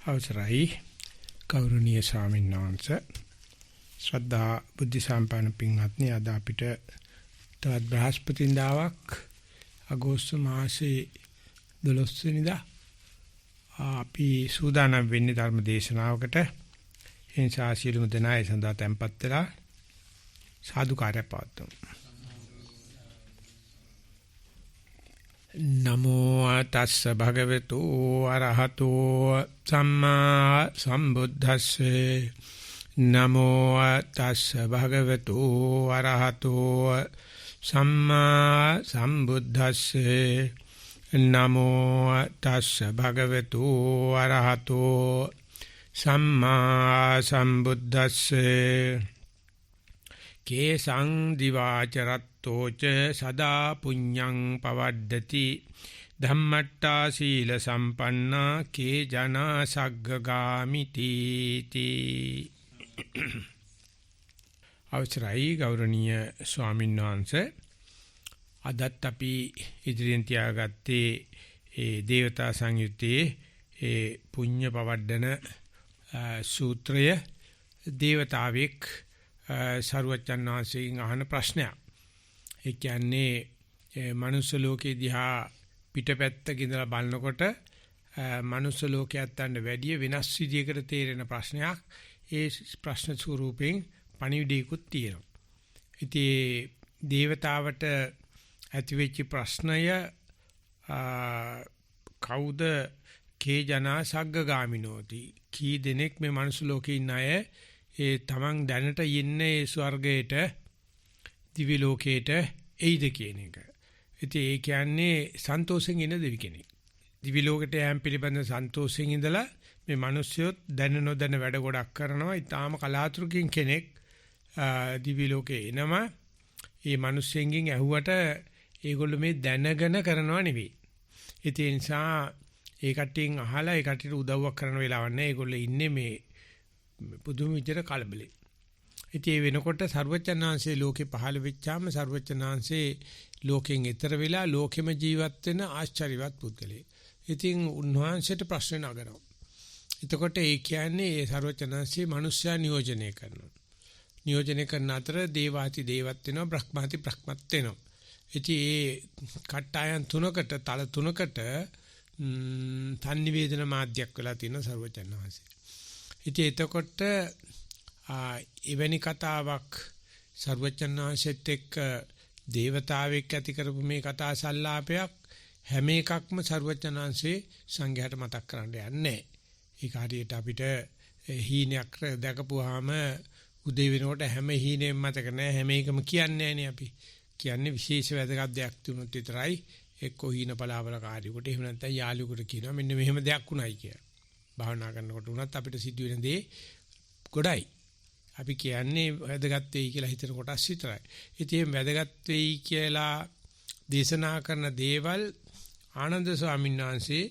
අවසරයි ගෞරවනීය ස්වාමීන් වහන්සේ ශ්‍රද්ධා බුද්ධ සම්පන්න පින්වත්නි අද අපිට තවත් බ්‍රහස්පතින්දාවක් අගෝස්තු මාසේ 12 වෙනිදා අපි සූදානම් වෙන්නේ ධර්ම දේශනාවකට එනිසා සියලුම දෙනා ඒ සඳහා tempත් වෙලා සාදුකාරය පවත්වමු. නමෝ තස්ස භගවතු අරහතෝ සම්මා සම්බුද්දස්සේ නමෝ තස්ස භගවතු අරහතෝ සම්මා සම්බුද්දස්සේ නමෝ තස්ස භගවතු අරහතෝ සම්මා සම්බුද්දස්සේ කේසං දිවාචරත්තෝච සදා පුඤ්ඤං පවද්දති ධම්මට්ටා සීල සම්පන්නා කේ ජනා සග්ගගාමිති තී අවසරයි ගෞරවනීය ස්වාමීන් වහන්සේ අදත් අපි ඉදිරියෙන් තියාගත්තේ ඒ දේවතා සංයුත්තේ ඒ පුඤ්ඤ පවද්දන සූත්‍රය දේවතාවෙක් සර්වචන් වහන්සේගෙන් අහන ප්‍රශ්නයක්. ඒ කියන්නේ මනුස්ස ලෝකේ දිහා පිටපැත්තක ඉඳලා බලනකොට මනුස්ස ලෝකයට අතට වැඩිය වෙනස් විදියකට තේරෙන ප්‍රශ්නයක්. ඒ ප්‍රශ්න ස්වරූපයෙන් පණිවිඩයකුත් තියෙනවා. ඉතින් දේවතාවට ඇතිවෙච්ච ප්‍රශ්නය කවුද කේ ජනා සග්ගගාමිනෝති කී දෙනෙක් මේ මනුස්ස ලෝකේ ඉන්න අය ඒ තමන් දැනට ඉන්නේ ස්වර්ගයට දිවි ලෝකයට එයිද කියන එක. ඉතින් ඒ කියන්නේ සන්තෝෂෙන් ඉන්න දෙවි කෙනෙක්. දිවි ලෝකයට යෑම පිළිබඳ සන්තෝෂෙන් ඉඳලා මේ මිනිස්සුත් දැන නොදැන වැඩ ගොඩක් කරනවා. ඊටාම කලාතුරකින් කෙනෙක් දිවි ලෝකේ එනවා. මේ මිනිස්සුන්ගෙන් ඇහුවට ඒගොල්ලෝ මේ දැනගෙන කරනවා නෙවෙයි. ඒ නිසා ඒ කට්ටියන් අහලා ඒ කට්ටියට උදව්වක් කරන වෙලාවක් නැහැ. ඒගොල්ලෝ ඉන්නේ මේ පුදුම විදිහට කලබලෙ. ඉතින් ඒ වෙනකොට සර්වචනාංශයේ ලෝකේ පහළ වෙච්චාම සර්වචනාංශයේ ලෝකෙන් ඈතර වෙලා ලෝකෙම ජීවත් වෙන ආශ්චර්යවත් පුද්ගලෙක්. ඉතින් උන්වහන්සේට ප්‍රශ්න නගනවා. එතකොට ඒ කියන්නේ ඒ සර්වචනාංශයේ මිනිස්සයා නියෝජනය කරනවා. නියෝජනය කරන අතර දේවාති දේවත් වෙනවා බ්‍රහ්මාති බ්‍රහ්මත් වෙනවා. ඉතින් ඒ කට්ටයන් තුනකට තල තුනකට සංනිවේදන මාධ්‍යයක් වෙලා තියෙන සර්වචනාංශය. ඉතින් එතකොට එවැනි කතාවක් සර්වචන්නාංශෙත් එක්ක දේවතාවෙක් ඇති කරපු මේ කතා සංලාපයක් හැම එකක්ම සර්වචන්නාංශේ සංඝයාට මතක් කරන්න යන්නේ. ඒක හරියට අපිට හීනයක් දැකපුවාම උදේ වෙනකොට හැම හීනෙම මතක නැහැ හැම එකම කියන්නේ නැහනේ අපි. කියන්නේ විශේෂ වැදගත් දෙයක් තුනක් විතරයි එක්ක හීන බලාවල කාර්යයකට එහෙම නැත්නම් යාළුවෙකුට කියනවා මෙන්න මෙහෙම දෙයක් උනායි කියලා. භාවනා කරනකොට උනත් අපිට සිදුවෙන දේ ගොඩයි. අපි කියන්නේ වැදගත් වෙයි කියලා හිතන කොටස් විතරයි. ඉතින් මේ වැදගත් වෙයි කියලා දේශනා කරන දේවල් ආනන්ද ස්වාමීන් වහන්සේ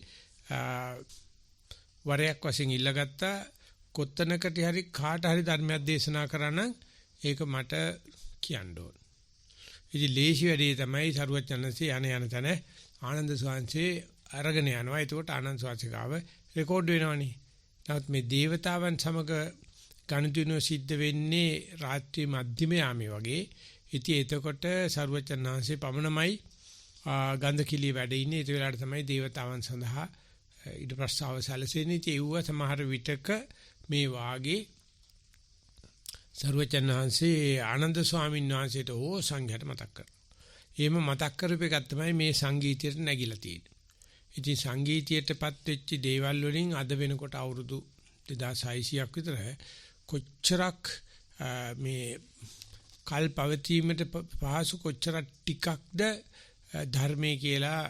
වරයක් වශයෙන් ඉල්ලගත්තා කොත්තනකට හරි කාට හරි ධර්මයක් දේශනා කරා නම් ඒක මට කියන්න ඕන. ඉතින් ලේසි වැඩේ තමයි සරුවචනන්සේ යන තැන ආනන්ද ස්වාමීන්සේ අරගෙන යනවා. ඒකට ආනන්ද ස්වාමීන් ගාව රෙකෝඩ් වෙනවනේ. නමුත් මේ දේවතාවන් සමග ගණිතනෝ සිද්ධ වෙන්නේ රාත්‍රී මධ්‍යම යාමේ වගේ. ඉතින් එතකොට සර්වචන්නාංශේ පමණමයි ගන්ධකිලිය වැඩ ඉන්නේ. ඒ වෙලාවට තමයි දේවතාවන් සඳහා ඊට ප්‍රස්තාව සැලසෙන්නේ. ඉතින් ඒව සමහර විටක මේ වාගේ සර්වචන්නාංශේ ආනන්ද ස්වාමීන් වහන්සේට ඕ සංඝයාට මතක් කරනවා. එහෙම මතක් කරපු එකක් තමයි මේ සංගීතයට නැగిලා තියෙන්නේ. ඉතින් සංගීතයටපත් වෙච්ච දේවල් වලින් අද වෙනකොට අවුරුදු 2600ක් විතර කොච්චරක් මේ කල් පවතීමට පහසු කොච්චරක් ටිකක්ද ධර්මයේ කියලා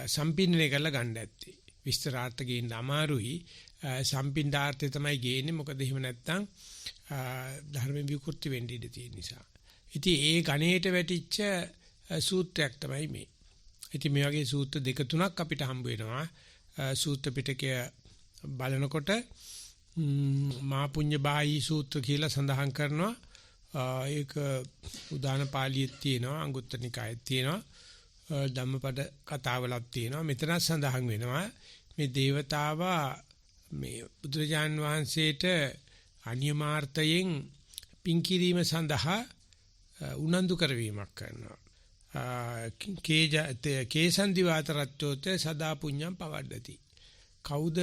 සම්පින්නණය කරලා ගන්න ඇත්තේ. විස්තරාර්ථ ගේන්න අමාරුයි. සම්පින්ඩාර්ථය තමයි ගේන්නේ. මොකද එහෙම නැත්නම් ධර්මෙ විකෘති වෙන්න ඉඩ තියෙන නිසා. ඉතින් ඒ ගණේට වැටිච්ච සූත්‍රයක් තමයි මේ. ඉතින් මේ වගේ සූත්‍ර දෙක තුනක් අපිට හම්බ වෙනවා. සූත්‍ර පිටකය බලනකොට මා පුඤ්ඤ බාහි සූත්‍ර කියලා සඳහන් කරනවා. ඒක උදාන පාළියෙත් තියෙනවා, අංගුත්තර නිකායෙත් තියෙනවා, ධම්මපද කතාවලත් තියෙනවා. මෙතන සඳහන් වෙනවා මේ దేవතාවා මේ බුදුරජාන් වහන්සේට අනියමාර්ථයෙන් පින් කිරීම සඳහා උනන්දු කරවීමක් කරනවා. කේසන්දි වාතරච්චෝත සදා පුඤ්ඤම් පවඩ්ඩති. කවුද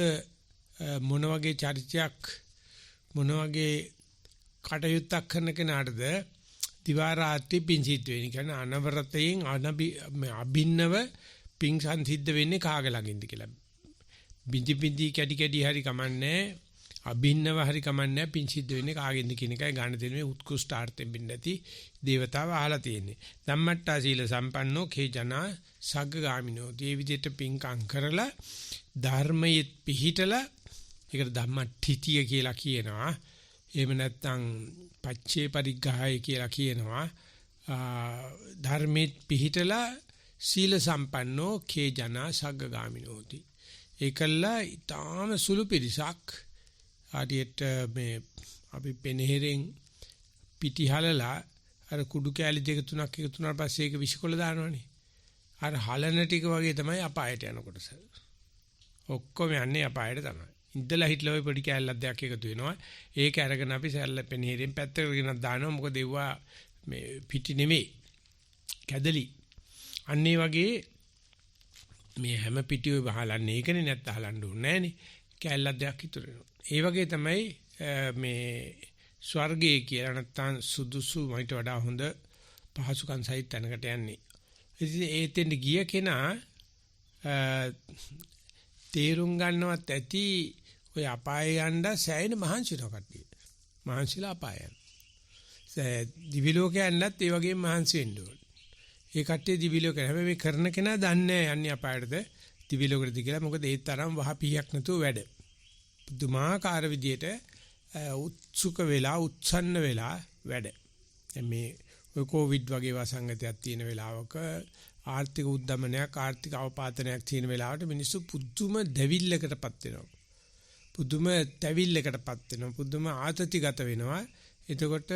මොන වගේ චරිතයක් මොන වගේ කටයුත්තක් කරන කෙනාටද දිවා රාත්‍රී පින් සිද්ධ වෙන්නේ? කියන්නේ අනවරතයෙන් අභින්නව පින් සංසිද්ධ වෙන්නේ කාගේ ළඟින්ද කියලා. බිඳි බිඳි කැඩි කැඩි හරි කමන්නේ, අභින්නව හරි කමන්නේ, පින් සිද්ධ වෙන්නේ කාගෙන්ද කියන එකයි ගන්න දෙන මේ උත්කෘෂ්ඨාර්ථයෙන් බින් නැති දේවතාව අහලා තියෙන්නේ. ධම්මට්ටා සීල සම්පන්නෝ khejana සග්ගගාමිනෝ. මේ විදිහට පින්කම් කරලා ධර්මයේ පිහිටලා ඒකට ධම්මට්ඨිතිය කියලා කියනවා. එහෙම නැත්නම් පච්චේ පරිග්ඝාය කියලා කියනවා. ධර්මයේ පිහිටලා සීල සම්පන්නෝ khejana සග්ගගාමිනෝති. ඒකල්ලා ඊටාම සුළු පිරිසක් ආදියට මේ අපි පෙනහෙරෙන් පිටිහලලා අර කුඩු කෑලි දෙක තුනක් එකතු වුණාට පස්සේ ඒක විසිකොල දානවනේ. අර හලන ටික වගේ තමයි අපායට යන කොටස. ඔක්කොම යන්නේ අපායට තමයි. ඉඳලා හිටලා ওই පොඩි කෑල්ලක් දෙකක් එකතු වෙනවා. ඒක අරගෙන අපි සැල්ල පෙනහෙරෙන් පැත්තකට ගෙනත් දානවා. මොකද ඒවා මේ පිටි නෙමෙයි. කැදලි. අන්න ඒ වගේ මේ හැම පිටියේ වහලන්නේ ඒකනේ නැත්නම් අහලන්න ඕනේ නෑනේ. කැලලක් දෙයක් ඉතුරු වෙනවා. ඒ වගේ තමයි මේ ස්වර්ගයේ කියලා නැත්නම් සුදුසු මයිට වඩා හොඳ පහසුකම් සහිත තැනකට යන්නේ. ඉතින් ඒතෙන්ද ගිය කෙනා තේරුම් ගන්නවත් ඇති ඔය අපාය යන්න සෑහෙන මහන්සි වෙනවා කට්ටිය. මහන්සිලා අපාය යන. දිවි ලෝකේ යන්නත් ඒ වගේම මහන්සි වෙන්න ඕනේ. ඒ කට්ටිය දිවි ලෝකේ හැබැයි මේ කරන කෙනා දන්නේ යන්නේ අපායටද දිවි ලෝකෙටද කියලා. මොකද ඒ තරම් වහපියක් නැතුව වැඩ. පුදුමාකාර විදියට උත්සුක වෙලා උත්සන්න වෙලා වැඩ. මේ ඔය කොවිඩ් වගේ වසංගතයක් තියෙන වෙලාවක ආර්ථික උද්දමනයක් ආර්ථික අවපාතනයක් තියෙන වෙලාවට මිනිස්සු පුදුම දෙවිල්ලකටපත් වෙනවා. පුදුම තැවිල්ලකටපත් වෙනවා. පුදුම ආතතිගත වෙනවා. එතකොට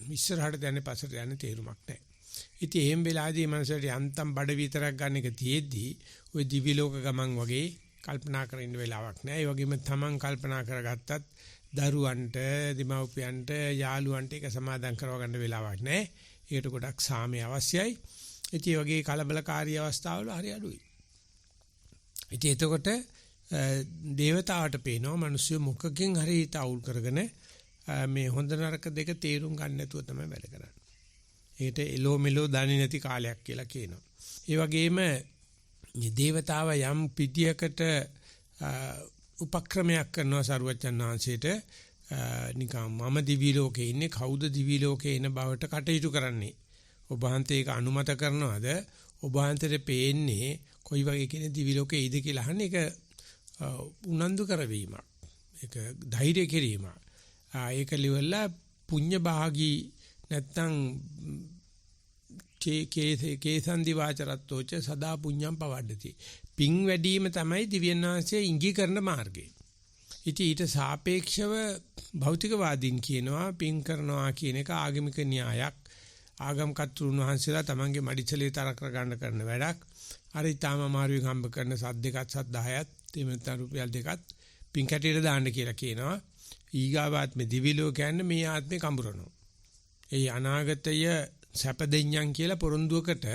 ඉස්සරහට යන්නේ පස්සට යන්නේ තේරුමක් නැහැ. ඉතින් එහෙම වෙලාදී මනසට යන්තම් බඩ විතරක් ගන්න එක තියෙද්දි ওই දිවි ලෝක ගමන් වගේ කල්පනා කරන ඉන්න වෙලාවක් නෑ. ඒ වගේම තමන් කල්පනා කරගත්තත් දරුවන්ට, දෙමව්පියන්ට, යාළුවන්ට ඒක සමාදම් කරව ගන්න වෙලාවක් නෑ. ඒකට ගොඩක් සාමය අවශ්‍යයි. ඉතින් මේ වගේ කලබලකාරී අවස්ථාවල හරි අඩුයි. ඉතින් එතකොට දේවතාවට පේනවා මිනිස්සු මොකකින් හරි තවුල් කරගෙන මේ හොඳ නරක දෙක තේරුම් ගන්න නැතුව තමයි වැඩ කරන්නේ. ඒකට එලෝ මෙලෝ දන්නේ නැති කාලයක් කියලා කියනවා. ඒ වගේම මේ දේවතාව යම් පිටියකට උපක්‍රමයක් කරනවා සරුවච්චන් වහන්සේට නිකම් මම දිවි ලෝකේ ඉන්නේ කවුද දිවි ලෝකේ එන බවට කටයුතු කරන්නේ ඔබ වහන්සේ ඒක අනුමත කරනවද ඔබ වහන්සේට පේන්නේ කොයි වගේ කෙනෙක් දිවි ලෝකේ ඉද කියලා අහන්නේ ඒක උනන්දු කරවීමක් ඒක ධෛර්ය කිරීමක් ඒක liwalla පුඤ්ඤ භාගී නැත්තම් කේසන්දි වාචරත්තෝච සදා පුඤ්ඤම් පවඩ්ඩති. පිං වැඩිම තමයි දිව්‍යඥාන්සේ ඉඟි කරන මාර්ගය. ඉතින් ඊට සාපේක්ෂව භෞතිකවාදීන් කියනවා පිං කරනවා කියන එක ආගමික න්‍යායක්. ආගම් කතුරුන් වහන්සේලා තමන්ගේ මඩිචලේ තර කර ගන්න කරන වැඩක්. අර ඊටම අමාරුවෙන් හම්බ කරන සත් දෙකක් සත් 10ක් එමෙතන රුපියල් දෙකක් පිං කැටියට දාන්න කියලා කියනවා. ඊගාවාත්මේ දිවි ලෝකයන් මේ ආත්මේ කඹරනවා. ඒ අනාගතය සැප දෙඤ්ඤම් කියලා පොරොන්දුවකට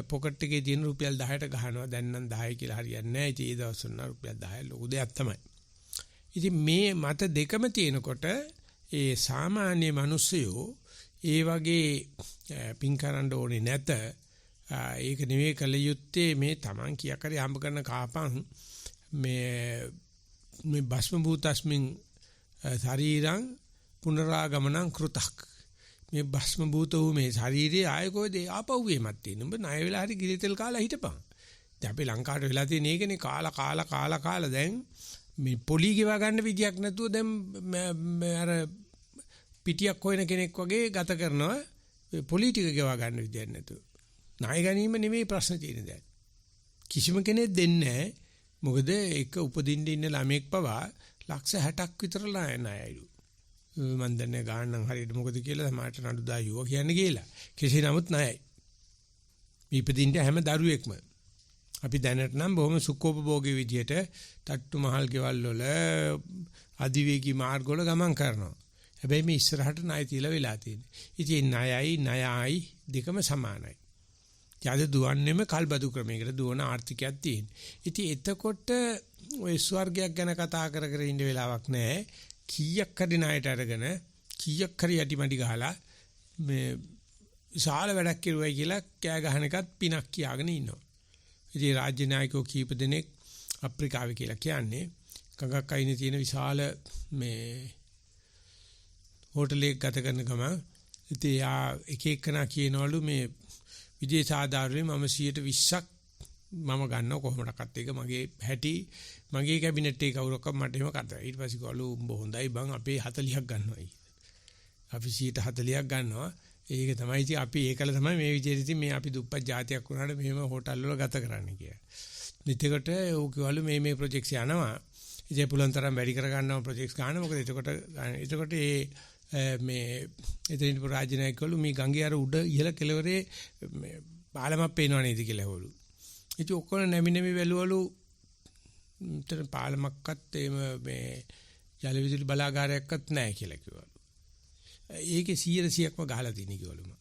පොකට් එකේ තියෙන රුපියල් 10ට ගහනවා. දැන් නම් 10 කියලා හරියන්නේ නැහැ. ඉතින් ඒ දවස්වල රුපියල් 10 ලොකු දෙයක් තමයි. ඉතින් මේ මත දෙකම තියෙනකොට ඒ සාමාන්‍ය මිනිස්සුયો ඒ වගේ පින් කරන්න ඕනේ නැත. ඒක නෙවෙයි කල යුත්තේ මේ Taman කියා කරේ හම්බ කරන කාපන් මේ භස්ම භූතස්මින් ශරීරං පුනරාගමනං කෘතක්. මේ භස්ම භූත වූ මේ ශරීරයේ ආය කොහෙද ආපහු වීමක් තියෙන. උඹ ණය වෙලා හරි ගිරිතෙල් කාලා හිටපන්. දැන් අපි ලංකාවට වෙලා තියෙන එකනේ කාලා දැන් මේ පොලි ගෙවා ගන්න විදියක් නැතුව දැන් අර පිටියක් හොයන කෙනෙක් වගේ ගත කරනවා. පොලි ටික ගෙවා ගන්න විදියක් නැතුව. ණය ගැනීම නෙමෙයි ප්‍රශ්න තියෙන්නේ දැන්. කිසිම කෙනෙක් දෙන්නේ නැහැ. මොකද එක උපදින්න ඉන්න ළමෙක් පවා ලක්ෂ 60ක් විතර ණයයිලු. මන් දන්නේ ගානනම් හරියට මොකද කියලා සමහරට නඩු දායුව කියන්නේ කියලා. කෙසේ නමුත් ණයයි. මේ ඉපදින්න හැම දරුවෙක්ම අපි දැනට නම් බොහොම සුඛෝපභෝගී විදියට තට්ටු මහල් ගෙවල් වල අධිවේගී මාර්ග වල ගමන් කරනවා. හැබැයි මේ ඉස්සරහට ණය තියලා වෙලා තියෙන්නේ. ඉතින් ණයයි දෙකම සමානයි. යාද දුවන්නේම කල්බදු ක්‍රමයකට දුවන ආර්ථිකයක් තියෙන. ඉතින් එතකොට ඔය ස්වර්ගයක් ගැන කතා කර කර ඉන්න වෙලාවක් නැහැ. කීයක් හරි ණයට අරගෙන කීයක් හරි යටිමඩි ගහලා මේ විශාල වැඩක් කරුවයි කියලා කෑ ගහන එකත් පිනක් කියාගෙන ඉන්නවා. ඉතින් රාජ්‍ය නායකයෝ කීප දෙනෙක් අප්‍රිකාවේ කියලා කියන්නේ ගඟක් අයිනේ තියෙන විශාල මේ හෝටලයක ගත කරන ගම ඉතින් යා එක එකනා කියනවලු මේ විදේශ ආධාරයෙන් මම 120ක් මම ගන්නව කොහොමඩක්වත් ඒක මගේ හැටි මගේ කැබිනට් එකේ කවුරක්වත් මට එහෙම කරා. ඊට පස්සේ ගාලු උඹ හොඳයි බං අපේ 40ක් ගන්නවයි. අපි 140ක් ගන්නවා. ඒක තමයි ඉතින් අපි ඒකල තමයි මේ විදිහට ඉතින් මේ අපි දුප්පත් ජාතියක් වුණාට මෙහෙම හෝටල් වල ගත කරන්න කියලා. එතකොට ਉਹ කිව්වලු මේ ප්‍රොජෙක්ට්ස් යනවා. ඉතින් පුළුවන් තරම් වැඩි කර ගන්නවා ප්‍රොජෙක්ට්ස් ගන්න. මොකද එතකොට මේ එතනින් රාජ්‍ය නායකවලු මේ ගංගේ අර උඩ ඉහළ කෙළවරේ මේ පාලමක් පේනව නේද කියලා ඇහුවලු. ඉතින් ඔක්කොම නැමි වැළුවලු උතර පාලමක්වත් එහෙම මේ ජල විදුලි බලාගාරයක්වත් නැහැ කියලා කිව්වලු. ඒකේ 100%ක්ම ගහලා තියෙන කිව්වලු මම.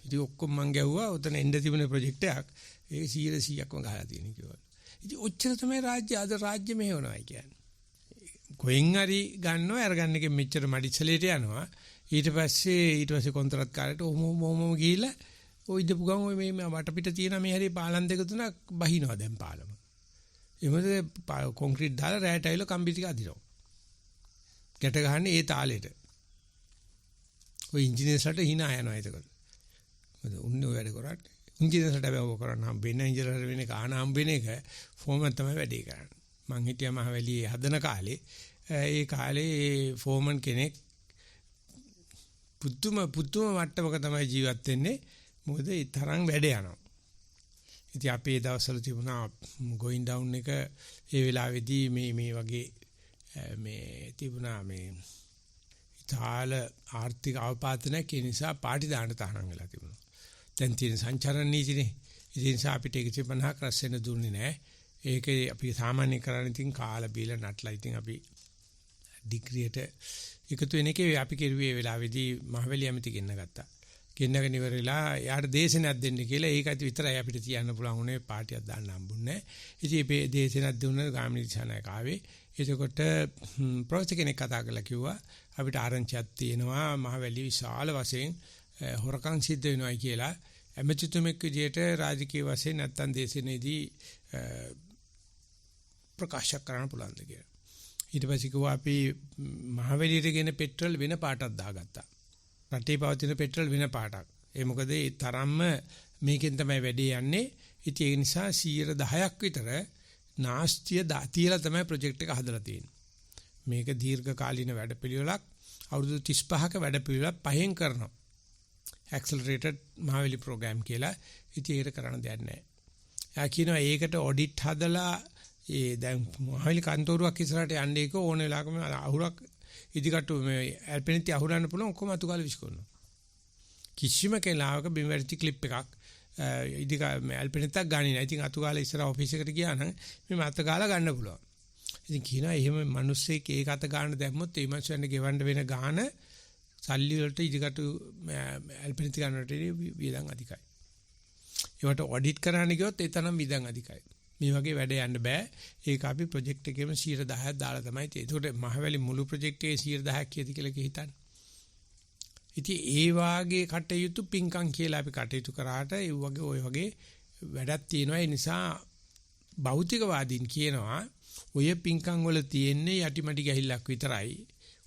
ඉතින් ඔක්කොම මං ගැහුවා උතන එන්න තිබුණ ප්‍රොජෙක්ට් එකක් ඒක 100%ක්ම ගහලා තියෙන කිව්වලු. ඉතින් ඔච්චර තමයි රාජ්‍ය මෙහෙවනවා කියන්නේ. කොහෙන් හරි ගන්නව අරගන්න එකෙන් මෙච්චර මඩිචලේට යනවා ඊට පස්සේ කොන්ත්‍රාත් කාර්යයට ඔහොම ගිහිල්ලා ඔය ඉදපු ගම ඔය මේ වටපිට තියෙන මේ හැරි පාලම් දෙක තුනක් බහිනවා දැන් පාලම. එහෙමද කොන්ක්‍රීට් දාලා රෑට ඇවිල්ලා කම්බි ටික අදිනවා. ගැට ගහන්නේ ඒ තාලෙට. ඔය ඉන්ජිනේර්ස්ලාට hina යනවා එතකොට. මොකද උන්නේ ඔය වැඩ කරන්නේ. ඉන්ජිනේර්ස්ලාට බෑ කරන්න හම්බෙන්නේ ඉන්ජිනේර් වෙන කාණ හම්බෙන එක ෆෝමන් තමයි වැඩේ කරන්නේ. මං හිටියා මහවැලියේ හදන කාලේ ඒ කාලේ ෆෝමන් කෙනෙක් පුදුම මට්ටමක තමයි ජීවත් වෙන්නේ. මොකද ඒ තරම් වැඩ යනවා. ඉතින් අපේ දවස්වල තිබුණා going down එක ඒ වෙලාවේදී මේ වගේ මේ තිබුණා මේ ඉතාල ආර්ථික අවපාතනයක් ඒ නිසා පාටි දාන්න තහනම් වෙලා තිබුණා. දැන් තියෙන සංචාරණ නීතිනේ. ඒ නිසා අපිට 150ක් රැස් වෙන්න දුන්නේ නැහැ. ඒක අපි සාමාන්‍ය කරන්නේ ඉතින් කාලා බීලා නටලා ඉතින් අපි ඩිග්‍රියට එකතු වෙන එකේ අපි කෙරුවේ වෙලාවේදී මහවැලි ඇමති ගෙන්න ගත්තා. ගෙන්නගෙන ඉවරලා යාට දේශනයක් දෙන්න කියලා ඒකත් විතරයි අපිට තියන්න පුළුවන් උනේ පාටියක් දාන්න හම්බුන්නේ නැහැ. ඉතින් මේ දේශනයක් දුන්න ගාමිණී දිසානායක ආවේ. එතකොට ප්‍රොෆෙසර් කෙනෙක් කතා කරලා කිව්වා අපිට ආරංචියක් තියෙනවා මහවැලි විශාල වශයෙන් හොරකම් සිද්ධ වෙනවායි කියලා. ඇමතිතුමෙක් විදියට රාජකීය වශයෙන් නැත්තම් දේශනේදී ප්‍රකාශ කරන්න පුළුවන්ද කියලා. ඊට පස්සේ කිව්වා අපි මහවැලියට ගෙන පෙට්‍රල් වෙන පාටක් දාගත්තා. රටේ පවතින පෙට්‍රල් වෙන පාටක්. ඒ මොකද ඒ තරම්ම මේකෙන් තමයි වැඩේ යන්නේ. ඉතින් ඒ නිසා 10% විතර නාස්තිය තියලා තමයි ප්‍රොජෙක්ට් එක හදලා තියෙන්නේ. මේක දීර්ඝකාලීන වැඩපිළිවෙලක් අවුරුදු 35ක වැඩපිළිවෙලක් පහෙන් කරනවා. ඇක්සලරේටඩ් මහවැලි ප්‍රෝග්‍රෑම් කියලා. ඉතින් ඒක කරන්න දෙයක් නැහැ. යා කියනවා ඒකට ඔඩිට් හදලා ඒ දැන් මහවැලි කන්තෝරුවක් ඉස්සරහට යන්නේ ඒක ඕන වෙලාවකම අහුරක් ඉදිකටු මේ ඇල්පෙනිටි අහුරන්න පුළුවන් ඔක්කොම අතුගාල විශ්කොනවා. කිසිම කෙලාවක බිම් වැටිච්ච ක්ලිප් එකක් ඉදික මේ ඇල්පෙනිටක් ගන්නේ නැහැ. ඉතින් අතුගාල ඉස්සර ඔෆිස් එකට ගියා නම් මේ අතගාලා ගන්න පුළුවන්. ඉතින් කියනවා එහෙම මිනිස්සෙක් ඒක අත ගන්න දැම්මොත් ඒ මිනිස්සුන්ට ගෙවන්න වෙන ගාන සල්ලි වලට ඉදිකටු ඇල්පෙනිටි ගන්නට වියදම් අධිකයි. ඒවට ඔඩිට් කරන්න ගියොත් ඒ තරම් වියදම් අධිකයි. මේ වගේ වැඩ යන්න බෑ. ඒක අපි ප්‍රොජෙක්ට් එකේම 10%ක් දාලා තමයි තියෙන්නේ. ඒකට මහවැලි මුළු ප්‍රොජෙක්ට් එකේ 10%ක් කියද කියලා හිතන්න. ඉතින් ඒ වාගේ කටයුතු පින්කම් කියලා අපි කටයුතු කරාට ඒ වගේ ওই වගේ වැඩක් තියෙනවා. ඒ නිසා භෞතිකවාදීන් කියනවා ඔය පින්කම් වල තියෙන්නේ යටිමටි ගැහිල්ලක් විතරයි.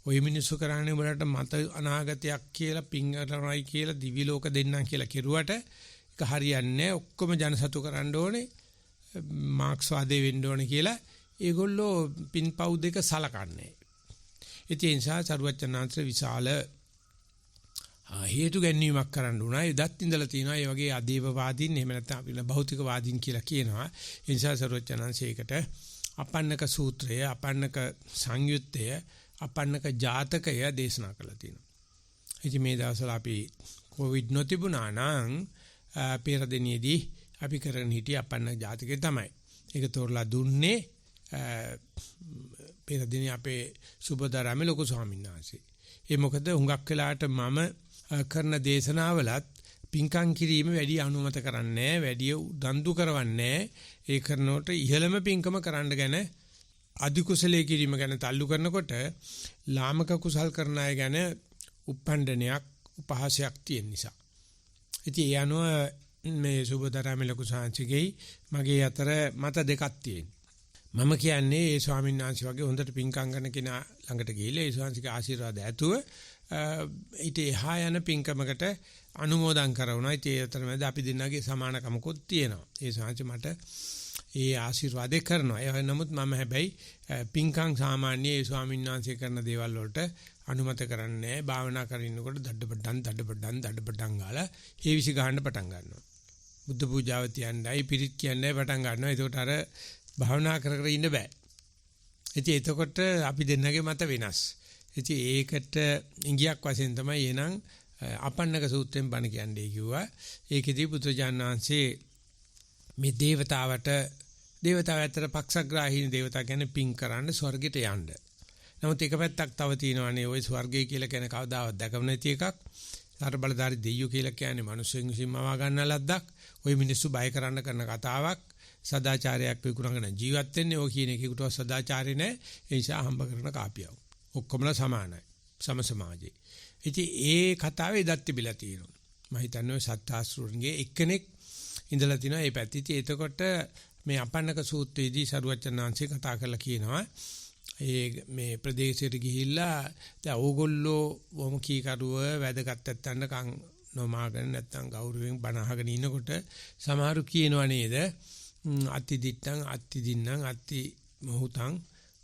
ඔය මිනිස්සු කරන්නේ වලට මත අනාගතයක් කියලා පින්කරනයි කියලා දිවි ලෝක දෙන්නම් කියලා කෙරුවට ඒක හරියන්නේ නැහැ. ඔක්කොම ජනසතු කරන්න ඕනේ. මාක්ස්වාදී වෙන්න ඕනේ කියලා ඒගොල්ලෝ පින්පව් දෙක සලකන්නේ. ඒ නිසා සරුවචනාංශ විශාල හේතු ගැනීමක් කරන්න උනා. එදත් ඉඳලා තියෙනවා මේ වගේ අදේවවාදීන් එහෙම නැත්නම් අපි භෞතිකවාදීන් කියලා කියනවා. ඒ නිසා සරුවචනාංශ ඒකට අපන්නක සූත්‍රය, අපන්නක සංයුත්තය, අපන්නක ජාතකය දේශනා කළා තියෙනවා. ඉතින් මේ දවස්වල අපි කොවිඩ් නොතිබුණා නම් පෙරදෙනියේදී අපි කරගෙන හිටිය අපන්න ජාතකේ තමයි. ඒක තෝරලා දුන්නේ පෙර දිනේ අපේ සුබදාරාමේ ලොකු ස්වාමීන් වහන්සේ. ඒ මොකද හුඟක් වෙලාට මම කරන දේශනාවලත් පින්කම් කිරීම වැඩි අනුමත කරන්නේ වැඩි දන්දු කරවන්නේ ඒ කරනකොට ඉහළම පින්කම කරන්න ගැන අධි කුසලයේ කිරීම ගැන තල්ලු කරනකොට ලාමක කුසල් කරන අය ගැන උපණ්ඩනයක් උපහාසයක් තියෙන නිසා. ඉතින් ඒ අනුව මේ සුබතරාමේ ලොකු සාංශිකේ මගේ අතර මත දෙකක් තියෙනවා. මම කියන්නේ ඒ ස්වාමීන් වහන්සේ වගේ හොඳට පින්කම් කරන කෙනා ළඟට ගිහිල්ලා ඒ ස්වාමීන්ගේ ආශිර්වාද ඇතුව ඊට එහා යන පින්කමකට අනුමෝදන් කරනවා. ඒ අතරමැද අපි දෙන්නගේ සමානකමකුත් තියෙනවා. ඒ ස්වාමීන් මට ඒ ආශිර්වාදේ කරනවා. ඒ නමුත් මම හැබැයි පින්කම් සාමාන්‍ය ඒ ස්වාමීන් වහන්සේ කරන දේවල් වලට අනුමත කරන්නේ නැහැ. භාවනා කරනකොට දඩබඩන් ගාලා හේවිසි ගහන්න පටන් ගන්නවා. බුද්ධ පූජාව තියන්නයි පිරිත් කියන්නේ පටන් ගන්නවා. ඒකට අර භාවනා කර ඉන්න බෑ. ඉතින් එතකොට අපි දෙන්නගේ මත වෙනස්. ඉතින් ඒකට ඉංගියක් වශයෙන් තමයි එනං අපන්නක සූත්‍රයෙන් බණ කියන්නේ කිව්වා. ඒකෙදී පුත්‍රජාන විශ්ේ මේ දේවතාවට පක්ෂග්‍රාහීන දේවතා කියන්නේ පිං කරන්න ස්වර්ගයට යන්න. නමුත් එක පැත්තක් තව තියෙනවානේ ওই ස්වර්ගය කියලා කියන කවදාවත් දැකම නැති එකක්. සතර බලධාරී දෙයියෝ කියලා කියන්නේ මිනිස්සුන් විසින් මවා ගන්න ලද්දක්. ওই මිනිස්සු බය කරන්න කරන කතාවක්. සදාචාරයක් විකුණගෙන ජීවත් වෙන්නේ ඔය කියන එකේකටවත් සදාචාරය නැහැ. ඒ නිසා හම්බ කරන කාපියව. ඔක්කොමලා සමානයි. සම සමාජේ. ඉතින් ඒ කතාවේ දත් තිබිලා තියෙනවා. මම හිතන්නේ ඔය සත්‍යාස්ත්‍රුන්ගේ එක්කෙනෙක් ඉඳලා තිනවා මේ පැත්තේ. ඉතින් එතකොට මේ අපන්නක සූත්‍රයේදී සරුවචනාංශේ කතා කරලා කියනවා මේ ප්‍රදේශයට ගිහිල්ලා දැන් ඕගොල්ලෝ වොම කීකරුව වැදගත් නැත්තන් කන් නොමාගෙන නැත්තම් ගෞරවයෙන් බණ අහගෙන ඉන්නකොට සමහරු කියනවා නේද අත්ති දිත්තං අත්ති දින්නම් අත්ති මොහුතං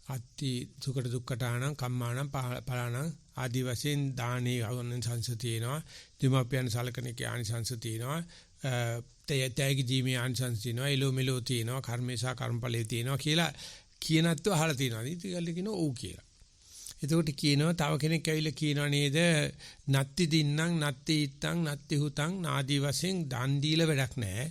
අත්ති සුකට දුක්කටාණං කම්මාණං පලාණං ආදි වශයෙන් දානේ ආනිසංස තියෙනවා දෙමාපියන් සලකන කේ ආනිසංස තියෙනවා තයතයගේ ජීමේ ආනිසංස තියෙනවා එලෝ මෙලෝ තියෙනවා කර්මේශා කර්මඵලයේ තියෙනවා කියලා කියනත්ව අහලා තියෙනවා. ඉතින් කියනවා ඔව් කියලා. එතකොට කියනවා තව කෙනෙක් ඇවිල්ලා කියනවා නේද නත්ති දින්නම් නත්ති ඉත්තං නත්ති හුතං නාදී වශයෙන් දන් දීලා වැඩක් නැහැ.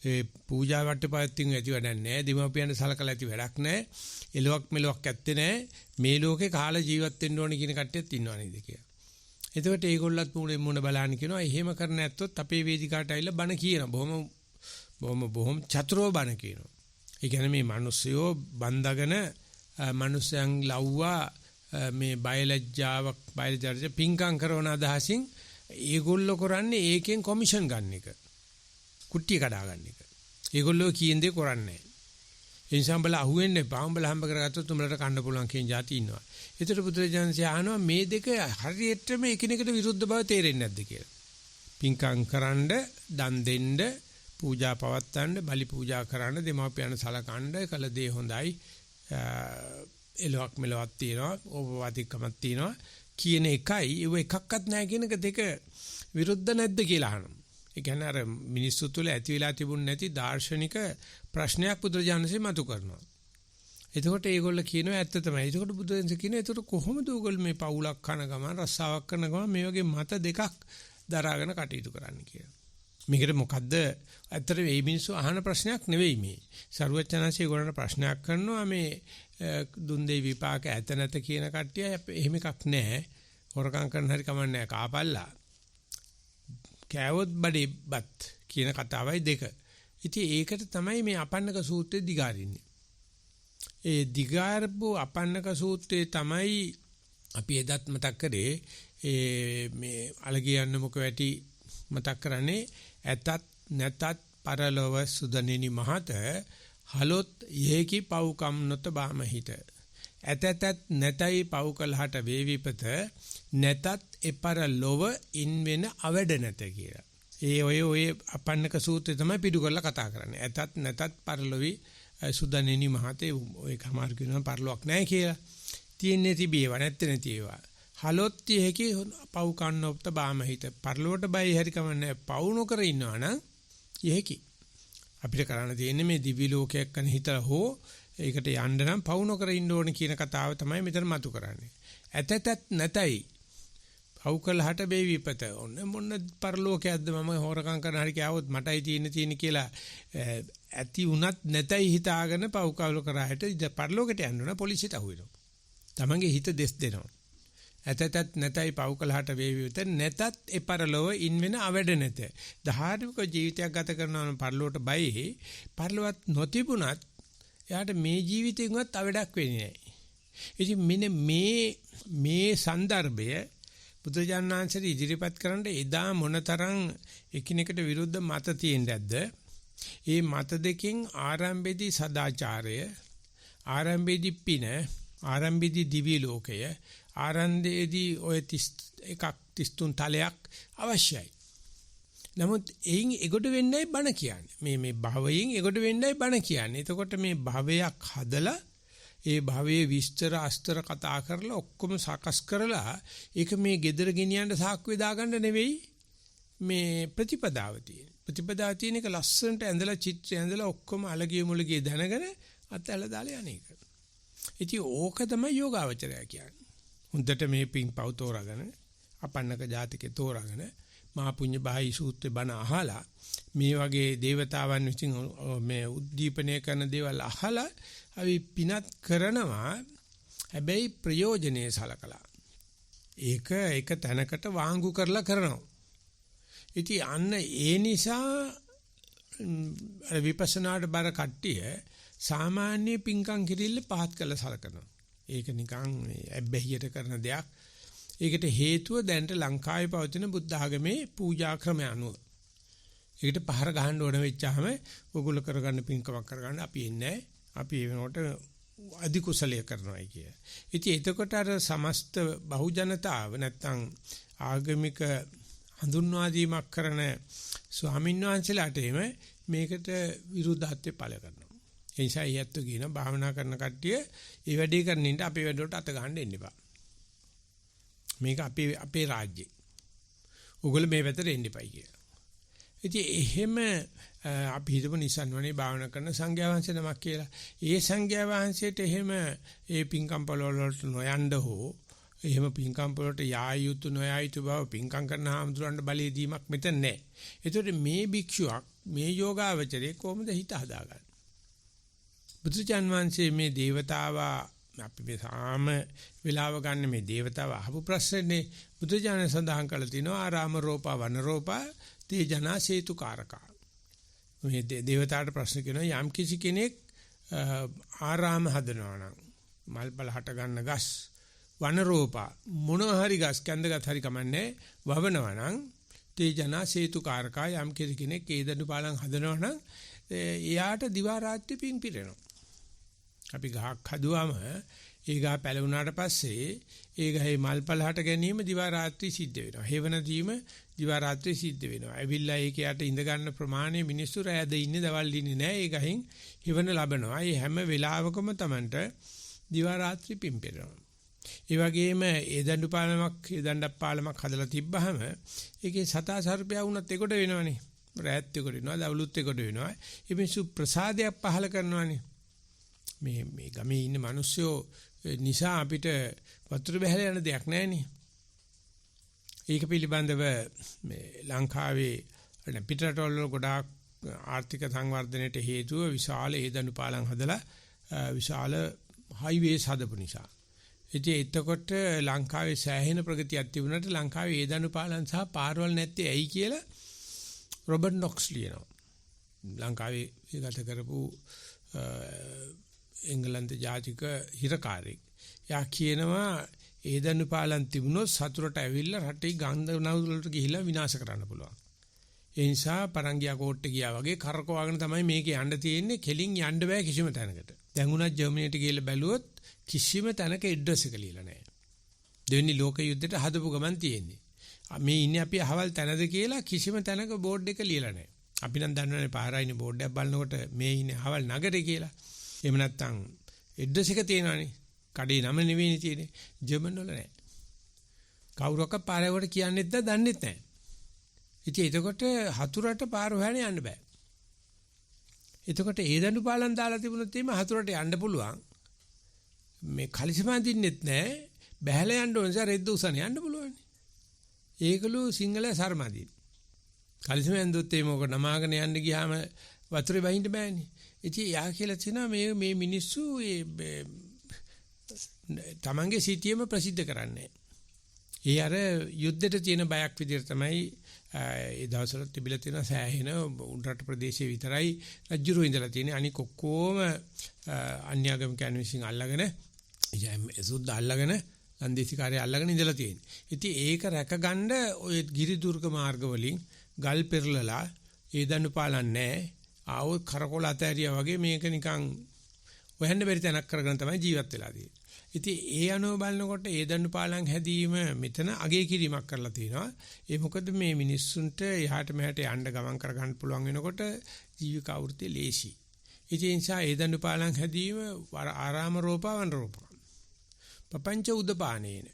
ඒ පූජා වට්ටපැත්තින් ඇති වැඩක් නැහැ. දෙමාපියන් සලකලා ඇති වැඩක් නැහැ. එලොක් මෙලොක් ඇත්තේ නැහැ. මේ ලෝකේ කාල ජීවත් වෙන්න ඕනේ කියන කට්ටියත් ඉන්නවා නේද කියලා. එතකොට ඒගොල්ලත් මුණ බලන්න කියනවා. එහෙම කරන්න ඇත්තොත් අපේ වේදිකාවට ඇවිල්ලා බණ කියනවා. බොහොම චතුරව බණ කියනවා. ඒ කියන්නේ මේ මිනිස්සුયો බන්දාගෙන මිනිස්යන් ලව්වා මේ බයලජ්ජාවක් බයලජ්ජාට පිංකම් කරන අදහසින් ඒගොල්ලෝ කරන්නේ ඒකෙන් කොමිෂන් ගන්න එක. කුට්ටිය කඩා ගන්න එක. ඒගොල්ලෝ කියන දේ කරන්නේ නැහැ. ඒ නිසා උඹලා අහුවෙන්න එපා. උඹලා හම්බ කරගත්තොත් උඹලට කන්න පුළුවන් කියන જાති ඉන්නවා. ඒතර පුත්‍රයන්සේ අහනවා මේ දෙක හරියටම එකිනෙකට විරුද්ධ බව තේරෙන්නේ නැද්ද කියලා. පිංකම් කරන්න, දන් දෙන්න, පූජා පවත්වන්න, බලි පූජා කරන්න, දෙමාපියන් සලකන්න කළ දේ හොඳයි. එලොක් මෙලොක් තියෙනවා, ඕපවාතිකමක් තියෙනවා කියන එකයි ඒව එකක්වත් නැහැ කියන එක දෙක විරුද්ධ නැද්ද කියලා අහනවා. ඒ කියන්නේ අර මිනිස්සු තුළ ඇති වෙලා තිබුණ නැති දාර්ශනික ප්‍රශ්නයක් බුදුරජාණන්සේ මතු කරනවා. එතකොට ඒගොල්ලෝ කියනවා ඇත්ත තමයි. එතකොට බුදුරජාණන්සේ කියනවා එතකොට කොහොමද ඕගොල්ලෝ මේ පවුලක් කන ගමන් රස්සාවක් කරන ගමන් මේ වගේ මත දෙකක් දරාගෙන කටයුතු කරන්න කියලා. මේකට මොකද්ද ඇත්තට මේ මිනිස්සු අහන ප්‍රශ්නයක් නෙවෙයි මේ. සරුවචනාංශය ඒගොල්ලන්ට ප්‍රශ්නයක් කරනවා මේ දුන් දෙයි විපාක ඇත නැත කියන කට්ටිය එහෙම එකක් නැහැ. හොරකම් කරන හැටි කමන්නේ නැහැ. කාපල්ලා. කෑවොත් බඩේපත් කියන කතාවයි දෙක. ඉතින් ඒකට තමයි මේ අපන්නක සූත්‍රය දිගාරින්නේ. ඒ දිගාරපු අපන්නක සූත්‍රයේ තමයි අපි එදත් මතක් කරේ මේ අලගියන්න මොක වැටි මතක් කරන්නේ ඇතත් නැතත් පරලොව සුදනෙනි මහත හලොත් යේකි පව්කම් නොත බාමහිත ඇතතත් නැතයි පව් කලහට වේවිපත නැතත් එපර ලොව ඉන් වෙන අවඩ නැත කියලා. ඔය අපන්නක සූත්‍රය තමයි පිටු කරලා කතා කරන්නේ. ඇතත් නැතත් පරලොවි සුදනෙනි මහතේ ඔය කමාර කියනවා පරලොක් නැහැ කියලා. තියෙන්නේ තිබේව නැත්තේ නැති ඒවා. හලොත් යේකි පව්කම් නොත බාමහිත පරලොවට බයි හරි කමන්නේ පව් නොකර ඉන්නවා නම් යේකි අපිට කරන්න තියෙන්නේ මේ දිවි ලෝකයක් ගැන හිතලා හෝ ඒකට යන්න නම් පවු නොකර ඉන්න ඕනේ කියන කතාව තමයි මෙතන මතු කරන්නේ. ඇතතත් නැතයි පව් කළාට වේ විපත. ඔන්න මොන පරලෝකයක්ද මම හොරකම් කරන හරි කියාවොත් මටයි තියෙන කියලා ඇති උනත් නැතයි හිතාගෙන පව් කවල කරාට පරලෝකයට යන්න ඕන පොලිසියට අහුවෙනවා. තමන්ගේ හිත දෙස් දෙනවා. ඇතතත් නැතයි පව් කළාට වේ විපත නැතත් ඒ පරලෝව ඉන් වෙන අවඩ නැත. ධාර්මික ජීවිතයක් ගත කරනවා නම් පරලෝට බයයි. පරලොවත් නොතිබුණත් එයාට මේ ජීවිතේකවත් අවඩක් වෙන්නේ නැහැ. ඉතින් මෙන්න මේ સંદર્ભය බුදුජානනාංශරි ඉදිරිපත් කරන්න එදා මොනතරම් එකිනෙකට විරුද්ධ මත තියෙන්නේද? ඒ මත දෙකෙන් ආරම්භයේදී සදාචාරය, ආරම්භයේදී පින, ආරම්භයේදී දිවි ලෝකය, ආරම්භයේදී ඔය 33 තලයක් අවශ්‍යයි. නමුත් එයින් එගොඩ වෙන්නයි බණ කියන්නේ. මේ භවයෙන් එගොඩ වෙන්නයි බණ කියන්නේ. එතකොට මේ භවයක් හදලා ඒ භවයේ විස්තර අස්තර කතා කරලා ඔක්කොම සකස් කරලා ඒක මේ gedara ගෙනියන්න සාක්කුවේ දාගන්න නෙවෙයි මේ ප්‍රතිපදාව තියෙන. ප්‍රතිපදාව තියෙන එක ලස්සනට ඇඳලා චිත්‍රය ඇඳලා ඔක්කොම අලගිය මුලගිය දැනගෙන අතැල දාලා යන්නේ. ඉතින් ඕක තමයි යෝගාවචරය කියන්නේ. හොඳට මේ පිං පව් තෝරාගෙන අපන්නක ජාතිකේ තෝරාගෙන මහා පුඤ්ඤ බාහි සූත්‍රේ බණ අහලා මේ වගේ දේවතාවන් විසින් මේ උද්දීපනය කරන දේවල් අහලා අපි පිනත් කරනවා. හැබැයි ප්‍රයෝජනේ සලකලා ඒක තැනකට වාංගු කරලා කරනවා. ඉතින් අන්න ඒ නිසා විපස්සනාට බර කට්ටිය සාමාන්‍ය පිංකම් කිරිල්ල පහත් කළා සලකනවා. ඒක නිකන් ඇබ්බැහියට කරන දෙයක්. ඒකට හේතුව දැනට ලංකාවේ පවතින බුද්ධ ආගමේ පූජා ක්‍රමය අනුව. ඒකට පහර ගහන්න ඕන වෙච්චාම ඔගොල්ලෝ කරගන්න පින්කමක් කරගන්න අපි ඉන්නේ. අපි ඒ වෙනකොට අධි කුසලයේ කරනවායි කිය. ඉතින් එතකොට අර සමස්ත බහු ජනතාව නැත්තම් ආගමික හඳුන්වා දීමක් කරන ස්වාමීන් වහන්සේලාට එම මේකට විරුද්ධත්වය පළ කරනවා. ඒ නිසා ඊයත් කියන භාවනා කරන කට්ටිය ඒ වැඩේ කරන ඉන්න අපේ වැඩවලට අත ගන්න එන්න එපා. මේක අපේ රාජ්‍යය. ඔයගොල්ලෝ මේ පැත්තට එන්න එපයි කියලා. ඉතින් එහෙම අපි හිතමු නිසන්වනේ භාවනා කරන සංඝයා වහන්සේ නමක් කියලා. ඒ සංඝයා වහන්සේට එහෙම ඒ පින්කම් පොළවලට නොයන්න හෝ එහෙම පින්කම් පොළට යා යුතු නොයා යුතු බව පින්කම් කරන හාමුදුරන්ට බලය දීමක් මෙතන නැහැ. ඒතකොට මේ භික්ෂුවක් මේ යෝගාවචරයේ කොහොමද හිත හදාගන්නේ? බුදුචාන් වහන්සේ මේ දේවතාවා අපි මේ සාම වෙලාව ගන්න මේ දේවතාව අහපු ප්‍රශ්නේ බුදුජානක සඳහන් කළ තිනවා ආරාම රෝපා වන රෝපා තේ ජනා සේතුකාරකා. මේ දේවතාවට ප්‍රශ්න කරනවා යම් කිසි කෙනෙක් ආරාම හදනවා නම් මල්පල හට ගන්න ගස් වන රෝපා මොනවා හරි ගස් කැඳගත් හරි කමන්නේ වවනවා නම් තේ ජනා සේතුකාරකා යම් කිසි කෙනෙක් ඒ දඬු පාලම් හදනවා නම් එයාට දිවා රාත්‍රී පිං පිරෙනවා. අපි ගහක් හදුවාම ඒ ගහ පැලුණාට පස්සේ ඒ ගහේ මල්පල හට ගැනීම දිවා රාත්‍රී සිද්ධ වෙනවා. හේවන දීම දිවා රාත්‍රී සිද්ධ වෙනවා. ඇවිල්ලා ඒක යට ඉඳ ගන්න ප්‍රමාණය මිනිස්සු රැයද ඉන්නේ දවල් ඉන්නේ නැහැ. ඒ ගහෙන් හේවන ලබනවා. මේ හැම වෙලාවකම Tamanට දිවා රාත්‍රී පිම්පෙනවා. ඒ වගේම ඒ දඬු පාලමක් ඒ දණ්ඩක් පාලමක් හදලා තිබ්බහම ඒකේ සතා සර්පයා වුණත් ඒකට වෙනවනේ. රැයත් ඒකට වෙනවා. දවලුත් ඒකට වෙනවා. ඒ මිනිස්සු ප්‍රසාදයක් පහල කරනවානේ. මේ ගමේ ඉන්න මිනිස්සු නිසා අපිට වතුර බහැලා යන දෙයක් නැහැනේ. ඒක පිළිබඳව මේ ලංකාවේ පිටරටවල ගොඩාක් ආර්ථික සංවර්ධනයට හේතුව විශාල ඒදණු පාලම් හදලා විශාල හයිවේස් හදපු නිසා. ඉතින් එතකොට ලංකාවේ සෑහෙන ප්‍රගතියක් තිබුණාට ලංකාවේ ඒදණු පාලම් සහ පාරවල් නැත්තේ ඇයි කියලා රොබර්ට් නොක්ස් ලියනවා. ලංකාවේ ගත කරපු එංගලන්ත ජාතික හිරකාරයෙක්. යා කියනවා ඒදණු පාලම් තිබුණොත් සතුරට ඇවිල්ලා රටේ ගන්ධ නවුලට ගිහිලා විනාශ කරන්න පුළුවන්. ඒ නිසා පරංගියා කෝට්ටේ ගියා වගේ කරකවගෙන තමයි මේක යන්න තියෙන්නේ. කෙලින් යන්න බෑ කිසිම තැනකට. දැන් උනත් ජර්මනියට ගිහලා බැලුවොත් කිසිම තැනක ඇඩ්‍රස් එක ලියලා නැහැ. දෙවෙනි ලෝක යුද්ධයට හදපු ගමන් තියෙන්නේ. මේ ඉන්නේ අපි අහවල් තැනද කියලා කිසිම තැනක බෝඩ් එක ලියලා නැහැ. අපි නම් දන්නවනේ පාරායිනේ බෝඩ් එකක් බලනකොට මේ ඉන්නේ අහවල් නගරේ කියලා. එහෙම නැත්නම් ඇඩ්‍රස් එක තියෙනවනේ. කඩේ නම නෙවෙයිනේ තියෙන්නේ. ජර්මන් වල නැහැ. කවුරක්වත් පාරේකට කියන්නෙත් නැද්ද දන්නෙත් නැහැ. ඉතින් එතකොට හතුරට පාර හොයන්න යන්න බෑ. එතකොට ඒදඬු පාලම් දාලා තිබුණොත් එimhe හතුරට යන්න පුළුවන්. මේ කලිසම දින්නෙත් නැහැ. බැහැලා යන්න ඕන නිසා රෙද්ද උසන යන්න පුළුවන්. ඒකලු සිංහල සර්මදී. කලිසමෙන් දුත් ඒ මොක නමාගෙන යන්න ගියාම වතුරේ බහින්න බෑනේ. ඉතින් යා කියලා කියනවා මේ මිනිස්සු තමන්ගේ සිටියම ප්‍රසිද්ධ කරන්නේ. ඒ අර යුද්ධයට තියෙන බයක් විදිහට තමයි ඒ දවස්වල තිබිලා තියෙන සෑහෙන උඩරට ප්‍රදේශයේ විතරයි රජුරු ඉඳලා තියෙන්නේ. අනික ඔක්කොම අන්‍යාගමිකයන් විසින් අල්ලගෙන සුද්ධ අල්ලගෙන ලන්දේසිකාරය අල්ලගෙන ඉඳලා තියෙන්නේ. ඉතින් ඒක රැකගන්න ඔය ගිරි දුර්ග මාර්ග වලින් ගල් පෙරලලා ඒ දඬු පාලන්නේ ආවොත් කරකොල අතෑරියා වගේ මේක නිකන් හොයන්න බැරි තැනක් කරගෙන තමයි ජීවත් වෙලා තියෙන්නේ. ඉතින් ඒ අනුව බලනකොට ඒ දඬු පාලම් හැදීම මෙතන අගේ කිරීමක් කරලා තිනවා. ඒ මොකද මේ මිනිස්සුන්ට එහාට මෙහාට යන්න ගමන් කරගන්න පුළුවන් වෙනකොට ජීවික අවෘත්ති ලේසි. ඉතින් ඒ නිසා ඒ දඬු පාලම් හැදීම ආරාම රෝපවන රූප. පపంచ උදපානේන.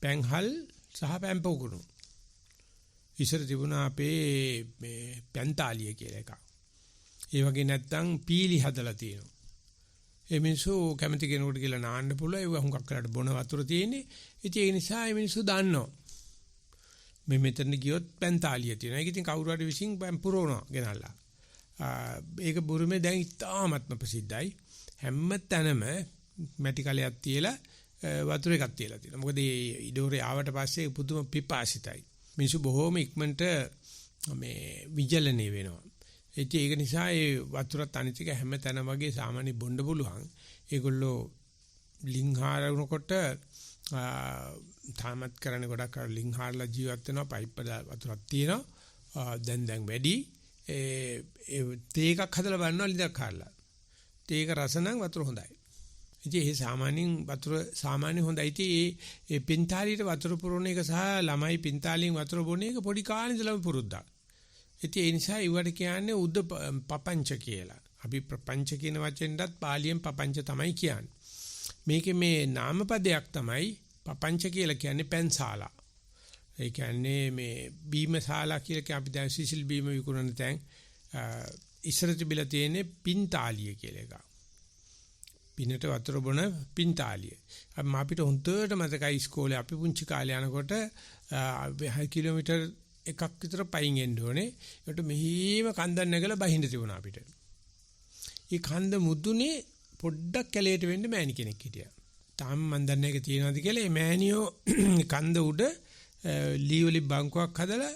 පැන්හල් සහ පැම්පොකුණු. ඉස්සර තිබුණා අපේ මේ පැන්තාලිය කියලා එකක්. ඒ වගේ නැත්තම් පීලි හදලා තියෙනවා. ඒ මිනිස්සු කැමති කෙනෙකුට කියලා නාන්න පුළුවන්. ඒ හුඟක් කරලා බොන වතුර තියෙන්නේ. ඉතින් ඒ නිසා මේ මිනිස්සු දන්නවා. මේ මෙතන ගියොත් පැන්තාලිය තියෙනවා. ඒක ඉතින් කවුරු හරි විශ්ින් පුරවනවා ගෙනල්ලා. ඒක බුරුමේ දැන් ඉතාමත්ම ප්‍රසිද්ධයි. හැම තැනම මැටි කලයක් තියලා වතුර එකක් තියලා තියෙනවා. මොකද මේ ඉඩෝරේ ආවට පස්සේ පුදුම පිපාසිතයි. මිනිස්සු බොහොම ඉක්මනට මේ විජලණය වෙනවා. ඒක නිසා ඒ වතුරත් අනිත් එක හැම තැනම වගේ සාමාන්‍ය බොණ්ඩ පුළුවන්. ඒගොල්ලෝ ලින්හාර වුණකොට තාමත් කරන්නේ ගොඩක් අර ලින්හාරලා ජීවත් වෙනවා. පයිප් වතුරක් තියෙනවා. දැන් වැඩි ඒ තේ එකක් හදලා බලනවා ලිඳක් හාරලා. තේක රස නම් වතුර හොඳයි. ඉතින් ඒ සාමාන්‍යයෙන් වතුර සාමාන්‍ය හොඳයි. ඉතින් ඒ පින්තාලියට වතුර පුරවන එක සහ ළමයි පින්තාලියෙන් වතුර බොන එක පොඩි කාලේ ඉඳලම පුරුද්දක්. ඉතින් ඒ නිසා ඊවට කියන්නේ උද්ද පපංච කියලා. අපි ප්‍රපංච කියන වචෙන්ටත් පාලියෙන් පපංච තමයි කියන්නේ. මේකේ මේ නාමපදයක් තමයි පපංච කියලා කියන්නේ පැන්සාලා. ඒ කියන්නේ මේ බීමශාලා කියලා අපි දැන් සිසිල් බීම විකුණන තැන් ඉස්සර තිබිලා තියෙන්නේ පින්තාලිය කියලා එකක්. පිනට වතුර බොන පින්තාලිය. අපිට හොඳට මතකයි ඉස්කෝලේ අපි පුංචි කාලේ යනකොට කිලෝමීටර් එකක් විතර පයින් එන්න ඕනේ. ඒකට මෙහිම කන්දක් නැගලා බහින්න තිබුණා අපිට. ඒ කන්ද මුදුනේ පොඩ්ඩක් කැලේට වෙන්න මෑණි කෙනෙක් හිටියා. තාම මන් දන්නේ ඒක තියෙනවද කියලා. ඒ මෑණියෝ කන්ද උඩ ලීවලි බංකුවක් හදලා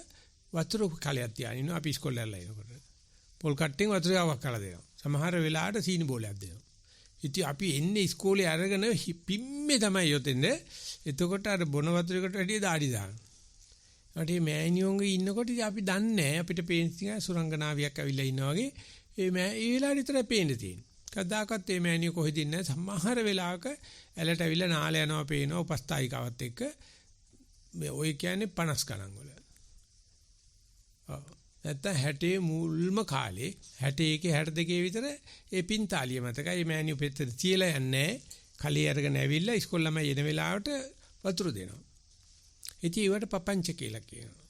වතුර කලයක් තියාගෙන ඉන්නවා අපි ඉස්කෝලේ යලා එනකොට. පොල් කට්ටෙන් වතුර ගාවක් කලා දෙනවා. සමහර වෙලාවට සීනි බෝලයක් දෙනවා. ඉතින් අපි එන්නේ ඉස්කෝලේ අරගෙන පිම්මේ තමයි යොතෙන්නේ. එතකොට අර බොන වතුරකට වැඩිය දාඩි දානවා. ඊට මේ මෑණියෝන්ගේ ඉන්නකොට අපි දන්නේ නැහැ අපිට පේන්නේ සුරංගනාවියක් ඇවිල්ලා ඉන්නා වගේ. ඒ වෙලාවට විතරයි පේන්නේ තියෙන්නේ. කවදාකවත් මේ මෑණියෝ කොහෙද ඉන්නේ සමහර වෙලාවක ඇලට ඇවිල්ලා නාල යනවා පේනවා උපස්ථායිකාවත් එක්ක. මේ ඔය කියන්නේ 50 ගණන් වල. නැත්තම් 60 මුල්ම කාලේ 61 62 විතර ඒ පින්තාලිය මතකයි මේ මෑණියෝ පෙත්තට තියලා යන්නේ කලේ අරගෙන ඇවිල්ලා ඉස්කෝල ළමයි එන වෙලාවට වතුර දෙනවා. ඉතින් ඒවට පපංච කියලා කියනවා.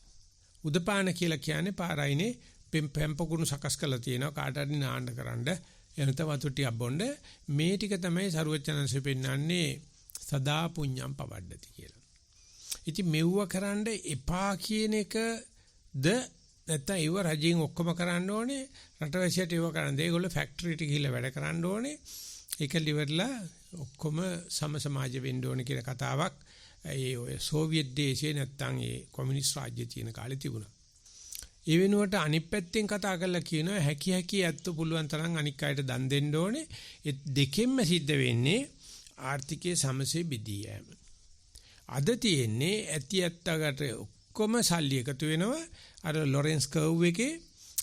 උදපාන කියලා කියන්නේ පාරයිනේ පෙම්පකුණු සකස් කරලා තියෙනවා කාට හරි නාන්න කරන්න එනත වතුර ටිකක් බොන්න මේ ටික තමයි සරුවචනංශෙ පෙන්නන්නේ සදා පුඤ්ඤම් පවඩ්ඩති කියලා. ඉතින් මෙව්ව කරන්න එපා කියන එකද නැත්නම් ඒව රජයෙන් ඔක්කොම කරන්න ඕනේ රටවැසියට ඒව කරන්න. ඒගොල්ලෝ ෆැක්ටරියට ගිහිල්ලා වැඩ කරන්න ඕනේ. ඒක liverලා ඔක්කොම සම සමාජ වෙන්න ඕනේ කියන කතාවක් ඒ ඔය සෝවියට් දේශේ නැත්නම් ඒ කොමියුනිස්ට් රාජ්‍ය තියෙන කාලේ තිබුණා. ඒ වෙනුවට අනිත් පැත්තෙන් කතා කරලා කියනවා හැකි ඇත්ත පුළුවන් තරම් අනික් අයට දන් දෙන්න ඕනේ. ඒ දෙකෙන්ම සිද්ධ වෙන්නේ ආර්ථිකයේ සමසේ බෙදී යෑම. අද තියෙන්නේ ඇත්තකට ඔක්කොම සල්ලි එකතු වෙනවා. අර ලොරෙන්ස් කර්ව් එකේ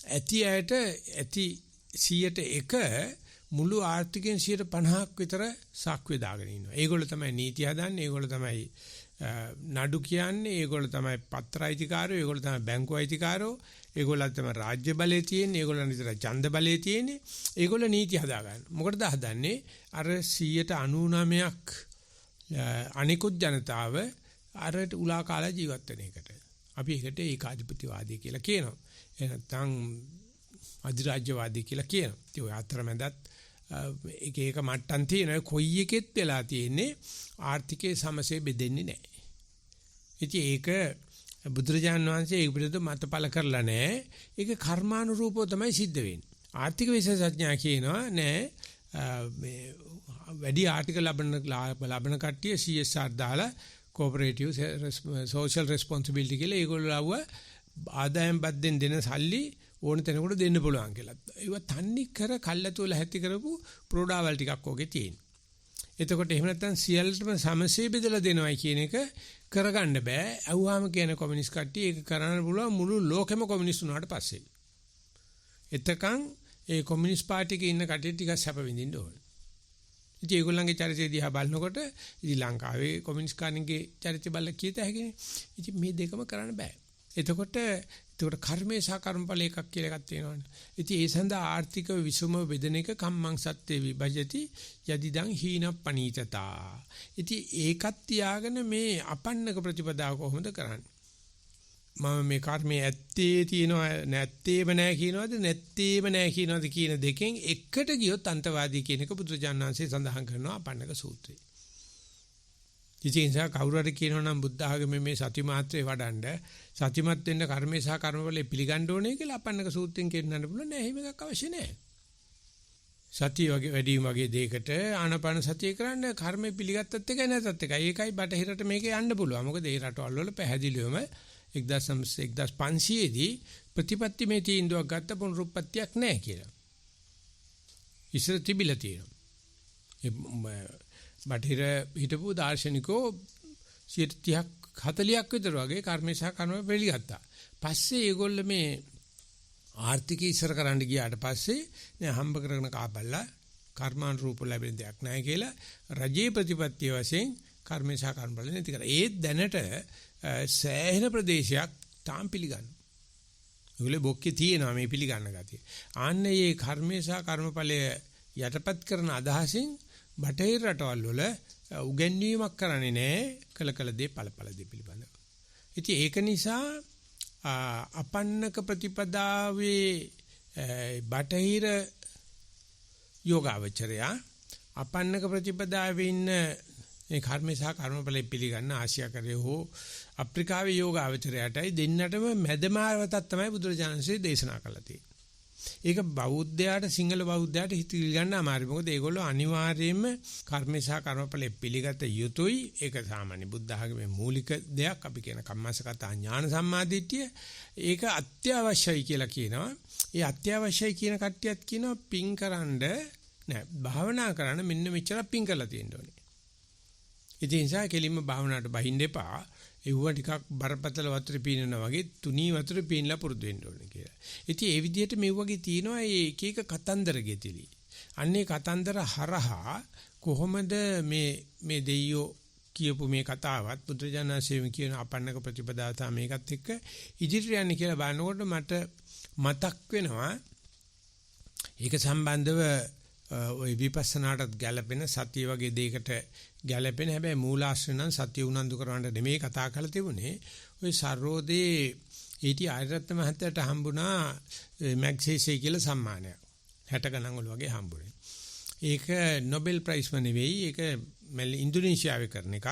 ඇති අයට ඇති 100% මුළු ආර්ථිකයෙන් 50% විතර සාක්කුවේ දාගෙන ඉන්නවා. ඒගොල්ලෝ තමයි නීති හදන්නේ, ඒගොල්ලෝ තමයි නඩු කියන්නේ, ඒගොල්ලෝ තමයි පත්‍ර අයිතිකාරයෝ, ඒගොල්ලෝ තමයි බැංකු අයිතිකාරයෝ, ඒගොල්ලෝ තමයි රාජ්‍ය බලය තියෙන්නේ, ඒගොල්ලෝ විතර ඡන්ද බලය තියෙන්නේ. ඒගොල්ලෝ නීති හදා ගන්න. මොකටද හදන්නේ? අර 99% අනිකුත් ජනතාව අරට උලා කාලා ජීවත් වෙන එකට. අපි ඒකට ඒකාධිපතිවාදී කියලා කියනවා. එහෙනම් අධිරාජ්‍යවාදී කියලා කියනවා. ඒ ඔය අතරමැදත් එක මට්ටම් තියෙනවා. කොයි එකෙත් වෙලා තියෙන්නේ ආර්ථිකයේ සමසේ බෙදෙන්නේ නැහැ. ඉතින් ඒක බුදුරජාණන් වහන්සේ ඒක පිළිබඳව මතපල කරලා නැහැ. ඒක කර්මානුරූපව තමයි සිද්ධ වෙන්නේ. ආර්ථික විශේෂඥයා කියනවා නෑ මේ වැඩි ආර්ථික ලබන කට්ටිය CSR දාලා cooperative social responsibility කියලා ඒගොල්ලෝ ආව ආදායම් බද්දෙන් දෙන සල්ලි ඕන තැනකට දෙන්න පුළුවන් කියලා. ඒව තන්නේ කර කල්ැතුවල හැටි කරපු ප්‍රෝඩාවල් ටිකක් ඔගේ තියෙන. එතකොට එහෙම නැත්නම් සියල්ලටම සමසේ බෙදලා දෙනවයි කියන එක කරගන්න බෑ. අහුවාම කියන කොමියුනිස්ට් කට්ටිය ඒක කරන්න පුළුවන් මුළු ලෝකෙම කොමියුනිස්ට් වුණාට පස්සේ. එතකන් ඒ කොමියුනිස්ට් පාර්ටි එකේ ඉන්න කට්ටිය ටිකක් සැප විඳින්න ඕනේ. ඉතින් ඒගොල්ලන්ගේ චරිතය දිහා බලනකොට ඉතින් ලංකාවේ කොමියුනිස්ට් කාණන්ගේ චරිතය බලලා කීත හැකිනේ. ඉතින් මේ දෙකම කරන්න බෑ. එතකොට කර්මේ සහ කර්මඵල එකක් කියලා එකක් තියෙනවානේ. ඉතින් ඒ සඳහා ආර්ථික විසුම බෙදෙන එක කම්මං සත්‍යේ විභජති යදිදං හීනප්පනීතතා. ඉතින් ඒකත් තියාගෙන මේ අපන්නක ප්‍රතිපදාව කොහොමද කරන්නේ? මම මේ කර්මයේ ඇත්තේ තියෙනවා නැත්තේම නැහැ කියනවාද නැත්තේම නැහැ කියනවාද කියන දෙකෙන් එකට ගියොත් අන්තවාදී කියන එක බුදුරජාණන් වහන්සේ සඳහන් කරනවා අපන්නක සූත්‍රයේ. ඉතින් කවුරු හරි කියනවා නම් බුද්ධ ආගමේ මේ සති මාත්‍රේ වඩන්න සතිමත් වෙන්න කර්මේ සහ කර්මවලේ පිළිගන්න ඕනේ කියලා අපන්නක සූත්‍රයෙන් කියන්නන්න පුළුවන් නෑ. එහෙම එකක් අවශ්‍ය නෑ. සතිය වගේ වැඩිම වගේ දෙයකට ආනාපාන සතිය කරන්න කර්මේ පිළිගත්තත් එකයි නැතත් එකයි. ඒකයි බටහිරට මේක යන්න පුළුවන්. මොකද ඒ රටවල් වල පැහැදිලිවම 1500 දී ප්‍රතිපත්ති මේ තීන්දුවක් ගත්ත පුනරුත්පත්තියක් නැහැ කියලා. ඉස්සර තිබිලා තියෙනවා. බටහිර හිටපු දාර්ශනිකෝ 30ක් 40ක් විතර වගේ කර්ම සහ කර්ම පිළිගත්තා. පස්සේ ඒගොල්ල මේ ආර්ථික ඉස්සර කරන්න ගියාට පස්සේ නේ හම්බ කරගෙන කාපල්ලා කර්මානුරූප ලැබෙන දෙයක් නැහැ කියලා රජයේ ප්‍රතිපත්තිය වශයෙන් කර්ම සහ කර්ම වල නැති කරා. ඒ දැනට සෑහෙන ප්‍රදේශයක් තාම පිළිගන්න. ඒගොල්ලෝ බොක්කේ තියෙනවා මේ පිළිගන්න ගතිය. ආන්නේ මේ කර්මේ සහ කර්මඵලය යටපත් කරන අදහසින් බටහිර රටවල් වල උගන්වීමක් කරන්නේ නැහැ කළ දේ ඵලඵල දේ පිළිබඳව. ඉතින් ඒක නිසා අපන්නක ප්‍රතිපදාවේ බටහිර යෝගාවචරය අපන්නක ප්‍රතිපදාවේ ඉන්න මේ කර්ම සහ කර්මඵල පිළිගන්න ආසියාකරයේ හෝ අප්‍රිකාවේ යෝගාවචරයටයි දෙන්නටම මැදමාවතක් තමයි බුදුරජාණන්සේ දේශනා කළා තියෙන්නේ. ඒක බෞද්ධයාට සිංහල බෞද්ධයාට හිත පිළිගන්න අමාරුයි. මොකද ඒගොල්ලෝ අනිවාර්යයෙන්ම කර්ම සහ කර්මඵල පිළිගත යුතුයි. ඒක සාමාන්‍ය බුද්ධ ආගමේ මූලික දෙයක්. අපි කියන කම්මස්සගත ඥාන සම්මාදිට්ඨිය ඒක අත්‍යවශ්‍යයි කියලා කියනවා. ඒ අත්‍යවශ්‍යයි කියන කට්ටියත් කියනවා පින්කරනද නෑ භාවනා කරන්න මෙන්න මෙච්චර පින් කරලා තියෙන්න ඕනේ. ඉතින් ඒ නිසා කෙලින්ම භාවනාවට බහින්න එපා. ඒව ටිකක් බරපතල වතුර පීනනවා වගේ තුනී වතුර පීනලා පුරුදු වෙන්න ඕනේ කියලා. ඉතින් ඒ විදිහට මේ වගේ තියෙනවා එක එක කතන්දර ගෙතිලි. අන්නේ කතන්දර හරහා කොහොමද මේ දෙයියෝ කියපු මේ කතාවත් බුදුරජාණන්සේ කියන අපන්නක ප්‍රතිපදාව තමයි මේකත් එක්ක ඉදිරියට යන්නේ කියලා බලනකොට මට මතක් වෙනවා ඒක සම්බන්ධව ওই විපස්සනාටත් ගැළපෙන සතිය වගේ දෙයකට ගැළපෙන හැබැයි මූලාශ්‍රය නම් සතිය උනන්දු කරවන්න නෙමෙයි කතා කරලා තිබුණේ. ওই සරෝදේ ඊටි ආයතන මහත්තයට හම්බුණා මැග්සේසේ කියලා සම්මානයක්. 60 ගණන් වල වගේ හම්බුනේ. ඒක නොබෙල් ප්‍රයිස් නෙවෙයි. ඒක ඉන්දුනීසියාවේ කරන එකක්.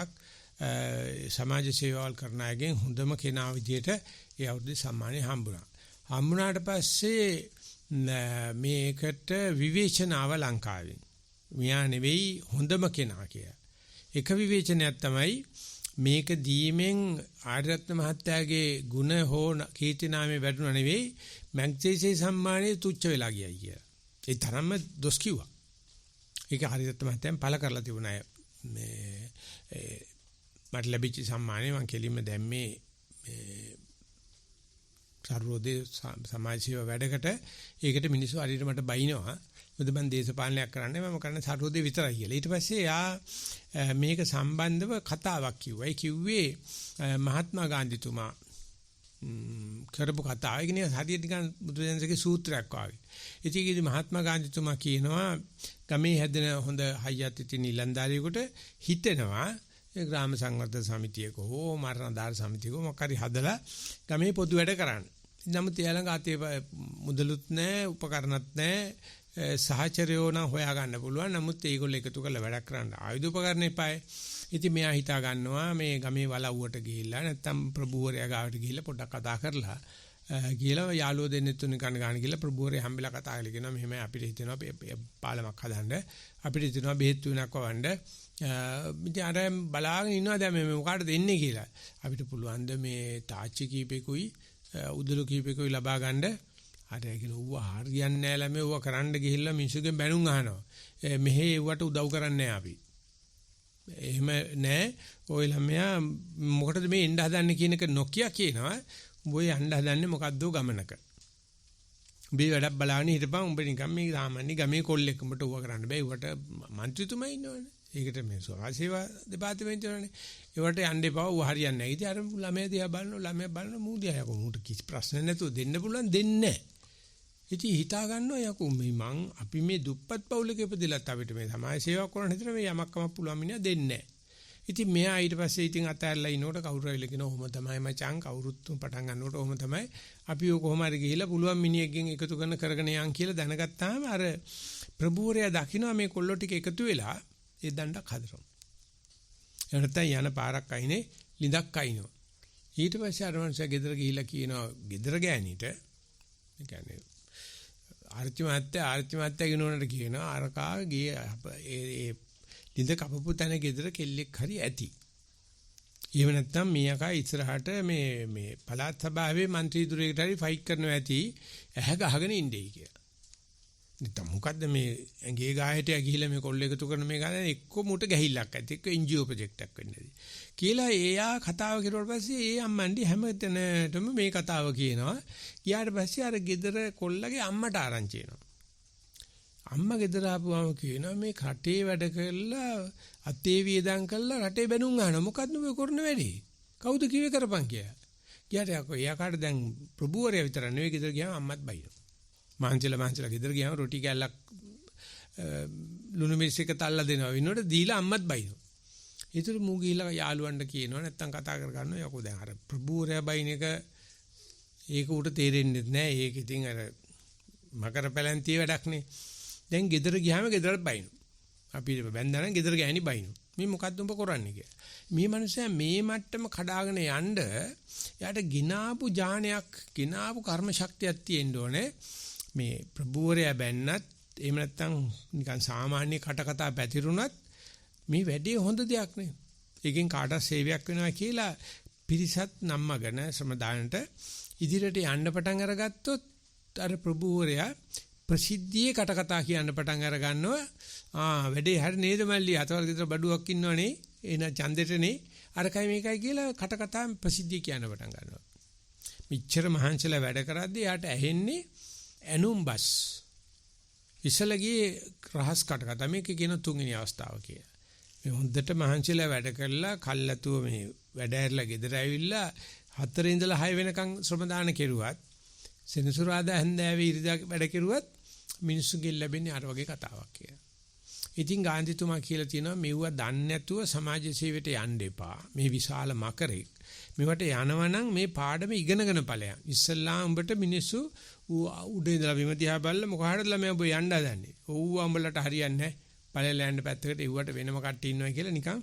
සමාජ සේවාවල් කරන අයගෙන් හොඳම කෙනා විදියට ඒ අවුරුද්දේ සම්මානය හම්බුණා. හම්බුණාට පස්සේ මේකට විවේචනාව ලංකාවෙන්. මෙයා නෙවෙයි හොඳම කෙනා කියලා. එක විවේචනයක් තමයි මේක දීමෙන් ආර්යරත්න මහත්තයාගේ ගුණ හෝ කීර්ති නාමයේ වැඩුණා නෙවෙයි මැග්සේසේ සම්මානයේ තුච්ච වෙලා ගියයි කියලා. ඒ තරම්ම දොස් කිව්වා. ඒක ආර්යරත්න මහත්තයන් පළ කරලා තිබුණා. මේ මට ලැබිච්ච සම්මානය මම කෙලින්ම දැම්මේ සර්වෝදේ සමාජ සේවා වැඩකට. ඒකට මිනිස්සු හරියට මට බයිනවා. මොකද මම දේශපාලනයක් කරන්නේ මම කරන්නේ සර්වෝදේ විතරයි කියලා. ඊට පස්සේ යා මේක සම්බන්ධව කතාවක් කිව්වා. ඒ කිව්වේ මහත්මා ගාන්ධිතුමා කරපු කතාව. ඒක නේ හරියට නිකන් බුදුදහමේ සූත්‍රයක් වගේ. ඉතින් මහත්මා ගාන්ධිතුමා කියනවා ගමේ හැදෙන හොඳ හයියත් ඉතින් ඉලන්දාරියෙකුට හිතෙනවා ග්‍රාම සංවර්ධන සමිතියක හෝ මරණාධාර සමිතියක මොකක් හරි හදලා ගමේ පොදු වැඩ කරන්න. නමුත් එයා ළඟ අතේ මුදලුත් නැහැ, උපකරණත් නැහැ, සහචරයෝ නම් හොයා ගන්න පුළුවන්. නමුත් ඒගොල්ලෝ එකතු කරලා වැඩක් කරන්න ආයුධ උපකරණ එපායි. ඉතින් මෙයා හිතා ගන්නවා මේ ගමේ වලව්වට ගිහිල්ලා නැත්තම් ප්‍රභූවරයා ගාවට ගිහිල්ලා පොඩ්ඩක් කතා කරලා කියලා යාළුවෝ දෙන්නෙක් තුනේ කන ගන්න කියලා ප්‍රභූවරයා හම්බෙලා කතා කරලා කියනවා මෙහෙම අපිට හිතෙනවා පාලමක් හදන්න අපිට හිතෙනවා බෙහෙත් තුනක් වවන්න ඉතින් අර බලාගෙන ඉන්නවා දැන් මේ මොකාට දෙන්නේ කියලා අපිට පුළුවන් ද මේ තාච්චි කීපෙකුයි උදළු කීපෙකුයි ලබා ගන්න අර කියන ඌව හරියන්නේ නැහැ ළමයි ඌව කරන්න ගිහිල්ලා මිනිස්සුගෙන් බැනුම් අහනවා මෙහෙ ඌවට උදව් කරන්නේ නැහැ අපි එහෙම නෑ ඔය ළමයා මොකටද මේ එන්න හදන්නේ කියන එක නොකිය කියනවා උඹ යන්න හදන්නේ මොකද්ද ගමනක උඹේ වැඩක් බලාගෙන හිටපන් උඹ නිකන් මේ සාමාන්‍ය ගමේ කොල්ලෙක් උඹට ඌව කරන්න බෑ ඌට മന്ത്രിතුමා ඉන්නවනේ ඒකට මේ සේවා දෙපාර්තමේන්තුවනේ ඒවට යන්න එපා ඌ හරියන්නේ නැහැ ඉතින් අර ළමයා දිහා බලනවා මූ දිහා යකෝ මූට කිසි ප්‍රශ්න නැතුව දෙන්න පුළුවන් දෙන්නේ නැහැ ඉතින් හිතා ගන්නවා යකෝ මේ මං අපි මේ දුප්පත් පවුලක ඉපදෙලත් අපිට මේ සමාජ සේවාවක් කරන හිතන මේ යමක්කමක් පුළුවන් මිනිහා දෙන්නේ නැහැ. ඉතින් මෙයා ඊට පස්සේ ඉතින් අතහැරලා ඉනකොට කවුරු හරි කියනවා ඔහොම තමයි මචං කවුරුත් පටන් ගන්නකොට ඔහොම තමයි අපි ඔය කොහොම හරි ගිහිල්ලා පුළුවන් මිනිහෙක්ගෙන් එකතු කරගෙන යන් කියලා දැනගත්තාම අර ප්‍රභූවරයා දකිනවා මේ කොල්ලෝ ටික එකතු වෙලා ඒ දණ්ඩක් හදනවා. එහෙම නැත්නම් යන පාරක් අයිනේ ලිඳක් අයින්නවා. ඊට පස්සේ අර මනුස්සයා ගෙදර ගිහිල්ලා කියනවා ගෙදර ගෑණිට ඒ කියන්නේ ආර්චි මාත්‍යා ගිනෝනට කියනවා අරකා ගියේ ඒ ලිඳ කපපු තැන ගෙදර කෙල්ලෙක් හරි ඇති. එහෙම නැත්නම් මීයකා ඉස්සරහට මේ පළාත් සභාවේ മന്ത്രി දුරේකට හරි ෆයිට් කරනවා ඇති ඇහැ ගහගෙන ඉන්නේ කියලා. නැත්නම් මොකද්ද මේ ඇඟේ ගායයට ගිහිල්ලා මේ කොල්ල එකතු කරන මේ ගාන එක්ක මුට ගැහිල්ලක් ඇති එක්ක එන්ජිஓ ප්‍රොජෙක්ට් එකක් වෙන්නේදී. කියලා එයා කතාව කරුවාට පස්සේ ඒ අම්මන්ඩි හැමතැනටම මේ කතාව කියනවා. ගියාට පස්සේ අර ගෙදර කොල්ලගේ අම්මට ආරංචි වෙනවා. අම්මා ගෙදර ආපුවම කියනවා මේ කටේ වැඩ කරලා අතේ වියදම් කරලා රටේ බැනුම් අහනවා. මොකද්ද මේ කරන වැඩේ? කවුද කිව්වේ කරපන් කියලා. ගියාට යකෝ එයාකට දැන් ප්‍රභූවරයා විතර නෙවෙයි ගෙදර ගියාම අම්මත් බයිනවා. මාංචලා ගෙදර ගියාම රොටි කෑල්ලක් ලුණු මිරිස් එක තල්ලා දෙනවා. විනෝඩ දීලා අම්මත් බයිනවා. ඒතර මූ ගිහිල්ලා යාළුවන්ට කියනවා නැත්තම් කතා කර ගන්නවා යකෝ දැන් අර ප්‍රභූවරයා බයින් එක ඒක උට තේරෙන්නේ නැහැ. ඒක ඉතින් අර මකර පැලැන්තිය වැඩක්නේ. දැන් ගෙදර ගියාම ගෙදරත් බයිනවා. අපි බැන්දා නම් ගෙදර ගෑණි බයිනවා. මේ මොකද්ද උඹ කරන්නේ කියලා. මේ මිනිස්සයා මේ මට්ටම කඩාගෙන යන්න යාට ගිනාපු ඥානයක් ගිනාපු කර්ම ශක්තියක් තියෙන්න ඕනේ. මේ ප්‍රභූවරයා බැන්නත් එහෙම නැත්නම් නිකන් සාමාන්‍ය කටකතා පැතිරුණත් මේ වැඩේ හොඳ දෙයක් නේ. ඒකෙන් කාටවත් සේවයක් වෙනවා කියලා පිරිසත් නම්මගෙන ශ්‍රමදානට ඉදිරියට යන්න පටන් අරගත්තොත් අර ප්‍රභූවරයා ප්‍රසිද්ධියේ කටකතා කියන්න පටන් අර ගන්නවා. වැඩේ හරි නේද මල්ලි අතවල් ගෙදර බඩුවක් ඉන්නවනේ එන ඡන්දෙටනේ අරකයි මේකයි කියලා කටකතා ප්‍රසිද්ධිය කියන්න පටන් ගන්නවා. මිච්ඡර මහන්සිලා වැඩ කරද්දී යාට ඇහෙන්නේ ඇනුම්බස් ඉසලගේ රහස් කටකතා මේක කියන තුන්වෙනි අවස්ථාව කියලා. මේ හොඳට මහන්සිලා වැඩ කරලා කල්ැතුව මේ වැඩ ඇරලා ගෙදර ඇවිල්ලා 4 ඉඳලා 6 වෙනකන් ශ්‍රම දාන කෙරුවත් සෙනසුරාදා හැන්දෑවේ ඉරිදා වැඩ කෙරුවත් මිනිස්සුගෙන් ලැබෙන්නේ අර වගේ කතාවක් කියලා. ඉතින් ගාන්ධිතුමා කියලා තියෙනවා මෙව්වා දන්නේ නැතුව සමාජ සේවයට යන්න එපා. මේ විශාල මකරෙක්. මේවට යනවනම් මේ පාඩම ඉගෙනගෙන ඵලයන්. ඉස්සල්ලා උඹට මිනිස්සු උඩ ඉඳලා බිම දිහා බලලා මොකහටද ළමයා ඔබ යන්න හදන්නේ? ඔව්ව උඹලට හරියන්නේ නැහැ. ඵලෙලා යන්න පැත්තකට එව්වට වෙනම කට්ටිය ඉන්නවා කියලා නිකන්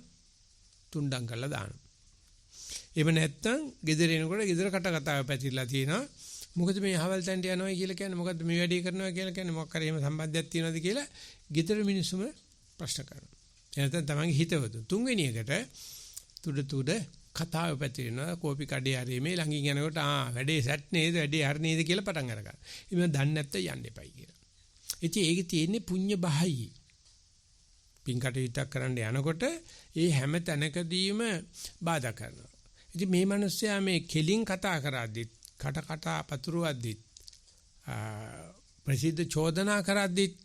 තුණ්ඩම් කරලා දානවා. එහෙම නැත්නම් ගෙදර එනකොට ගෙදර කට කතාව පැතිරලා තියෙනවා. මොකද මේ අහවල් තැනට යනවා කියලා කියන්නේ මොකද්ද මේ වැඩේ කරනවා කියලා කියන්නේ මොකක් හරි එහෙම සම්බන්ධයක් තියෙනවද කියලා ගෙදර මිනිස්සුම ප්‍රශ්න කරනවා. එනතන තමන්ගේ හිතවතු. තුන්වෙනි එකට තුඩ කතාව පැතිරෙනවා කෝපි කඩේ හරි මේ ළඟින් යනකොට වැඩේ සැට් නේද වැඩේ හරි නේද කියලා පටන් අරගන්න. ඉතින් දන්නේ නැත්නම් යන්න එපයි කියලා. ඉතින් ඒකේ තියෙන්නේ පුඤ්ඤ බහයි. පින්කට විතක් කරන්න යනකොට ඒ හැම තැනකදීම බාධා කරනවා. ඉතින් මේ මිනිස්සයා මේ කෙලින් කතා කරද්දිත් කට පතුරවද්දිත් ප්‍රසිද්ධ චෝදනා කරද්දිත්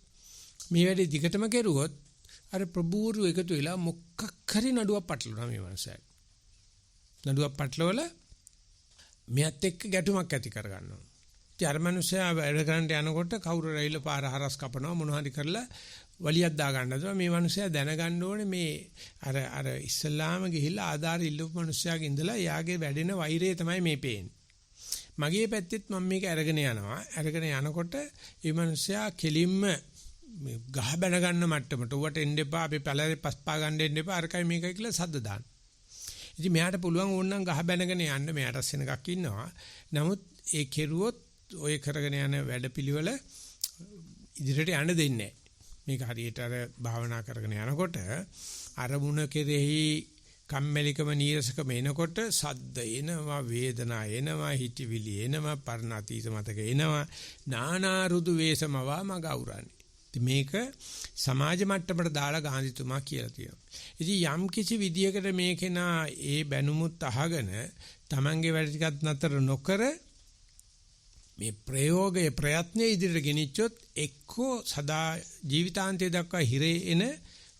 මේ වැඩේ දිගටම කෙරුවොත් අර ප්‍රභූරු එකතු වෙලා මොකක් හරි නඩුවක් පටලනවා මේ මිනිස්සයා. නඩුවක් පටලවල මෙයත් එක්ක ගැටුමක් ඇති කරගන්නවා. ඉතින් අර මිනිස්සයා වැඩ කරන්න යනකොට කවුරු රැවිලා පාර හරස් කපනවා මොනවා හරි කරලා වලියක් දා ගන්නවා. මේ මිනිස්සයා දැනගන්න ඕනේ මේ අර ඉස්ලාම ගිහිල්ලා ආධාර ඉල්ලපු මිනිස්සයාගේ ඉඳලා යාගේ වැඩෙන වෛරය තමයි මේ පේන්නේ. මගේ පැත්තෙත් මම මේක අරගෙන යනවා. අරගෙන යනකොට මේ මිනිස්සයා කෙලින්ම මේ ගහ බැන ගන්න මට්ටමට උවට එන්න එපා අපි පැලේ පස්පා ගන්න එන්න එපා අරකයි මේකයි කියලා සද්ද දාන්න. ඉතින් මෙයාට පුළුවන් ඕනනම් ගහ බැනගෙන යන්න මෙයාට සෙනගක් ඉන්නවා. නමුත් ඒ කෙරුවොත් ඔය කරගෙන යන වැඩපිළිවෙල ඉදිරියට යන්න දෙන්නේ නැහැ. මේක හරියට අර භාවනා කරගෙන යනකොට අරමුණ කෙරෙහි කම්මැලිකම නීරසකම එනකොට සද්ද එනවා වේදනා එනවා හිතවිලි එනවා පරණාතීත මතක එනවා නානා රුදු වේසමවා මග අවරන්නේ. ඉතින් මේක සමාජ මට්ටමට දාලා ගාන්ධිතුමා කියලා තියෙනවා. ඉතින් යම් කිසි විදියකට මේකේනා ඒ බැනුමුත් අහගෙන Tamange වැඩ ටිකක් නතර නොකර මේ ප්‍රයෝගයේ ප්‍රයත්නයේ ඉදිරියට ගෙනිච්චොත් එක්කෝ සදා ජීවිතාන්තය දක්වා හිරේ එන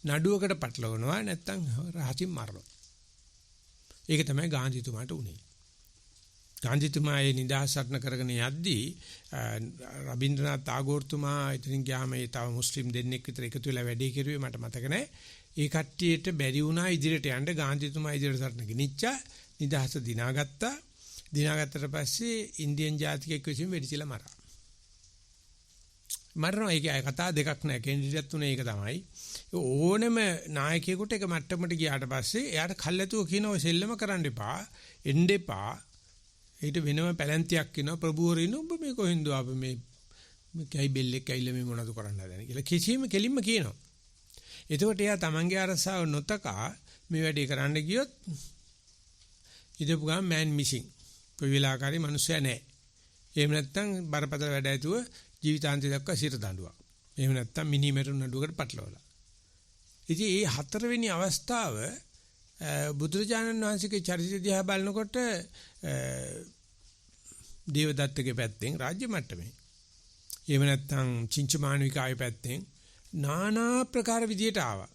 නඩුවකට පටලවනවා නැත්නම් රහසින් මරනවා. ඒක තමයි ගාන්ධිතුමාට උනේ. ගාන්ධිතුමා ඒ නිදහස් සටන කරගෙන යද්දී රබින්ද්‍රනාත් tagore තුමා ඉතින් ගියාම ඒ තව මුස්ලිම් දෙන්නෙක් විතර එකතු වෙලා වැඩේ කෙරුවේ මට මතක නැහැ. ඒ කට්ටියට බැරි වුණා ඉදිරියට යන්න ගාන්ධිතුමා ඉදිරියට සටන ගෙනිච්චා නිදහස දිනාගත්තා. දිනාගත්තට පස්සේ ඉන්දියන් ජාතිකයෙක් විසින් වෙඩිතිලා මරා. මරනවා ඒක කතා දෙකක් නෑ කැන්ඩිඩේට් තුනේ ඒක තමයි. ඕනෙම නායකයෙකුට එක මට්ටමකට ගියාට පස්සේ එයාට කල්ැතුව කියන ඔය සෙල්ලම කරන්න එපා, එන්න එපා. ඊට වෙනම පැලැන්තියක් කියනවා ප්‍රභූවරින් ඔබ මේ කොහෙන්ද ආපු මේ කයි බෙල්ලෙක් ඇවිල්ලා මේ මොනවද කරන්න හදන්නේ කියලා කිසිම කෙලින්ම කියනවා. එතකොට එයා තමන්ගේ අරසාව නොතකා මේ වැඩේ කරන්න ගියොත් ඉදපු ගමන් මෑන් මිසිං කොයි වෙලාවකරි මිනිස්සයා නැහැ. එහෙම නැත්නම් බරපතල වැඩ ඇතුව ජීවිතාන්තය දක්වා සිර දඬුවා. එහෙම නැත්නම් මිනිමෙරු නඩුවකට පටලවලා. ඉතින් මේ හතරවෙනි අවස්ථාව බුදුරජාණන් වහන්සේගේ චරිතය දිහා බලනකොට දේවදත්තගේ පැත්තෙන් රාජ්‍ය මට්ටමේ. එහෙම නැත්නම් චින්චමාණවිකාවේ පැත්තෙන් নানা ප්‍රකාර විදියට ආවා.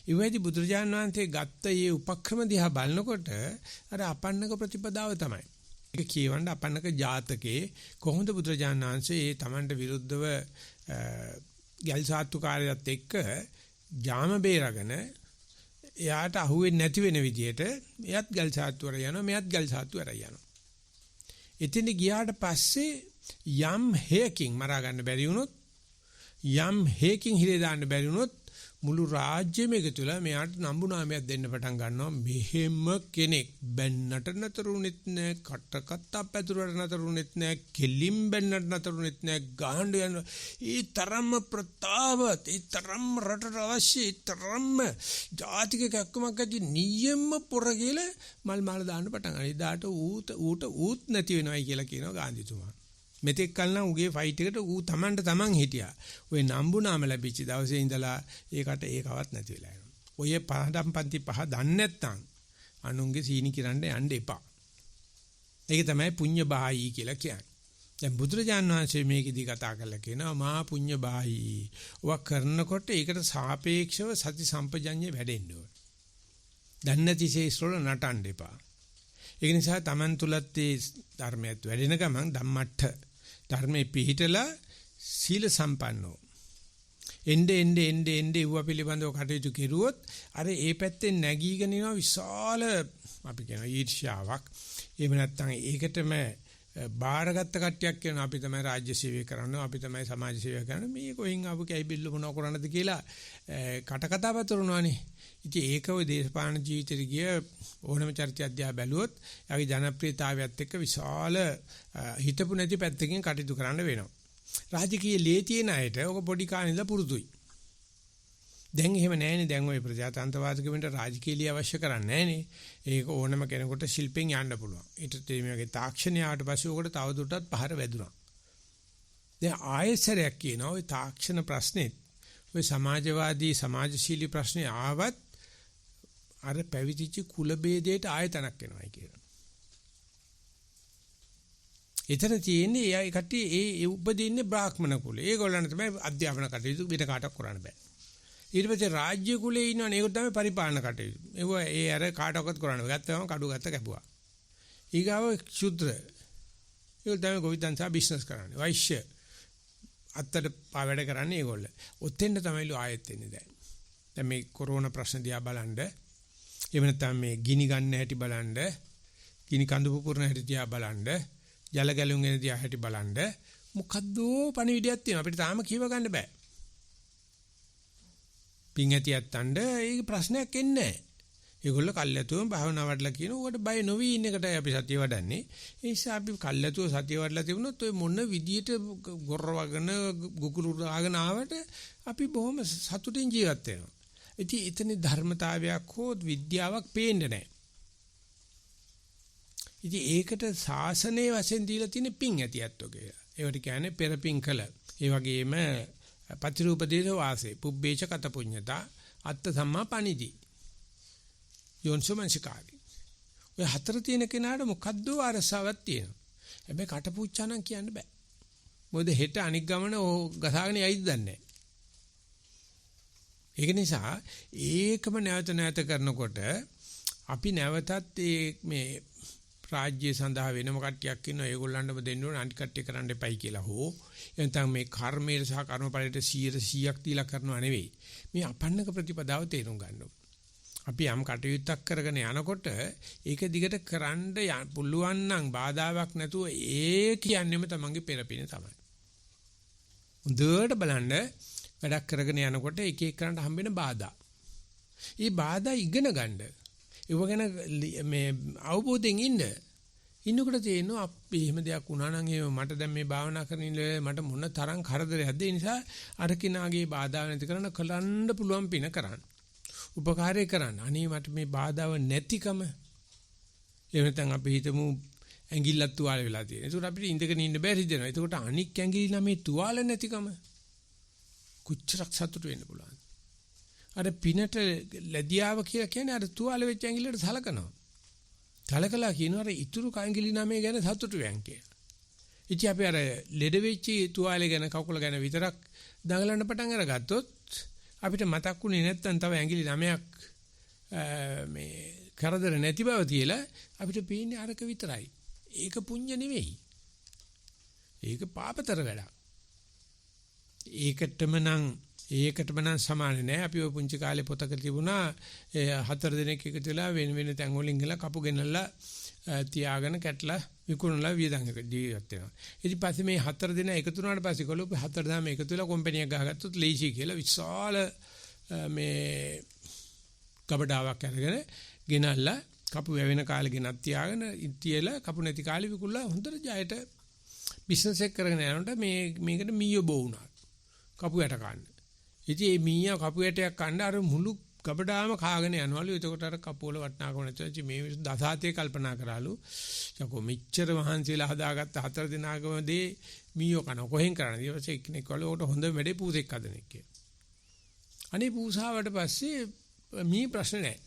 ඒ වෙයිදී බුදුරජාණන් වහන්සේ ගත්ත මේ උපක්‍රම දිහා බලනකොට අර අපන්නක ප්‍රතිපදාව තමයි. ඒක කියවන්න අපන්නක ජාතකේ කොහොමද බුදුරජාණන් වහන්සේ ඒ Tamanට විරුද්ධව ගල් සාත්තුකාරයත් එක්ක ජාම බේරගෙන එයාට අහුවෙන්නේ නැති වෙන විදියට එයත් ගල් සාත්තු වර යනවා මෙයත් ගල් සාත්තු වර යනවා. එතන ගියාට පස්සේ යම් හේකින් මරා ගන්න බැරි වුණොත් යම් හේකින් හිරේ දාන්න බැරි වුණොත් මුළු රාජ්‍යෙම එකතුලා මෙයාට නම්බුනාමයක් දෙන්න පටන් ගන්නවා. මෙහෙම කෙනෙක් බැන්නට නතරුනෙත් නෑ, කටකත් අපැතුරට නතරුනෙත් නෑ, කෙලින් බැන්නට නතරුනෙත් නෑ, ගහන්න යන ඒ තරම්ම ප්‍රතාපවත්, ඒ තරම් රටට අවශ්‍ය, ඒ තරම්ම ජාතික කැක්කමක් ඇති නියම පොර කියලා මල් මාල දාන්න පටන් ගන්නවා. එදාට ඌට නැති වෙනවයි කියලා කියනවා ගාන්ධිතුමා. මෙතෙක් කල නම් උගේ ෆයිට් එකට ඌ තමන් හිටියා. ඔය නම්බුනාම ලැබිච්ච දවසේ ඉඳලා ඒකට ඒකවත් නැති වෙලා යනවා. ඔය පහඩම් පන්ති පහ දන්නේ නැත්නම් අනුන්ගේ සීනි කිරන්න යන්න එපා. ඒක තමයි පුඤ්ඤ බාහයි කියලා කියන්නේ. දැන් බුදුරජාණන් වහන්සේ මේකෙදි කතා කරලා කියනවා මහා පුඤ්ඤ බාහයි. ඔවා කරනකොට ඒකට සාපේක්ෂව සති සම්පජඤ්ඤය වැඩෙන්න ඕන. දන්නේ නැති ශේෂ්ත්‍රවල නටන්න එපා. ඒක නිසා Taman තුලත් ඒ ධර්මයට වැඩෙන ගමන් ධම්මට්ඨ ධර්මයේ පිහිටලා සීල සම්පන්නෝ එnde ඌව පිළිබඳව කටයුතු කෙරුවොත් අර ඒ පැත්තෙන් නැගීගෙන යන විශාල අපි කියන ඊර්ෂ්‍යාවක් එහෙම නැත්නම් ඒකටම බාරගත්ත කට්ටියක් කියනවා අපි තමයි රාජ්‍ය සේවය කරන්නේ අපි තමයි සමාජ සේවය කරන්නේ මේ කොහෙන් ආපු කැයි බිල්ල මොනව කරන්නද කියලා කට කතා වතුරනවානේ. ඉතින් ඒක ඔය දේශපාලන ජීවිතේ ගිය ඕනම චරිතය අධ්‍යා බැලුවොත් එයාගේ ජනප්‍රියතාවයත් එක්ක විශාල හිතපු නැති පැත්තකින් කටයුතු කරන්න වෙනවා. රාජකීය ලේ තියෙන අයට ඔක පොඩි කාලේ ඉඳලා පුරුදුයි. දැන් එහෙම නැහැනේ. දැන් ওই ප්‍රජාතන්ත්‍රවාදිකෙන්ට රාජකීය අවශ්‍ය කරන්නේ නැහැනේ. ඒක ඕනම කෙනෙකුට ශිල්පෙන් යන්න පුළුවන්. ඊට මේ වගේ තාක්ෂණය ආවට පස්සේ ඔකට තවදුරටත් පහර වැදුනා. දැන් ආයෙසරයක් කියනවා ওই තාක්ෂණ ප්‍රශ්නෙත් ওই සමාජවාදී සමාජශීලී ප්‍රශ්නේ ආවත් අර පැවිදිච්ච කුල ભેදයට ආයතනක් වෙනවායි කියලා. එතන තියෙන්නේ ඒ කට්ටිය ඒ උපදින්නේ බ්‍රාහ්මණ කුලේ. ඒගොල්ලන් තමයි අධ්‍යාපන කටයුතු වෙන කාටවත් කරන්න බෑ. ඊට පස්සේ රාජ්‍ය කුලේ ඉන්නවනේ ඒගොල්ලෝ තමයි පරිපාලන කටයුතු. ඒ අර කාටවත් කරන්න බෑ. ගත්තම කඩු ගත්ත කැපුවා. ඊගාව ශුද්‍ර. ඒගොල්ලෝ තමයි ගොවිතැන්සා බිස්නස් කරන්නේ. වෛශ්‍ය අත්තට පාවැඩ කරන්නේ ඒගොල්ලෝ. ඔතෙන්ද තමයිලු ආයෙත් එන්නේ දැන්. දැන් මේ කොරෝනා ප්‍රශ්න දිහා බලන්න එහෙම නැත්නම් මේ ගිනි ගන්න හැටි බලන්න, ගිනි කඳු පුපුරන හැටි දිහා බලන්න, ජල ගැලුම් එන දිහා හැටි බලන්න මොකද්ද පණිවිඩයක් තියෙනවා අපිට තාම කියව ගන්න බෑ. පිං ඇති යත්තන්ට ඒක ප්‍රශ්නයක් එන්නේ නැහැ. ඒගොල්ලෝ කල්ැතුවම භාවනා වඩලා කියන උකට බය නොවි ඉන්න එකටයි අපි සතිය වඩන්නේ. ඒ නිසා අපි කල්ැතුව සතිය වඩලා තිබුණොත් ඔය මොන විදියට ගොරවගෙන ගුකුරු රාගෙන ආවට අපි බොහොම සතුටින් ජීවත් වෙනවා. ඉතින් එතන ධර්මතාවයක් හෝ විද්‍යාවක් පේන්නේ නැහැ. ඉතින් ඒකට සාසනයේ වශයෙන් දීලා තියෙන පිං ඇතියත්ෝ කියලා. ඒවට කියන්නේ පෙරපිං කළ. ඒ වගේම පතිරූපදේශ වාසේ පුබ්බේච කත පුඤ්ඤතා අත්ත සම්මා පණිදි. යොන්සමංශකාරී. ඔය හතර තියෙන කෙනාට මොකද්ද අරසාවක් තියෙනවා. හැබැයි කටපුච්චානම් කියන්න බෑ. මොකද හෙට අනික් ගමන ගසාගෙන යයිද දන්නේ නැහැ. ඒක නිසා ඒකම නැවත නැවත කරනකොට අපි නැවතත් මේ රාජ්‍ය සඳහා වෙනම කට්ටියක් ඉන්නවා ඒගොල්ලන්ටම දෙන්න ඕන අනිත් කට්ටිය කරන්න එපයි කියලා හෝ එතන මේ කර්මයේ සහ කර්මඵලයට 100%ක් දීලා කරනවා නෙවෙයි මේ අපන්නක ප්‍රතිපදාව තේරුම් ගන්න ඕන. අපි යම් කටයුත්තක් කරගෙන යනකොට ඒක දිගට කරන්න පුළුවන් නම් බාධාවක් නැතුව ඒ කියන්නේම තමන්ගේ පෙරපින තමයි. හොඳට බලන්න වැඩක් කරගෙන යනකොට එක එක කරන්ට හම්බෙන බාධා. මේ බාධා ඉගෙන ගන්න. ඒව ගැන මේ අවබෝධයෙන් ඉන්නකොට තේරෙනවා අපි එහෙම දෙයක් වුණා නම් ඒ මට දැන් මේ භාවනා කරන ඉන්නේ මට මොන තරම් කරදරයක්ද ඒ නිසා අර කිනාගේ බාධා නැති කරන කලන්න පුළුවන් පින කරන්න. උපකාරය කරන්න. අනේ මට මේ බාධාව නැතිකම එහෙම නැත්නම් අපි හිතමු ඇඟිල්ලක් තුවාල වෙලා තියෙන. ඒකට අපිට ඉඳගෙන ඉන්න බැරි දෙනවා. ඒකට අනික් ඇඟිලි නම් මේ තුවාල නැතිකම කුච්චරක් සතුට වෙන්න පුළුවන්. අර පිනට ලැබියාව කියලා කියන්නේ අර තුවාල වෙච්ච ඇඟිල්ලට සලකනවා. සලකලා කියනවා අර ඉතුරු ඇඟිලි නමේ ගැන සතුටු වෙන් කියලා. ඉතින් අපි අර ලෙඩ වෙච්ච තුවාලේ ගැන කකුල ගැන විතරක් දඟලන්න පටන් අරගත්තොත් අපිට මතක්ුනේ නැත්තම් තව ඇඟිලි 9ක් මේ කරදර නැති බව තියලා අපිට පේන්නේ අරක විතරයි. ඒක පුණ්‍ය නෙවෙයි. ඒක පාපතර වැඩක්. ඒකටම නම් සමාන නෑ. අපි ඔය පුංචි කාලේ පොතක තිබුණා 4 දිනක් එකතු වෙලා වෙන වෙන තැන් වලින් ගලා කපු ගෙනල්ලා තියාගෙන කැටලා විකුණලා වියදම් එක ජීවත් වෙනවා. ඊට පස්සේ මේ 4 දින එකතු වුණාට පස්සේ කොළො 4 දාම එකතු වෙලා කම්පැනි එකක් ගහගත්තොත් ලේසි කියලා විශාල මේ කබඩාවක් අරගෙන ගෙනල්ලා කපු වැවෙන කාලේ ගෙනත් තියාගෙන තියලා කපු නැති කාලේ විකුණලා හොඳට ජයට බිස්නස් එක කරගෙන යනකොට මේකට මීයෝ බෝ වුණා. කපු යට කන්න. ඉතින් මේ මීයා කපු යටයක් කන්න අර මුළු කබඩාවම කාගෙන යනවලු. එතකොට අර කපුවල වටනාකම නැතුව මේ දසාතේ කල්පනා කරාලු. යකෝ මෙච්චර මහන්සිලා හදාගත්ත 4 දිනාගමදී මීයෝ කන කොහෙන් කරන්නේ? ඊට පස්සේ එක්කෙනෙක් වල උට හොඳ වැඩේ පූසෙක් හදනෙක් කියලා. අනේ පූසාවට පස්සේ මී ප්‍රශ්න නැහැ.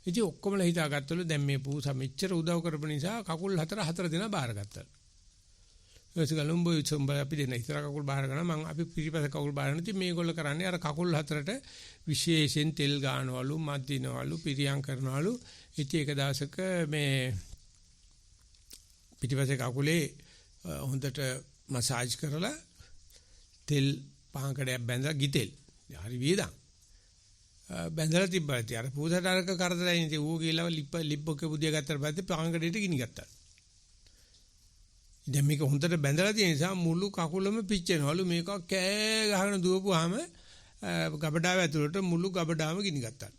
ඉතින් ඔක්කොමලා හිතාගත්තලු දැන් මේ පූසා මෙච්චර උදව් කරපු නිසා කකුල් 4 දිනා බාරගත්තා. ඒසගලුම්බෝ ඉච්චුම්බා අපි දෙන ඉතර කකුල් බාර ගන්න මම අපි පිටිපස්ස කකුල් බාර නැති මේගොල්ල කරන්නේ අර කකුල් 4ට විශේෂයෙන් තෙල් ගානවලු මද්දිනවලු පිරියම් කරනවලු. ඉතින් එක දවසක මේ පිටිපස්ස කකුලේ හොඳට මසාජ් කරලා තෙල් පහකඩයක් බැඳලා ගිතෙල් හරි වියදම් බැඳලා තිබ්බා. ඉතින් අර පූසට අරක කරදරයි ඉතින් ඌ කියලා ලිප්පොක බුදියා ගත්තාට පස්සේ පහකඩේට ගිනි ගත්තා. දැන් මේක හොඳට බැඳලා තියෙන නිසා මුළු කකුලම පිච්චෙනවලු. මේක කෑ ගහගෙන දුවපුවාම ගබඩාව ඇතුළට මුළු ගබඩාවම ගිනි ගත්තා.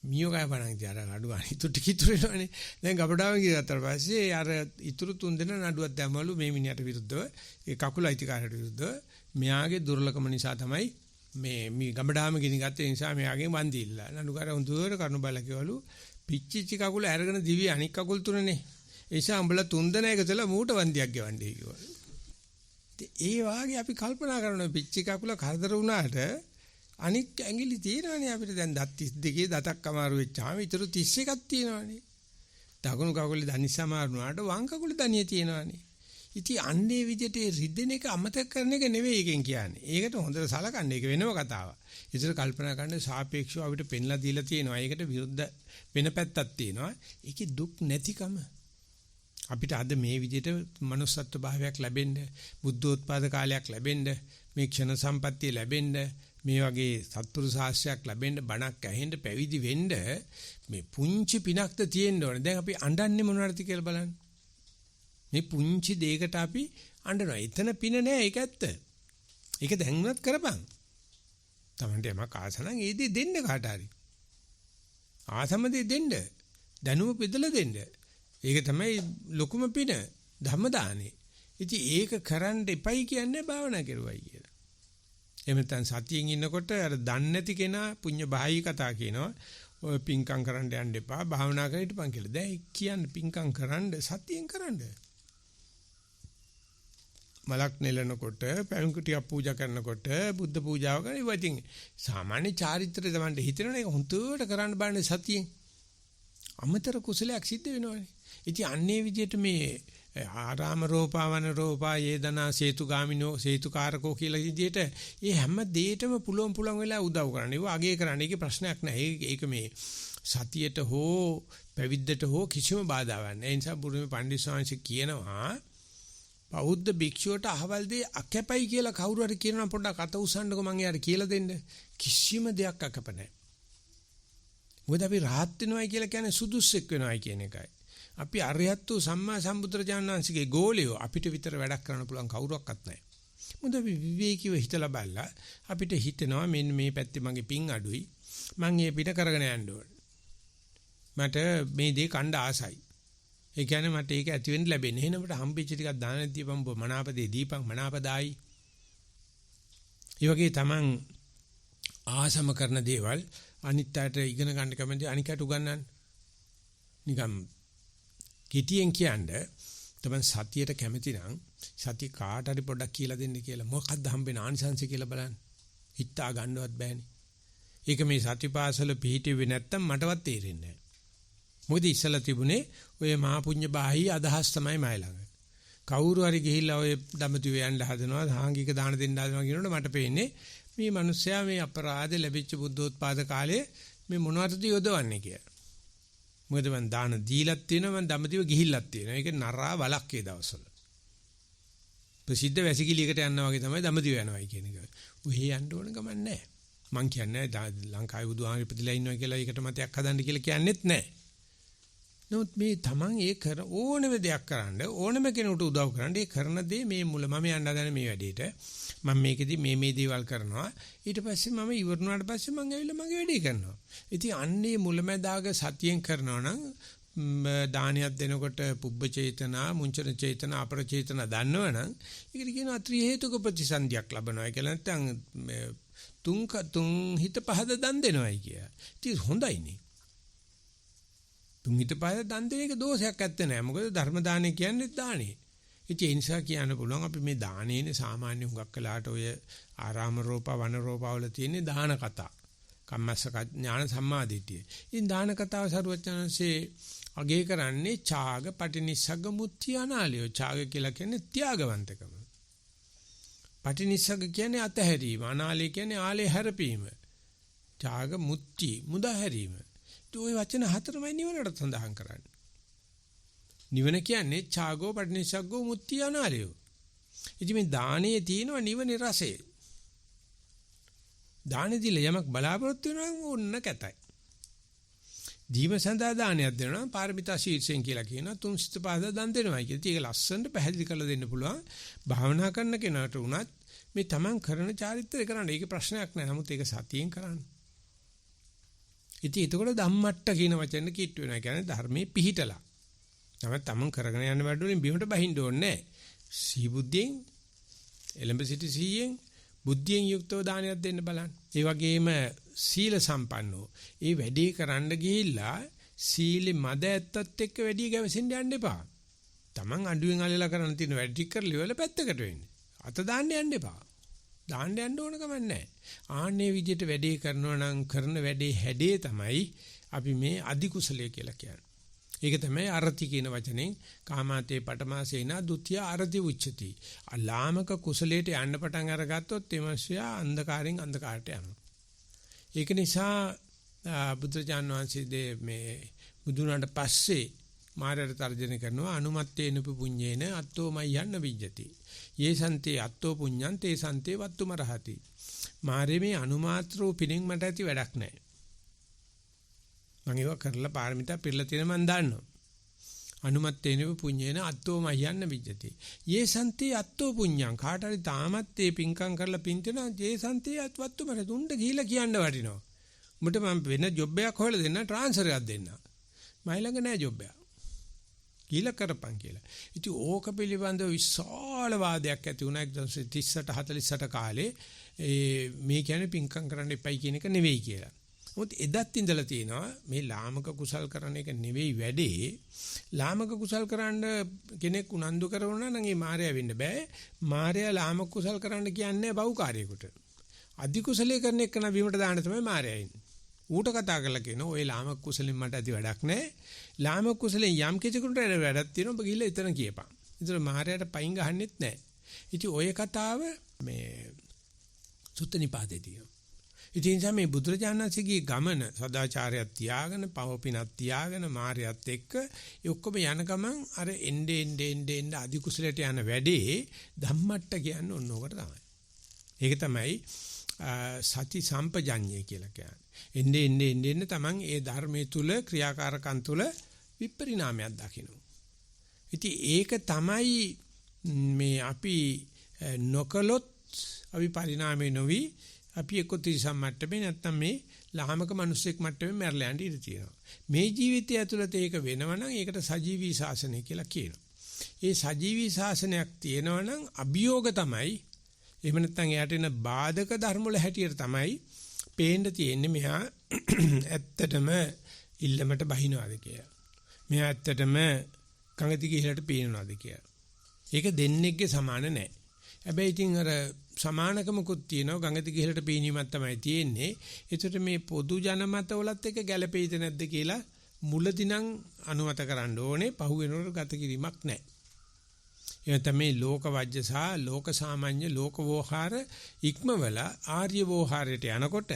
මියෝ ගෑ බලන් ඉතින් අර නඩුව අනිතු ටික ඉතුරු වෙනවනේ. දැන් ගබඩාව ගිය ගත්තාට පස්සේ අර ඉතුරු 3 දෙනා නඩුවක් දැම්මලු මේ මිනිහට විරුද්ධව. ඒ කකුල අයිතිකාරයට විරුද්ධව. මෙයාගේ දුර්ලභම නිසා තමයි මේ ගබඩාවම ගිනි ගත්තේ නිසා මෙයාගේ වන්දි ඉල්ලා. නඩුකාර හොඳට කරුණු බලලා කිව්වලු පිච්චිච්ච කකුල අරගෙන දිවි අනික් කකුල් තුනනේ. ඒසා උඹලා 3 දෙනා එකතුලා මූට වන්දියක් ගෙවන්නේ කිව්වා. ඒ වාගේ අපි කල්පනා කරනවා පිච්චි කකුල කරදර වුණාට අනික් ඇඟිලි තියෙනවනේ අපිට දැන් දත් 32 දතක් අමාරු වෙච්චාම ඊටු 31ක් තියෙනවනේ. දකුණු කකුලේ දනිස් අමාරු වුණාට වම් කකුලේ දනිය තියෙනවනේ. ඉතින් අන්නේ විදිහට රිදෙන එක අමතක කරන එක නෙවෙයි එකෙන් කියන්නේ. ඒකට හොඳට සලකන්න. ඒක වෙනම කතාවක්. ඒතර කල්පනා කරන්න සාපේක්ෂව අපිට පෙන්ලා දීලා තියෙනවා. ඒකට විරුද්ධ වෙන පැත්තක් තියෙනවා. ඒකේ දුක් නැතිකම අපිට අද මේ විදිහට manussත්ව භාවයක් ලැබෙන්න බුද්ධෝත්පාද කාලයක් ලැබෙන්න මේ ක්ෂණ සම්පත්තිය ලැබෙන්න මේ වගේ සත්පුරුෂ ශාස්ත්‍රයක් ලැබෙන්න බණක් ඇහෙන්න පැවිදි වෙන්න මේ පුංචි පිනක්ද තියෙන්න ඕනේ. දැන් අපි අඬන්නේ මොනවද කියලා බලන්න. මේ පුංචි දෙයකට අපි අඬනවා. එතන පින නෑ ඒක ඇත්ත. ඒක දැන් උනත් කරපන්. Tamante යමක් ආස නම් ඒදී දෙන්න කාට හරි. ආසමදී දෙන්න. දැනුම බෙදලා දෙන්න. ඒක තමයි ලොකුම පින ධම්ම දානේ. ඉතින් ඒක කරන්න එපයි කියන්නේ භාවනා කරුවයි කියලා. එහෙම නැත්නම් සතියෙන් ඉන්නකොට අර දන්නේ නැති කෙනා පුඤ්ඤ බාහයි කතා කියනවා. ඔය පිංකම් කරන්න යන්න එපා භාවනා කරලා හිටපන් කියලා. දැන් කියන්නේ පිංකම් කරන්න සතියෙන් කරන්න. මලක් නෙලනකොට පැන් කුටියක් පූජා කරනකොට බුද්ධ පූජාව කරන ඒවා ඉතින් සාමාන්‍ය චාරිත්‍රය තමයි හිතෙනවනේ ඒක හුදුවට කරන්න බෑනේ සතියෙන්. අමතර කුසලයක් සිද්ධ වෙනවනේ. ඉතින් අන්නේ විදිහට මේ ආරාම රෝපාවන රෝපා යේදනා සේතුගාමිනෝ සේතුකාරකෝ කියලා විදිහට මේ හැම දෙයකම පුළුවන් වෙලා උදව් කරන්න. ඒක අගේ කරන්න. ඒකේ ප්‍රශ්නයක් නැහැ. ඒක මේ සතියට හෝ පැවිද්දට හෝ කිසිම බාධාවක් නැහැ. ඒ නිසා බුදුමේ පණ්ඩිත ස්වාමීන් කියනවා බෞද්ධ භික්ෂුවට අහවල් දෙය අකැපයි කියලා කවුරු හරි කියනවා පොඩ්ඩක් අත උස්සන්නකෝ මං එයාට කියලා දෙන්න. කිසිම දෙයක් අකැප නැහැ. මොකද අපි rahat වෙනවයි කියලා කියන්නේ සුදුස්සෙක් වෙනවයි කියන එකයි. අපි අරියත්තු සම්මා සම්බුදුරජාණන් වහන්සේගේ ගෝලියෝ අපිට විතර වැඩක් කරන්න පුළුවන් කවුරක්වත් නැහැ. මොකද අපි විවේකීව හිතලා බලලා අපිට හිතෙනවා මෙන්න මේ පැත්තේ මගේ පිං අඩුයි. මං මේ පිට කරගෙන යන්න ඕනේ. මට මේ දේ කණ්ඩ ආසයි. ඒ කියන්නේ මට ඒක ඇති වෙන්න ලැබෙන්නේ. එහෙනම් අපිට හම්බෙච්ච ටිකක් දාන දීපම් මනාපදේ දීපම් මනාපදායි. ඒ වගේ තමන් ආසම කරන දේවල් අනිත්‍යයට ඉගෙන ගන්න කැමති අනිකට උගන්වන්න. නිකම් කිටියෙන් කියන්නේ තමන් සතියට කැමති නම් සතිය කාට හරි පොඩ්ඩක් කියලා දෙන්න කියලා. මොකක්ද හම්බෙන ආනිසංශය කියලා බලන්න. හිතා ගන්නවත් බෑනේ. ඒක මේ සතිපාසල පිහිටුවේ නැත්තම් මටවත් තේරෙන්නේ නැහැ. මොකද ඉස්සලා තිබුණේ ඔය මහා පුඤ්ඤ බාහී අදහස් තමයි මයි ළඟ. කවුරු හරි ගිහිල්ලා ඔය දඹදිව යන්න හදනවා, සාංගික දාන දෙන්න හදනවා කියනකොට මට පේන්නේ මේ මිනිස්සයා මේ අපරාධ ලැබිච්ච බුද්ධෝත්පාද කාලයේ මේ මොනවටද යොදවන්නේ කියලා. මොකද මං දාන දීලක් තියෙනවා මං දඹදිව ගිහිල්ලක් තියෙනවා. ඒක නරා වලක් ඒ දවස්වල. ප්‍රසිද්ධ වැසිකිළියකට යනවා වගේ තමයි දඹදිව යනවායි කියන එක. ඔහේ යන්න ඕන ගමන් නැහැ. මං කියන්නේ ලංකාවේ බුදුහාමි ඉපදිලා ඉන්නවා කියලා ඒකට මතයක් හදන්න කියලා කියන්නෙත් නැහැ. නමුත් මේ තමන් ඒ කර ඕනම දෙයක් කරන්න ඕනම කෙනෙකුට උදව් කරන්න ඒ කරන දේ මේ මුල මම යන්න හදන මේ වැඩේට මම මේකෙදි මේ දේවල් කරනවා ඊට පස්සේ මම ඉවරුනාට පස්සේ මම ඇවිල්ලා මගේ වැඩේ කරනවා. ඉතින් අන්නේ මුලැමැදාග සතියෙන් කරනවා නම් දානියක් දෙනකොට පුබ්බ චේතනා මුංචන චේතනා අපර චේතනා දන්නවනම් ඒකට කියනවා ත්‍රි හේතුක ප්‍රතිසන්දියක් ලබනවා කියලා නැත්නම් තුන් හිත පහද දන් දෙනවයි කිය. ඉතින් හොඳයිනේ. තුන් හිත පහද දන් දෙන එක දෝෂයක් ඇත්තේ නැහැ. මොකද ධර්ම දානය කියන්නේ දානේ. ඉතින් ඒ නිසා කියන්න පුළුවන් අපි මේ දානේනේ සාමාන්‍ය හුඟක් කළාට ඔය ආරාම රෝපා වන රෝපා වල තියෙන දාන කතා. කම්මස්සක ඥාන සම්මාදිටිය. ඉතින් දාන කතාව සරුවචනන්සේ අගය කරන්නේ ඡාග පටිනිස්සග්ග මුත්‍ති අනාලියෝ. ඡාග කියලා කියන්නේ ත්‍යාගවන්තකම. පටිනිස්සග්ග කියන්නේ අතහැරීම. අනාලිය කියන්නේ ආලේ හැරපීම. ඡාග මුත්‍ති මුදා හැරීම. ඔය වචන හතරමයි නිවනට සඳහන් කරන්නේ. නිවන කියන්නේ ඡාගෝ පටිනිස්සග්ගෝ මුත්‍ති අනාලියෝ. ඉතින් මේ දානයේ තියෙනවා නිවනේ රසය. දානෙදිල යමක් බලාපොරොත්තු වෙනවා නම් ඕන්න කැතයි. දීම සඳහා දානයක් දෙනවා නම් පාරමිතා ශීර්ෂයෙන් කියලා කියනවා තුන් සිත පහද දන් දෙනවා කියලා. ඒක ලස්සනට පැහැදිලි කරලා දෙන්න පුළුවන්. භාවනා කරන කෙනාට උනත් මේ Taman කරන චාරිත්‍රය කරන්න. ඒක ප්‍රශ්නයක් නෑ. නමුත් ඒක සතියෙන් කරන්න. ඉතින් ඒකවල ධම්මට්ට කියන වචනේ කිට් වෙනවා. කියන්නේ ධර්මයේ පිහිටලා. තමයි Taman කරගෙන යන වැඩ වලින් බිමට බහින්න ඕනේ නෑ. සීබුද්ධියෙන් එලඹ සිටි සීයෙන් බුද්ධියෙන් යුක්තව දානයක් දෙන්න බලන්න. ඒ වගේම සීල සම්පන්නෝ. ඒ වැඩේ කරන්න ගිහිල්ලා සීලෙ මද ඇත්තත් එක්ක වැඩි ගැවසෙන්න යන්න එපා. Taman අඬුවෙන් අල්ලලා කරන්න තියෙන වැඩ ටික කරලා ඉවල පැත්තකට වෙන්නේ. අත දාන්න යන්න එපා. දාන්න යන්න ඕන කමක් නැහැ. ආන්නේ විදිහට වැඩේ කරනවා නම් කරන වැඩේ හැඩේ තමයි අපි මේ අධි කුසලයේ කියලා කියන්නේ. ඒක තමයි අරති කියන වචනෙන් කාමාතේ පටමාසේනා ဒ ුතිය අරති උච්චති. අලාමක කුසලයට යන්න පටන් අරගත්තොත් එමස්යා අන්ධකාරයෙන් අන්ධකාරයට යනවා. ඒක නිසා බුදුචාන් වහන්සේ මේ බුදුනාට පස්සේ මාරයට තර්ජන කරනවා අනුමත්තේන පුඤ්ඤේන අත්තෝ මයන්න විජ්ජති. යේ සන්තේ අත්තෝ පුඤ්ඤං තේ සන්තේ වත්තුම රහති. මාරේ මේ අනුමාත්‍රෝ පිණින් මට ඇති වැඩක් නැහැ. මම ඒවා කරලා පාරමිතා පිරලා තියෙන මන් දන්නවා. අනුමත්තේනව පුඤ්ඤේන අත්තෝ මයන්න විජ්ජති. යේ සන්තේ අත්තෝ පුඤ්ඤං කාට හරි තාමත් ඒ පිංකම් කරලා පින්තෙනවා යේ සන්තේ අත්වත්තු මර දුන්න ගිහිලා කියන්න වටිනවා. උඹට මම වෙන ජොබ් එකක් හොයලා දෙන්න ට්‍රාන්ස්ෆර් එකක් දෙන්න. මයි ළඟ නෑ ජොබ් එකක්. කියලා කරපන් කියලා. ඉතින් ඕක පිළිබඳව විශාල වාදයක් ඇති වුණා 1938 48 කාලේ මේ කියන්නේ පිංකම් කරන්න එපයි කියන එක නෙවෙයි කියලා. මොකද එදත් ඉඳලා තියෙනවා මේ ලාමක කුසල් කරන එක නෙවෙයි වැඩේ. ලාමක කුසල් කරන්න කෙනෙක් උනන්දු කරවනවා නම් ඒ මායя වෙන්න බෑ. මායя ලාමක කුසල් කරන්න කියන්නේ බහුකාර්යයකට. අධි කුසලයේ කරන එක නම් බිමට දාන්න තමයි මායя ඉන්නේ. ඌට කතා කරලා කියනවා ඔය ලාමක කුසලෙන් මට ඇති වැඩක් නැහැ. ලාමක කුසලෙන් යම් කිසිකුට වැඩක් තියෙනවා ඔබ ගිහලා එතන කියපන්. ඒතර මායයට පයින් ගහන්නෙත් නැහැ. ඉතින් ඔය කතාව මේ සුත්ත නිපාතේදී. ඉතින් මේ බුදුරජාණන්සේගේ ගමන සදාචාරයක් තියාගෙන පවපිනක් තියාගෙන මායයත් එක්ක ඒ ඔක්කොම යන ගමන් අර එnde අධි කුසලයට යන වැඩේ ධම්මට්ට කියන්නේ ඔන්න ඕකට තමයි. ඒක තමයි සති සම්පජඤ්ඤය කියලා කියන්නේ. එnde තමන් ඒ ධර්මයේ තුල ක්‍රියාකාරකම් තුල විපරිණාමයක් දකින්න. ඉතින් ඒක තමයි මේ අපි නොකලොත් අපි පරිණාමේ නොවි අපි එක්ක තිරිසන් මට්ටමේ නැත්තම් මේ ලාමක මිනිස්සෙක් මට්ටමේ මැරලා යන්න ඉඩ තියෙනවා. මේ ජීවිතය ඇතුළත ඒක වෙනවනම් ඒකට සජීවී ශාසනය කියලා කියනවා. ඒ සජීවී ශාසනයක් තියෙනවනම් අභියෝග තමයි එහෙම නැත්නම් එයාට එන බාධක ධර්ම වල හැටියට තමයි පේන්න තියෙන්නේ මෙහා ඇත්තටම ඉල්ලමට බහිනවාද කියලා. මෙහා ඇත්තටම කඟති ගිහලට පේනවාද කියලා. ඒක දෙන්නෙක්ගේ සමාන නැහැ. හැබැයි ඉතින් අර සමානකමකුත් තියෙනවා ගඟති ගිහලට පීනීමක් තමයි තියෙන්නේ. ඒකට මේ පොදු ජනමතවලත් එක ගැළපෙයිද නැද්ද කියලා මුලදී නම් අනුමත කරන්න ඕනේ. පහු වෙනකොට ගත කිරීමක් නැහැ. ඒ තමයි ලෝක වජ්‍ය සහ ලෝක සාමාන්‍ය ලෝක වෝහාර ඉක්මවල ආර්ය වෝහාරයට යනකොට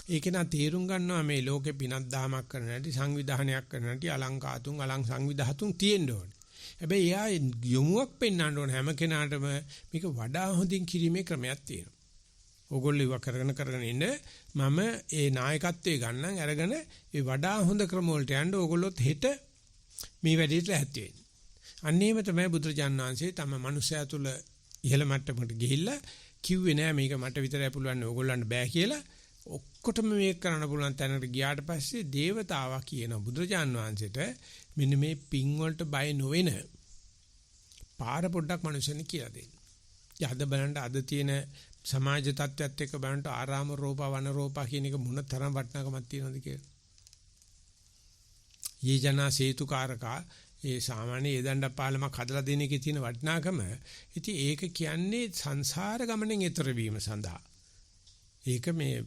ඒක නා තේරුම් ගන්නවා මේ ලෝකේ පිනක් දහමක් කරන හැටි සංවිධානයක් කරන හැටි අලංකාතුන් අලං සංවිධාතුන් තියෙන්න ඕනේ. හැබැයි එයා යොමුවක් පෙන්වන්න ඕන හැම කෙනාටම මේක වඩා හොඳින් කිරීමේ ක්‍රමයක් තියෙනවා. ඕගොල්ලෝ ඉව කරගෙන ඉන්න මම ඒ නායකත්වයේ ගන්නම් අරගෙන ඒ වඩා හොඳ ක්‍රම වලට යන්න ඕගොල්ලොත් හෙට මේ වැඩේට ඇහත් වෙන්නේ. අන්නේම තමයි බුදුරජාණන් වහන්සේ තම මනුස්සයා තුල ඉහළ මට්ටමකට ගිහිල්ලා කිව්වේ නෑ මේක මට විතරයි පුළුවන් ඕගොල්ලන්ට බෑ කියලා. ඔක්කොටම මේක කරන්න පුළුවන් තැනකට ගියාට පස්සේ දේවතාවා කියන බුදුරජාණන් වහන්සේට මෙන්න මේ පිං වලට බය නොවෙන පාර පොඩ්ඩක් මිනිස්සුන්ට කියලා දෙන්න. යහද බලන්න අද තියෙන සමාජ තත්ත්වයට එක්ක බලන්න ආරාම රෝපා වන රෝපා කියන එක මොන තරම් වටිනාකමක් තියෙනවද කියලා. යේ ජනා සේතුකාරකා ඒ සාමාන්‍ය ඒ දණ්ඩ පාලමක් හදලා දෙන එකේ තියෙන වටිනාකම ඉතින් ඒක කියන්නේ සංසාර ගමනෙන් එතර වීම සඳහා. ඒක මේ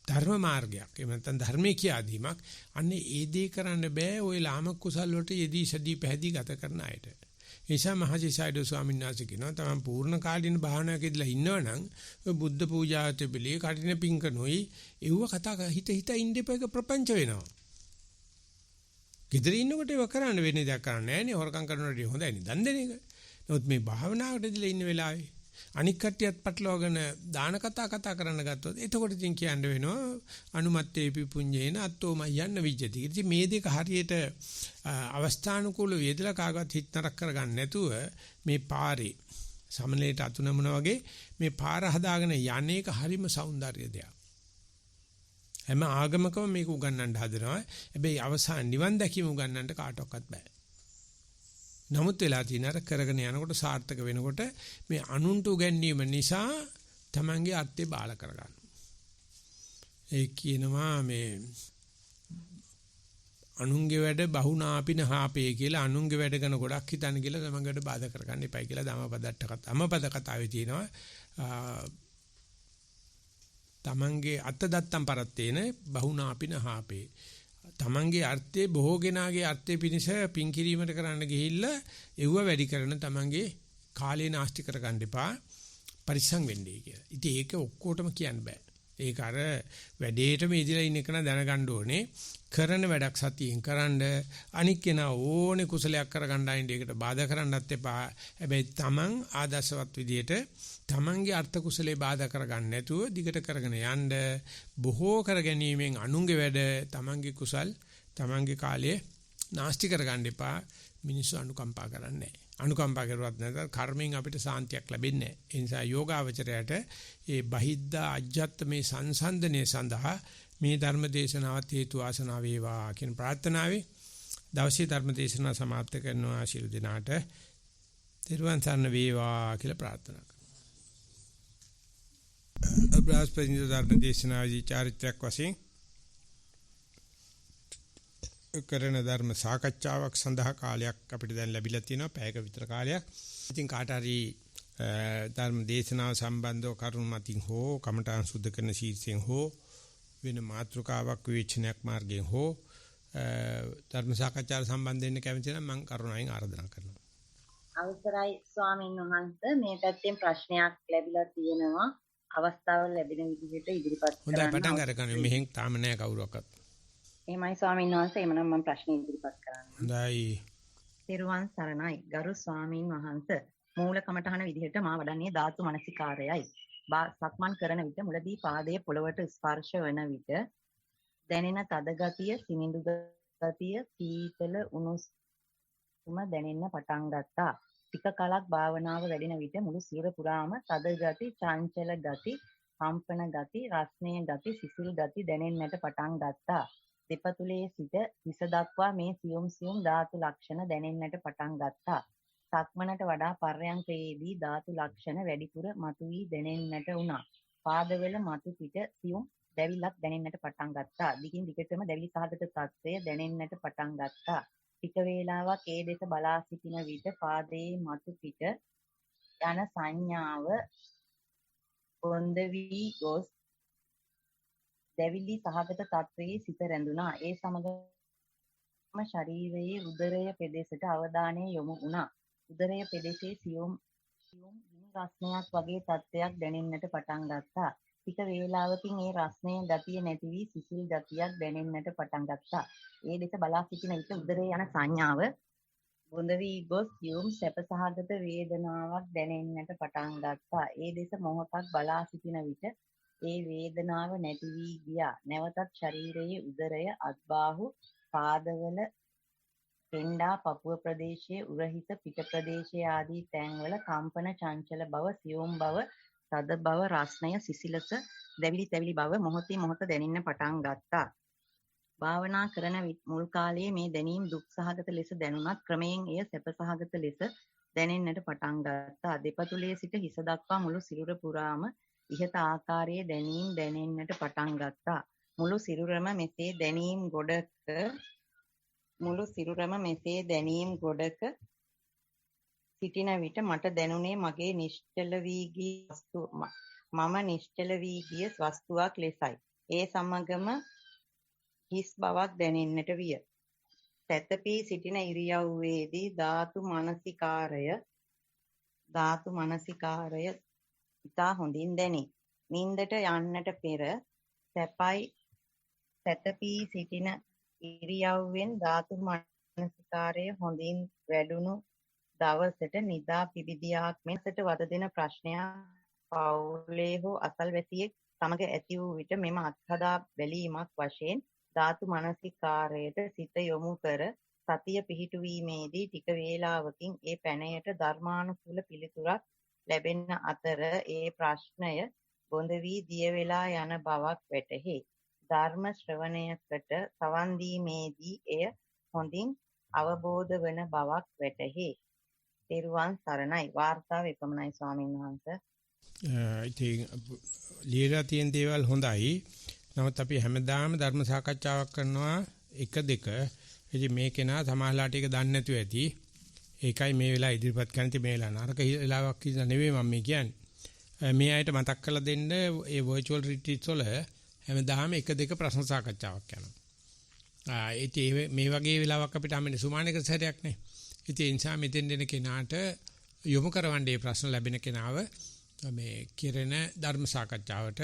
ධර්ම මාර්ගයක්. එහෙම නැත්නම් ධර්මයේ කියාදීමක්. අන්නේ ඒ දේ කරන්න බෑ ওই ලාමක කුසල් වලට යෙදී සදී පැහැදී ගත කරන අයට. ඒ නිසා මහජීසයිඩෝ ස්වාමීන් වහන්සේ කියනවා තමයි පූර්ණ කාලීන භාවනාවකදලා ඉන්නවනම් ඔය බුද්ධ පූජාවට පිළි කටින පිංකනොයි ඒව කතා හිත ඉන්නපේක ප්‍රපංච වෙනවා. ගෙදර ඉන්නකොට ඒක කරන්න වෙන්නේ දෙයක් කරන්න නැහැ නේ. හොරකම් කරනකොට හොඳයි නේ දන් දෙන එක. නමුත් මේ භාවනාවකදලා ඉන්න වෙලාවේ අනික් කට්ටියත් පටලවාගෙන දාන කතා කරන්න ගත්තොත් එතකොට ඉතින් කියන්න වෙනවා අනුමත්තේ පිපුඤ්ඤේන අත්තෝ මයන්න විජ්ජති. ඉතින් මේ දෙක හරියට අවස්ථානුකූලව වේදලා කාගවත් හිත නරක කරගන්න නැතුව මේ පාරේ සමනලයට අතුනමන වගේ මේ පාර හදාගෙන යන්නේක හරිම సౌందර්ය දෙයක්. හැම ආගමකම මේක උගන්වන්න හදනවා. හැබැයි අවසාන නිවන් දැකීම උගන්වන්න කාටවත් බෑ. නමුත් වෙලා තියෙන අර කරගෙන යනකොට සාර්ථක වෙනකොට මේ අනුන්ට උගන්වීම නිසා තමන්ගේ අර්ථය බාල කරගන්න. ඒ කියනවා මේ අනුන්ගේ වැඩ බහුනාපින හාපේ කියලා අනුන්ගේ වැඩ කරන ගොඩක් හිතන්න කියලා තමන්ගේ වැඩ බාධා කරගන්න එපයි කියලා ධම්මපද කතාවේ තියෙනවා. තමන්ගේ අත දත්තම් පරත්තේන බහුනාපින හාපේ තමන්ගේ අර්ථයේ බොහෝ කෙනාගේ අර්ථය පිණිස පින් කිරීමට කරන්න ගිහිල්ලා එව්ව වැඩි කරන තමන්ගේ කාලේ නාස්ති කරගන්න එපා පරිස්සම් වෙන්නේ කියලා. ඉතින් ඒක ඔක්කොටම කියන්න බෑ. ඒක අර වැඩේටම ඉදිරිය ඉන්න කෙනා දැනගන්න ඕනේ. කරන වැඩක් සතියෙන් කරන්න අනික් කෙනා ඕනේ කුසලයක් කරගන්න අයින් ඒකට බාධා කරන්නත් එපා. හැබැයි තමන් ආදර්ශවත් විදියට තමන්ගේ අර්ථ කුසලේ බාධා කරගන්න නැතුව දිගට කරගෙන යන්න බොහෝ කර ගැනීමෙන් අනුන්ගේ වැඩ තමන්ගේ කුසල් තමන්ගේ කාලයේ නාස්ති කරගන්න එපා. මිනිස්සු අනුකම්පා කරන්නේ නැහැ. අනුකම්පා කරුවත් නැත්නම් කර්මයෙන් අපිට සාන්තියක් ලැබෙන්නේ නැහැ. ඒ නිසා යෝගාවචරයට ඒ බහිද්දා අජ්ජත් මේ සංසන්දනය සඳහා මේ ධර්ම දේශනාවත් හේතු ආසනාව වේවා කියන ප්‍රාර්ථනාවයි දවසේ ධර්ම දේශනාව સમાપ્ત කරනවා. ශිරු දිනාට තෙරුවන් සරණ වේවා කියලා ප්‍රාර්ථනා කරනවා. බ්‍රහස්පති ධර්ම දේශනාවේදී චාරිත්‍රාක් වශයෙන් කරන ධර්ම සාකච්ඡාවක් සඳහා කාලයක් අපිට දැන් ලැබිලා තියෙනවා. පැයක විතර කාලයක්. ඉතින් කාට හරි ධර්ම දේශනාව සම්බන්ධව කරුණු මතින් හෝ කමඨාන් සුද්ධ කරන ශීර්ෂයෙන් හෝ වෙන මාතෘකාවක් විචනයක් මාර්ගයෙන් හෝ ධර්ම සාකච්ඡාවට සම්බන්ධ වෙන්න කැමති නම් මම කරුණාවෙන් ආරාධනා කරනවා. අවසරයි ස්වාමීන් වහන්සේ, මේ පැත්තෙන් ප්‍රශ්නයක් ලැබිලා තියෙනවා. අවස්ථාව ලැබෙන විදිහට ඉදිරිපත් කරන්න. හොඳයි, පටන් ගන්න. මෙහෙන් තාම නෑ කවුරක්වත්. එහෙමයි ස්වාමීන් වහන්සේ, එමනම් මම ප්‍රශ්න ඉදිරිපත් කරන්න. හොඳයි. තෙරුවන් සරණයි ගරු ස්වාමීන් වහන්සේ. මූල කමඨහන විදිහට මා වඩන්නේ ධාතු මනසිකාරයයි. සක්මන් කරන විට මුලදී පාදයේ පොළවට ස්පර්ශ වන විට දැනෙන තද ගතිය, සිනිඳු ගතිය, සීතල උණුසුම දැනෙන්න පටන් ගත්තා. ටික කලක් භාවනාව වැඩෙන විට මුළු සිරුර පුරාම තද ගති, චංචල ගති, කම්පන ගති, රස්නේ ගති, සිසිල් ගති දැනෙන්නට පටන් ගත්තා. දෙපතුලේ සිට හිස දක්වා මේ සියුම් සියුම් ධාතු ලක්ෂණ දැනෙන්නට පටන් ගත්තා. සක්මනට වඩා පර්යංකයේදී ධාතු ලක්ෂණ වැඩිපුර මතුවී දැනෙන්නට වුණා. පාදවල මතු පිට සියුම් දැවිල්ලක් දැනෙන්නට පටන් ගත්තා. දිගින් දිගටම දැවිලි සහගත තත්ත්වය දැනෙන්නට පටන් ගත්තා. ටික වේලාවක් ඒ දෙස බලා සිටින විට පාදයේ මතු පිට යන සංඥාව බොඳ වී ගොස් දැවිලි සහගත තත්ත්වයේ සිත රැඳුණා. ඒ සමගම ශරීරයේ උදරය පෙදෙසට අවධානය යොමු වුණා. උදරය පෙදෙසේ සියුම් ගිනි රස්නයක් වගේ තත්ත්වයක් දැනෙන්නට පටන් ගත්තා. ටික වේලාවකින් ඒ රස්නයේ ගතිය නැති වී සිසිල් ගතියක් දැනෙන්නට පටන් ගත්තා. ඒ දෙස බලා සිටින විට උදරයේ යන සංඥාව බොඳ වී ගොස් සියුම් සැපසහගත වේදනාවක් දැනෙන්නට පටන් ගත්තා. ඒ දෙස මොහොතක් බලා සිටින විට ඒ වේදනාව නැති වී ගියා. නැවතත් ශරීරයේ උදරය, අත්බාහු, පාදවල, පෙන්ඩා, පපුව ප්‍රදේශයේ, උරහිස, පිට ප්‍රදේශයේ ආදී තැන්වල කම්පන, චංචල බව, සියුම් බව, තද බව, රස්නය, සිසිලස, දැවිලි තැවිලි බව මොහොතින් මොහොත දැනෙන්න පටන් ගත්තා. භාවනා කරන මුල් කාලයේ මේ දැනීම් දුක් සහගත ලෙස දැනුණත් ක්‍රමයෙන් එය සැප සහගත ලෙස දැනෙන්නට පටන් ගත්තා. දෙපතුලේ සිට හිස දක්වා මුළු සිරුර පුරාම ඉහත ආකාරයේ දැනීම් දැනෙන්නට පටන් ගත්තා. මුළු සිරුරම මෙසේ දැනීම් ගොඩක සිටින විට මට දැනුනේ මගේ නිශ්චල වී ගිය වස්තුවක් ලෙසයි. ඒ සමගම හිස් බවක් දැනෙන්නට විය. සැතපී සිටින ඉරියව්වේදී ධාතු මනසිකාරය ඉතා හොඳින් දැනේ. නින්දට යන්නට පෙර සැතපී සිටින ඉරියව්වෙන් ධාතු මනසිකාරය හොඳින් වැඩුණු දවසට නිදා පිබිදියාක් මෙසට වද දෙන ප්‍රශ්නයක් පවුලේ හෝ අසල්වැසියෙක් සමග ඇති වූ විට මෙම අත්හදා බැලීමක් වශයෙන් ධාතු මනසිකාරයට සිත යොමු කර සතිය පිහිටුවීමේදී ටික වේලාවකින් ඒ පැනයට ධර්මානුකූල පිළිතුරක් ලැබෙන අතර ඒ ප්‍රශ්නය බොඳ වී දිය වෙලා යන බවක් වැටහේ. ධර්ම ශ්‍රවණයකට සවන් දීමේදී එය හොඳින් අවබෝධ වන බවක් වැටහේ. තෙරුවන් සරණයි. වාර්තාව එපමණයි ස්වාමීන් වහන්සේ. ඉතින් ලියලා තියෙන දේවල් හොඳයි. නමුත් අපි හැමදාම ධර්ම සාකච්ඡාවක් කරනවා 1-2. ඉතින් මේකේ නා සමාහලාට එක දන්නේ නැතුව ඇති. ඒකයි මේ වෙලාව ඉදිරිපත් කරන්න තියෙන්නේ. මේ වෙලාව නරක වෙලාවක් කියලා නෙවෙයි මම කියන්නේ. මේ අයට මතක් කරලා දෙන්න මේ virtual retreats වල හැමදාම 1-2 ප්‍රශ්න සාකච්ඡාවක් යනවා. ඉතින් මේ වගේ වෙලාවක් අපිට හම්බෙන්නේ සුමානක සැරයක් නේ. ඉතින් ඒ නිසා මෙතෙන් දෙන කෙනාට යොමු කරවන්නේ ප්‍රශ්න ලැබෙන කෙනාව මේ කිරණ ධර්ම සාකච්ඡාවට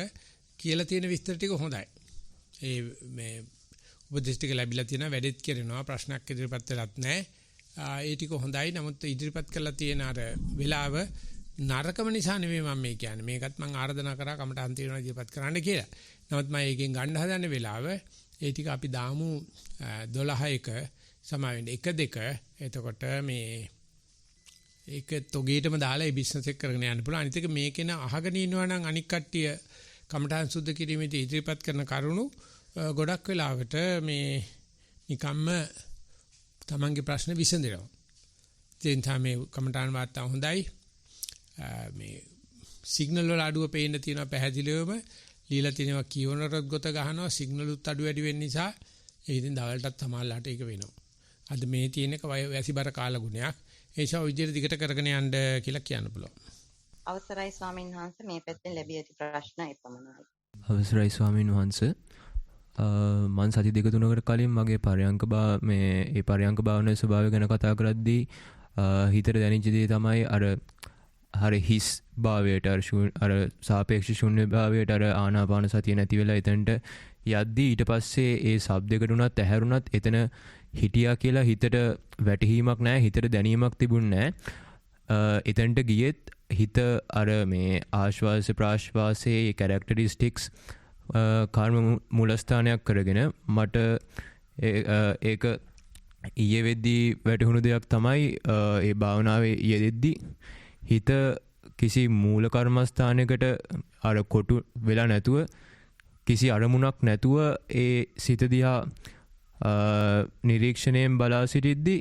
කියලා තියෙන විස්තර ටික හොඳයි. ඒ මේ උපදේශ ටික ලැබිලා තියෙනවා, වැඩෙත් කරනවා, ප්‍රශ්නයක් ඉදිරිපත් වෙලත් නැහැ. ඒ ටික හොඳයි. නමුත් ඉදිරිපත් කරලා තියෙන අර වෙලාව නරකම නිසා නෙමෙයි මම මේ කියන්නේ. මේකත් මම ආරාධනා කරා කමටහන් තියෙනවා ඉදිරිපත් කරන්න කියලා. නමුත් මම ඒකෙන් ගන්න හදන වෙලාව ඒ ටික අපි දාමු 12:00ක සමාවෙන්න 1 2 එතකොට මේ ඒක තොගේටම දාලා ඒ බිස්නස් එක කරගෙන යන්න පුළුවන්. අනිත් එක මේකේන අහගෙන ඉන්නවා නම් අනික් කට්ටිය කමඨාන් සුද්ධ කිරීමේදී ඉදිරිපත් කරන කරුණු ගොඩක් වෙලාවට මේ නිකම්ම තමන්ගේ ප්‍රශ්න විසඳනවා. දැන් තමයි කමඨාන් වාර්තා හොඳයි. මේ සිග්නල් වල අඩුව පේන්න තියෙනවා පැහැදිලිවම. ලීලා තියෙනවා කියවනරත් ගොත ගහනවා සිග්නල් උත් අඩු වැඩි වෙන්න නිසා ඒ ඉතින් දවල්ටත් සමාල්ලාට ඒක වෙනවා. අද මේ තියෙන එක වැසිබර කාලගුණයක්. ඒ නිසා විදිහට දිගට කරගෙන යන්න කියලා කියන්න පුළුවන්. අවසරයි ස්වාමීන් වහන්සේ මේ පැත්තෙන් ලැබී ඇති ප්‍රශ්න එපමණයි. අවසරයි ස්වාමීන් වහන්සේ. මං සති දෙක තුනකට කලින් මගේ ඒ පරයන්ක භාවනාවේ ස්වභාවය ගැන කතා කරද්දී හිතට දැනෙච්ච දේ තමයි අර හිස් භාවයට අර සාපේක්ෂ ශූන්‍ය භාවයට අර ආනාපාන සතිය නැති වෙලා එතනට යද්දී ඊට පස්සේ ඒ සබ්දයකට උනත් ඇහැරුණත් එතන හිටියා කියලා හිතට වැටහීමක් නැහැ, හිතට දැනීමක් තිබුණේ නැහැ. එතනට ගියෙත් හිත අර මේ ආශ්වාස ප්‍රාශ්වාසයේ කැරක්ටරිස්ටික්ස් කර්ම මූලස්ථානයක් කරගෙන මට ඒක ඊයේ වෙද්දී වැටහුණු දෙයක් තමයි ඒ භාවනාවේ යෙදෙද්දී හිත කිසි මූල කර්මස්ථානයකට අර කොටු වෙලා නැතුව කිසි අරමුණක් නැතුව ඒ සිත දිහා නිරීක්ෂණයෙන් බලා සිටිද්දී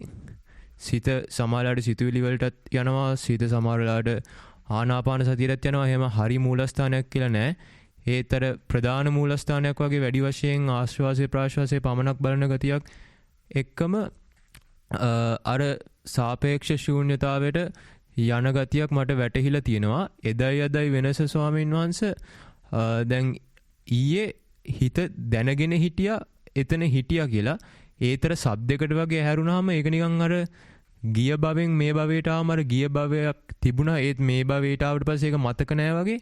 සිත සමාලාට සිතුවිලි වලටත් යනවා, සිත සමාලාට ආනාපාන සතියට යනවා. එහෙම හරි මූලස්ථානයක් කියලා නැහැ. ඒතර ප්‍රධාන මූලස්ථානයක් වගේ වැඩි වශයෙන් ආශ්වාසය ප්‍රාශ්වාසයේ පමණක් බලන ගතියක් එක්කම අර සාපේක්ෂ ශූන්‍යතාවයට යන ගතියක් මට වැටහිලා තියෙනවා. එදයි අදයි වෙනස ස්වාමීන් වහන්සේ. දැන් ඊයේ හිත දැනගෙන හිටියා එතන හිටියා කියලා ඒතර සබ්දයකට වගේ ඇහැරුණාම ඒක නිකන් අර ගිය භවෙන් මේ භවයට ආවම අර ගිය භවයක් තිබුණා ඒත් මේ භවයට ආවට පස්සේ ඒක මතක නැහැ වගේ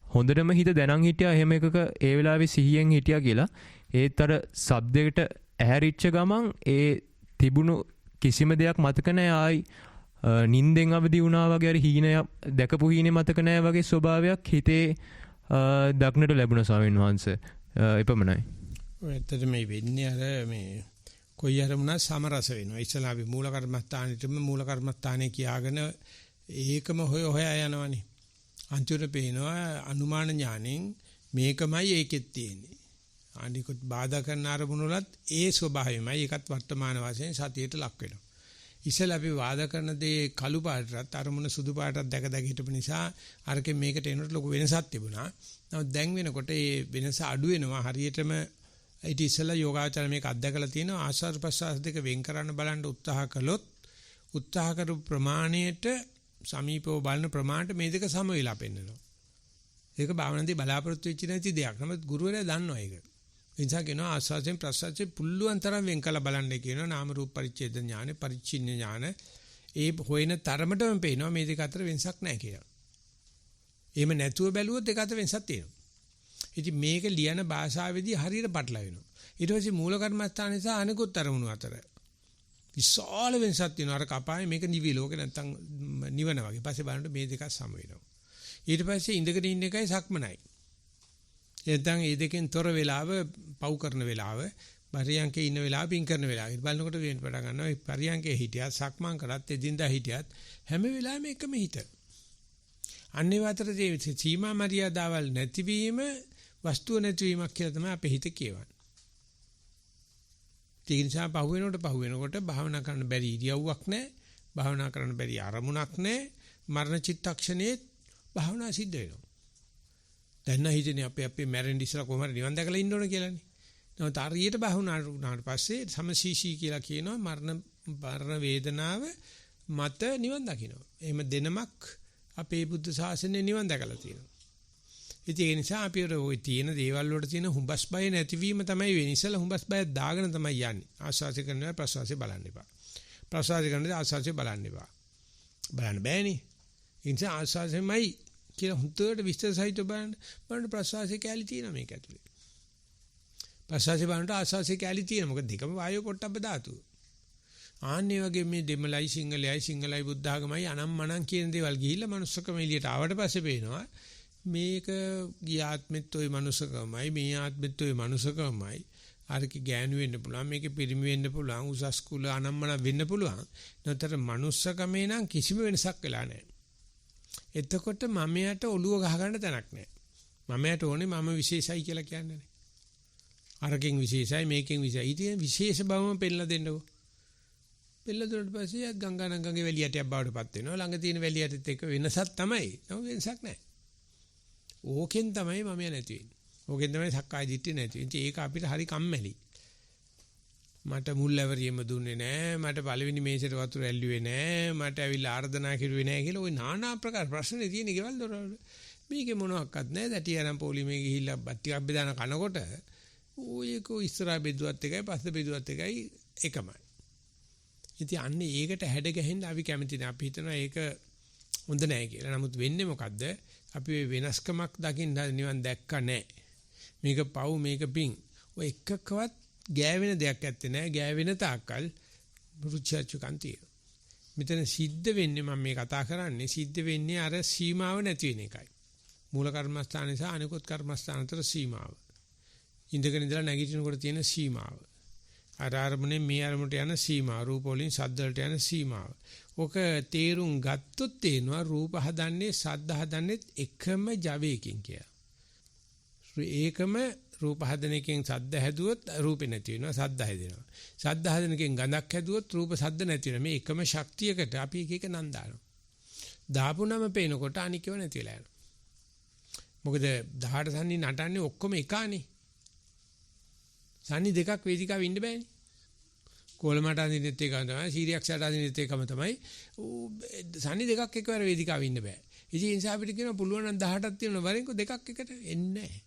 හොඳටම හිත දැනන් හිටියා එහෙම එකක ඒ වෙලාවේ සිහියෙන් හිටියා කියලා ඒත් අර සබ්දයකට ඇහැරිච්ච ගමන් ඒ තිබුණු කිසිම දෙයක් මතක නැහැ ආයි නිින්දෙන් අවදි වුණා වගේ අර හීනයක් දැකපු හීනේ මතක නැහැ වගේ ස්වභාවයක් හිතේ දක්නට ලැබුණා ස්වාමීන් වහන්සේ. එපමණයි. ඔය ඇත්තට මේ වෙන්නේ අර මේ කොයි අරමුණක් සමරස වෙනවා. ඉස්සලා අපි මූල කර්මස්ථානෙටම මූල කර්මස්ථානේ කියාගෙන ඒකම හොයා යනවනේ. අන්තිමට පේනවා අනුමාන ඥාණයෙන් මේකමයි ඒකෙත් තියෙන්නේ. අනිකුත් බාධා කරන අරමුණු වලත් ඒ ස්වභාවයමයි ඒකත් වර්තමාන වශයෙන් සතියට ලක් වෙනවා. ඉස්සලා අපි වාද කරන දේ කළු පාටට අරමුණ සුදු පාටට දැක හිටපු නිසා අරකෙන් මේකට එනකොට ලොකු වෙනසක් තිබුණා. නමුත් දැන් වෙනකොට ඒ වෙනස අඩු වෙනවා. හරියටම ඊට ඉස්සලා යෝගාචර මේක අත්දකලා තියෙනවා. ආස්වාද ප්‍රසආස දෙක වෙන් කරන්න බලන්න උත්සාහ කළොත් උත්සාහ කරපු ප්‍රමාණයට සමීපව බලන ප්‍රමාණයට මේ දෙක සම වෙලා පෙන්නනවා. ඒක භාවනාවේ බලාපොරොත්තු වෙච්ච නැති දෙයක්. නමුත් ගුරුවරයා දන්නවා ඒක. ඒ නිසා කියනවා ආස්වාදයෙන් ප්‍රසආසයෙන් පුළුවන් තරම් වෙන් කළ බලන්න කියනවා. නාම රූප පරිච්ඡේද ඥාන, පරිච්ඡින්න ඥාන. ඒ හොයන තරමටම පේනවා මේ දෙක අතර වෙනසක් නැහැ කියලා. එහෙම නැතුව බැලුවොත් දෙක අතර වෙනසක් තියෙනවා. ඉතින් මේක ලියන භාෂාවේදී හරියට පටලවෙනවා. ඊට පස්සේ මූල කර්මස්ථාන නිසා අනිකුත් අරමුණු අතර විශාල වෙනසක් තියෙනවා. අර කපායේ මේක නිවි ලෝකේ නැත්තම් නිවන වගේ. පස්සේ බලනකොට මේ දෙකක් සම වෙනවා. ඊට පස්සේ ඉඳගෙන ඉන්න එකයි සක්මනයි. එතෙන් මේ දෙකෙන් තොර වෙලාව පව් කරන වෙලාව, පරියන්කේ ඉන්න වෙලාව පින් කරන වෙලාව. ඊට බලනකොට වෙන පටන් ගන්නවා. මේ පරියන්කේ හිටියත් සක්මන් කරත් එදින්දා හිටියත් හැම වෙලාවෙම එකම හිත. අන්නේ අතරේ සීමා මරියාදාවල් නැතිවීම වස්තුව නැතිවීමක් කියලා තමයි අපේ හිත කියවන්නේ. ඒ නිසා පහු වෙනකොට භාවනා කරන්න බැරි ඉරියව්වක් නැහැ. භාවනා කරන්න බැරි අරමුණක් නැහැ. මරණ චිත්තක්ෂණයේ භාවනා සිද්ධ වෙනවා. දැන් නම් හිතන්නේ අපේ මැරෙන්න ඉස්සලා කොහොමද නිවන් දැකලා ඉන්න ඕන කියලානේ. නමුත් හරියට භාවනා වුණාට පස්සේ සමසීසී කියලා කියනවා මරණ වේදනාව මත නිවන් දකින්නවා. එහෙම දෙනමක් අපේ බුද්ධ ශාසනයේ නිවන් දැකලා තියෙනවා. ඉතින් ඒ නිසා අපි ඔය තියෙන දේවල් වලට තියෙන හුඹස් බය නැතිවීම තමයි වෙන්නේ. ඉස්සෙල්ලා හුඹස් බය දාගෙන තමයි යන්නේ. ආස්වාසි කරනවා ප්‍රසවාසි බලන්න එපා. ප්‍රසවාසි කරනවා ආස්වාසි බලන්න එපා. බලන්න බෑනේ. ඒ නිසා ආස්වාසෙමයි කියලා හුදුවට විස්තර සහිතව බලන්න ප්‍රසවාසි කැලි තියෙනවා මේක ඇතුලේ. ප්‍රසවාසි බලනට ආස්වාසි කැලි තියෙනවා. මොකද දෙකම වායෝ පොට්ටබ්බ ධාතුව. ආන්නේ වගේ මේ දෙමළයි සිංහලයි බුද්ධ ආගමයි අනම්මනම් කියන දේවල් ගිහිල්ලා මනුස්සකම එළියට ආවට පස්සේ පේනවා මේක ගිය ආත්මෙත් ওই මනුස්සකමයි මේ ආත්මෙත් ওই මනුස්සකමයි අරක ගෑනු වෙන්න පුළුවන්, මේකේ පිරිමි වෙන්න පුළුවන්, උසස් කුල අනම්මන වෙන්න පුළුවන්. නැතර මනුස්සකමේ නම් කිසිම වෙනසක් වෙලා නැහැ. එතකොට මමයට ඔළුව ගහ ගන්න තැනක් නැහැ. මමයට ඕනේ මම විශේෂයි කියලා කියන්නේ. අරකින් විශේෂයි මේකෙන් විශේෂයි. ඉතින් විශේෂ බවම පෙන්නලා දෙන්නකෝ. පෙන්නලා දුන්නාට පස්සේ ගංගානංගගේ වැලියටයක් බවටපත් වෙනවා. ළඟ තියෙන වැලියටත් එක්ක වෙනසක් තමයි. නම වෙනසක් නැහැ. ඕකෙන් තමයි මම නැති වෙන්නේ. ඕකෙන් තමයි සක්කාය දිට්ඨිය නැති වෙන්නේ. ඒක අපිට හරි කම්මැලි. මට මුල් ඇවරියෙම දුන්නේ නැහැ. මට පළවෙනි මේසෙට වතුර ඇල්ලුවේ නැහැ. මට ඇවිල්ලා ආර්දනා කිරුවේ නැහැ කියලා ওই নানা ආකාර ප්‍රශ්න තියෙන ගෙවල් දොරවල්. මේකේ මොනවත් නැහැ. දැටි අරන් පොලිමේ ගිහිල්ලා බත්ති අබ්බේ දාන කනකොට ඔයක ඉස්සරහ බෙදුවත් එකයි පස්සේ බෙදුවත් එකයි එකමයි. ඉතින් අන්න ඒකට හැඩ ගැහෙන්න අපි කැමති නැහැ. අපි හිතනවා ඒක හොඳ නැහැ කියලා. නමුත් වෙන්නේ මොකද්ද? අපි වෙනස්කමක් දකින්න නිවන් දැක්ක නැහැ. මේක පව් මේක පිං. ඔය එකකවත් ගෑවෙන දෙයක් ඇත්තේ නැහැ. ගෑවෙන තාක්කල් රුචර්චුකන් තියෙනවා. මෙතන සිද්ධ වෙන්නේ මම මේ කතා කරන්නේ සිද්ධ වෙන්නේ අර සීමාව නැති වෙන එකයි. මූල කර්මස්ථාන නිසා අනිකුත් කර්මස්ථාන අතර සීමාව. ඉඳගෙන ඉඳලා නැගිටිනකොට තියෙන සීමාව. අර අරමුණේ මේ අරමුණට යන සීමාව. රූප වලින් ශබ්ද වලට යන සීමාව. ඔක තේරුම් ගත්තොත් තේනවා රූප හදන්නේ ශබ්ද හදන්නේ එකම ජවයකින් කියලා. ඒකම රූප හදන එකෙන් ශබ්ද හැදුවොත් රූපේ නැති වෙනවා ශබ්ද හැදෙනවා. ශබ්ද හදන එකෙන් ගඳක් හැදුවොත් රූප ශබ්ද නැති වෙනවා. මේ එකම ශක්තියකට අපි එක එක නම් දානවා. දාපුනම පේනකොට අනිකව නැති වෙලා යනවා. මොකද 18 සන්නි නටන්නේ ඔක්කොම එකානේ. සන්නි දෙකක් වේදිකාවේ ඉන්න බෑනේ. කොළමට අඳින්නෙත් එකම තමයි, සීරියක්ෂයට අඳින්නෙත් එකම තමයි. සන්නි දෙකක් එකවර වේදිකාවේ ඉන්න බෑ. ඉතින් ඒ නිසා අපිට කියනවා පුළුවන් නම් 18ක් තියෙනවා වරෙන්කෝ දෙකක් එකට එන්නේ නැහැ.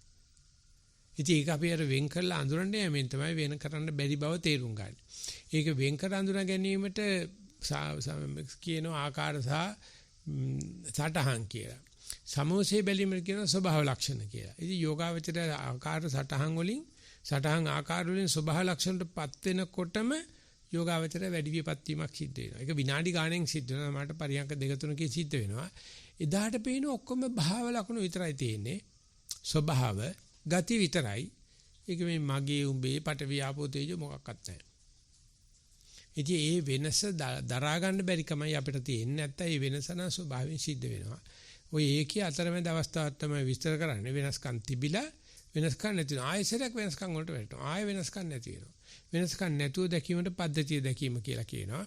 ඉතින් ඒක අපි අර වෙන් කරලා අඳුරන්නේ යමින් තමයි වෙන කරන්න බැරි බව තේරුම් ගන්න. ඒක වෙන් කර අඳුනා ගැනීමට කියන ආකාර සහ සටහන් කියලා. සමෝසේ බැලීමට කියන ස්වභාව ලක්ෂණ කියලා. ඉතින් යෝගාවචර ආකාර සටහන් ආකාර වලින් ස්වභාව ලක්ෂණයටපත් වෙනකොටම යෝගාවචර වැඩි විපත් වීමක් සිද්ධ වෙනවා. ඒක විනාඩි ගාණෙන් සිද්ධ වෙනවා. මට පරියන්ක දෙක තුනකින් සිද්ධ වෙනවා. එදාට පේන ඔක්කොම භාව ලක්ෂණ විතරයි තියෙන්නේ. ස්වභාව ගති විතරයි. ඒක මේ මගේ උඹේ පටවිය ආපෝ තේජෝ මොකක්වත් නැහැ. ඉතින් ඒ වෙනස දරා ගන්න බැරි කමයි අපිට තියෙන්නේ. නැත්තම් ඒ වෙනස නම් ස්වභාවයෙන් සිද්ධ වෙනවා. ඔය ඒකේ අතරමැද අවස්ථාවක් තමයි විස්තර කරන්නේ. වෙනස්කම් තිබිලා වෙනස්කම් නැති වෙනවා. ආයෙසරක් වෙනස්කම් වලට වැටෙනවා. ආයෙ වෙනස්කම් නැති වෙනවා. වෙනස්කම් නැතුව දැකීමට පද්ධතිය දැකීම කියලා කියනවා.